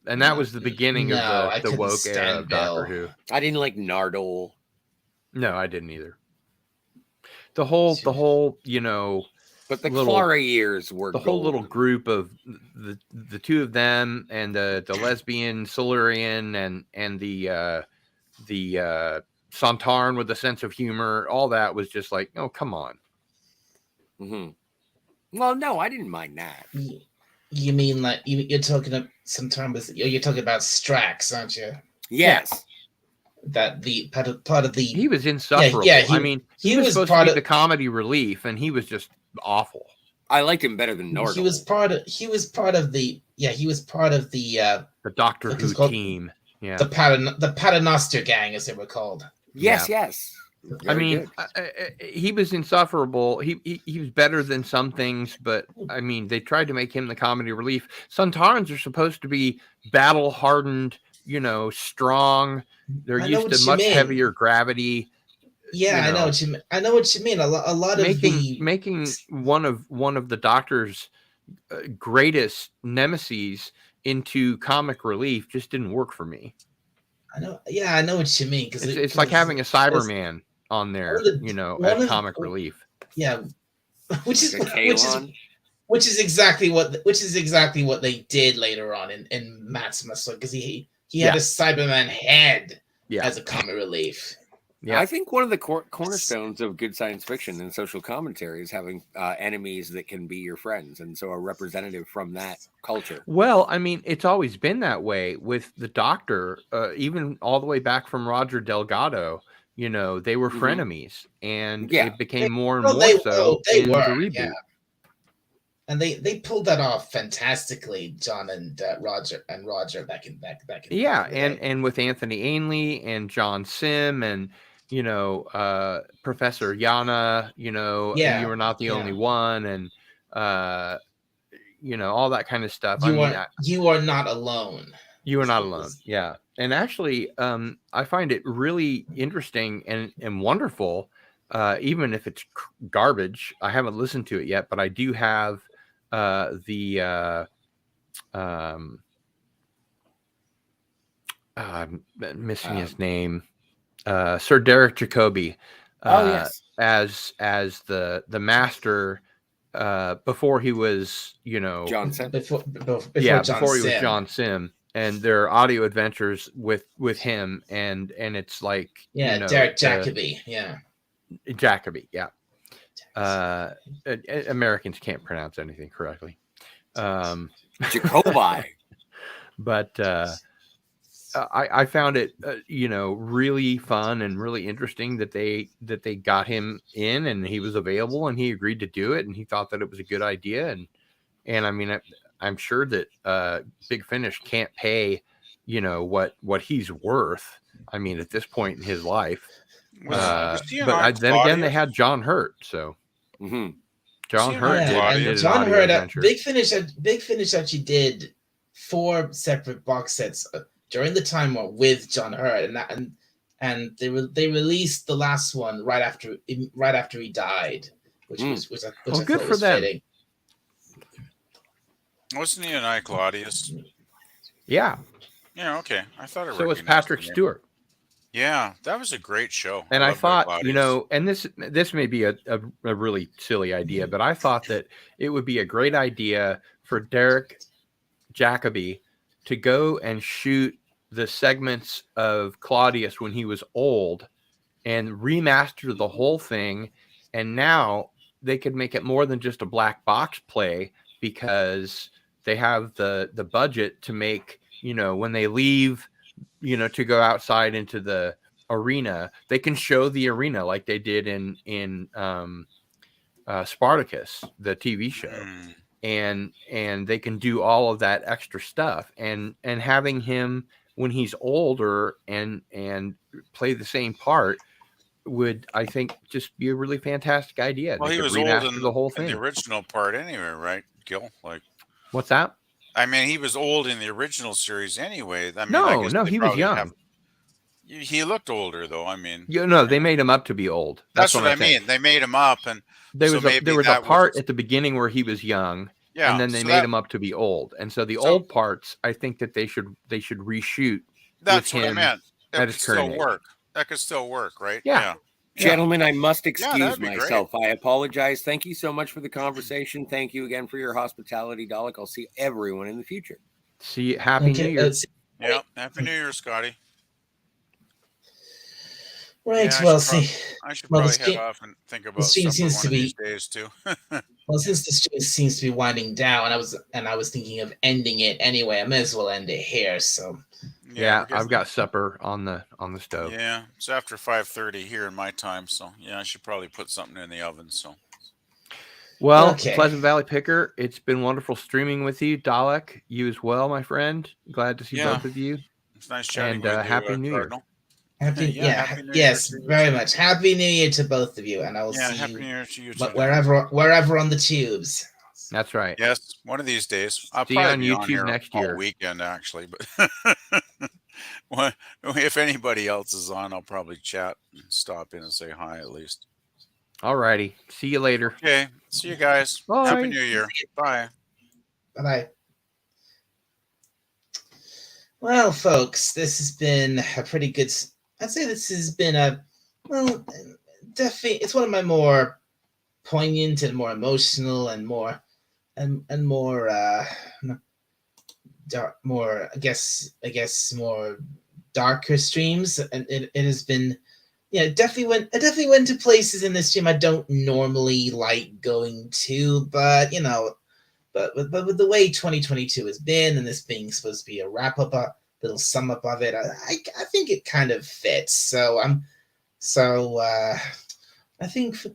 And that was the beginning of the woke era of Doctor Who.
I didn't like Nardole.
No, I didn't either. The whole
but the Clara years were
the whole little group of the two of them and the lesbian Silurian and the Sontarn with a sense of humor. All that was just like, oh, come on.
Mm-hmm. Well, no, I didn't mind that.
You mean like you're talking about sometimes you're talking about Strax, aren't you?
Yes.
That the part of the
he was insufferable.
Yeah,
I mean, he was supposed to be the comedy relief, and he was just awful.
I liked him better than Nardole.
He was part of the
Doctor Who team. Yeah,
the Paternoster gang, as they were called.
Yes.
I mean, he was insufferable. He was better than some things, but I mean, they tried to make him the comedy relief. Sontarans are supposed to be battle-hardened strong. They're used to much heavier gravity.
Yeah, I know what you mean. I know what you mean. A lot of
making one of the Doctor's greatest nemesis into comic relief just didn't work for me.
I know. Yeah, I know what you mean. Because
it's like having a Cyberman on there, as comic relief.
Yeah, which is exactly what they did later on in Maximus, because he had a Cyberman head as a comic relief.
Yeah, I think one of the cornerstones of good science fiction and social commentary is having enemies that can be your friends, and so a representative from that culture.
Well, I mean, it's always been that way with the Doctor, even all the way back from Roger Delgado. They were frenemies, and it became more and more so in the reboot. Yeah.
And they pulled that off fantastically, John and Roger back in.
Yeah, and with Anthony Ainley and John Sim and Professor Yana, and You Were Not the Only One, and all that kind of stuff.
You are not alone.
You are not alone. Yeah. And actually, I find it really interesting and wonderful, even if it's garbage. I haven't listened to it yet, but I do have I'm missing his name. Sir Derek Jacobi, as the master, before he was,
John Sim.
Before he was John Sim, and their audio adventures with him, and it's like
Derek Jacobi,
Jacobi, Americans can't pronounce anything correctly.
Jacobi,
but. I found it, really fun and really interesting that they got him in and he was available and he agreed to do it and he thought that it was a good idea and I mean I'm sure that Big Finish can't pay what he's worth. I mean at this point in his life, but then again they had John Hurt, so John Hurt did
John Hurt. Big Finish actually did 4 separate box sets during the time with John Hurt, and they released the last one right after he died, which I
good for them. Fitting.
Wasn't he an I, Claudius?
Yeah.
Yeah. Okay. I thought
so was Patrick Stewart.
Yeah, that was a great show.
And I thought, and this may be a really silly idea, but I thought that it would be a great idea for Derek Jacobi to go and shoot the segments of Claudius when he was old and remaster the whole thing. And now they could make it more than just a black box play because they have the budget to make, when they leave, to go outside into the arena, they can show the arena like they did in Spartacus, the TV show. And they can do all of that extra stuff and having him when he's older and play the same part would, I think, just be a really fantastic idea.
Well, he was old in the whole thing, in the original part anyway, right, Gil? Like,
what's that?
I mean, he was old in the original series anyway. I mean,
no, he was young.
He looked older though. I mean,
they made him up to be old.
That's what I mean. They made him up, and
there was a part at the beginning where he was young. Yeah, and then they made him up to be old, and so the old parts, I think that they should reshoot.
That's what I meant. That could still work. That could still work, right?
Yeah.
Gentlemen, I must excuse myself. I apologize. Thank you so much for the conversation. Thank you again for your hospitality, Dalek. I'll see everyone in the future.
See you. Happy New Year.
Yeah, Happy New Year, Scotty.
Right.
Yeah, I should probably head off and think about something one of these days too.
Well, since the stream seems to be winding down, I was thinking of ending it anyway. I may as well end it here. So
yeah, I've got supper on the stove.
Yeah, it's after 5:30 here in my time, so yeah, I should probably put something in the oven. So,
well, Pleasant Valley Picker, it's been wonderful streaming with you, Dalek. You as well, my friend. Glad to see both of you.
It's nice chatting with you.
Happy New Year.
Happy New yes, very much. Happy New Year to both of you, and I will see
Happy New Year to you too.
But wherever on the tubes.
That's right.
Yes, one of these days. I'll
see you on YouTube next year.
Weekend actually, but Well, if anybody else is on, I'll probably chat and stop in and say hi at least.
Alrighty. See you later.
Okay. See you guys.
Bye.
Happy New Year. Bye.
Bye-bye. Well, folks, this has been a pretty good... I'd say this has been definitely, it's one of my more poignant and more emotional and more dark, more I guess more darker streams, and it has been, definitely went to places in this stream I don't normally like going to, but but with the way 2022 has been, and this being supposed to be a wrap up, a little sum up of it, I think it kind of fits. So I think for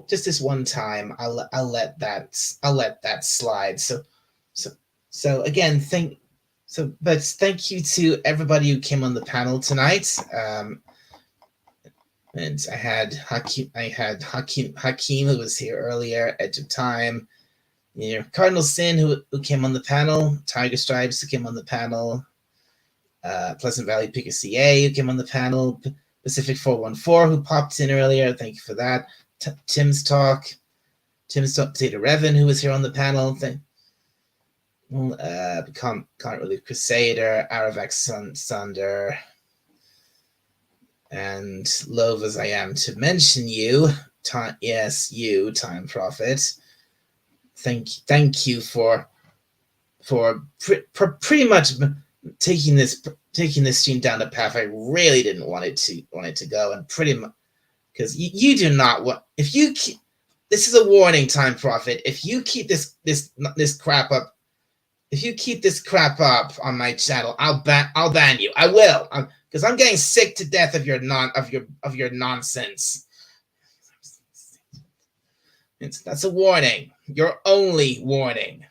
just this one time, I'll let that slide. So again, thank you to everybody who came on the panel tonight. And I had Hakeem who was here earlier, Edge of Time, Cardinal Sin who came on the panel, Tiger Stripes who came on the panel, Pleasant Valley PCA who came on the panel, Pacific 414 who popped in earlier. Thank you for that. Tim's Talk, Potato Revan who was here on the panel. Can't really Crusader, Aravax Sunder, and loath as I am to mention you, Time Prophet. Thank you for pretty much taking this stream down the path I really didn't want it to go, and pretty much because you do not want, if you keep, this is a warning, Time Prophet, if you keep this crap up. If you keep this crap up on my channel, I'll ban you. I will, because I'm getting sick to death of your nonsense. That's a warning. Your only warning.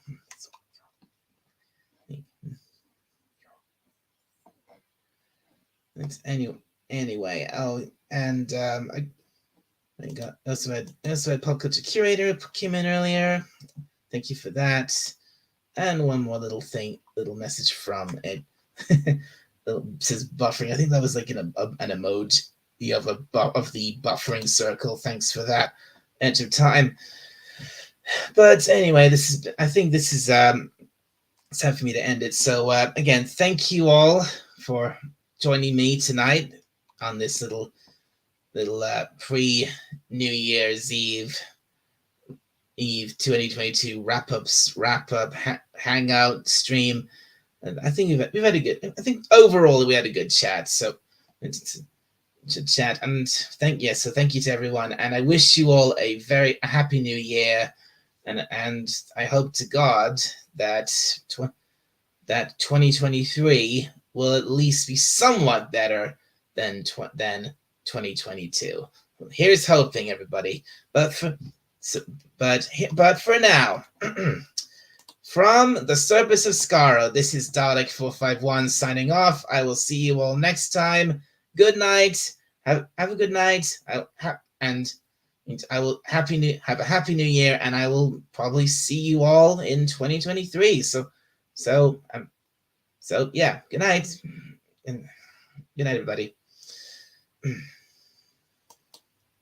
Anyway. Oh, and I got also had Pop Culture Curator who came in earlier. Thank you for that. And one more little message from Ed. It says buffering. I think that was like an emoji of the buffering circle. Thanks for that. Edge of Time. But anyway, I think this is it's time for me to end it. So again, thank you all for joining me tonight on this little pre New Year's Eve 2022 wrap up hangout stream, and I think we've had a good. I think overall we had a good chat. So chat, and thank you to everyone, and I wish you all a very happy New Year, and I hope to God that 2023 will at least be somewhat better than 2022. Here's hoping, everybody. But for now, from the Surface of Skaro, this is Dalek 451 signing off. I will see you all next time. Good night. Have a good night. And I will have a happy New Year, and I will probably see you all in 2023. So yeah. Good night. Good night, everybody.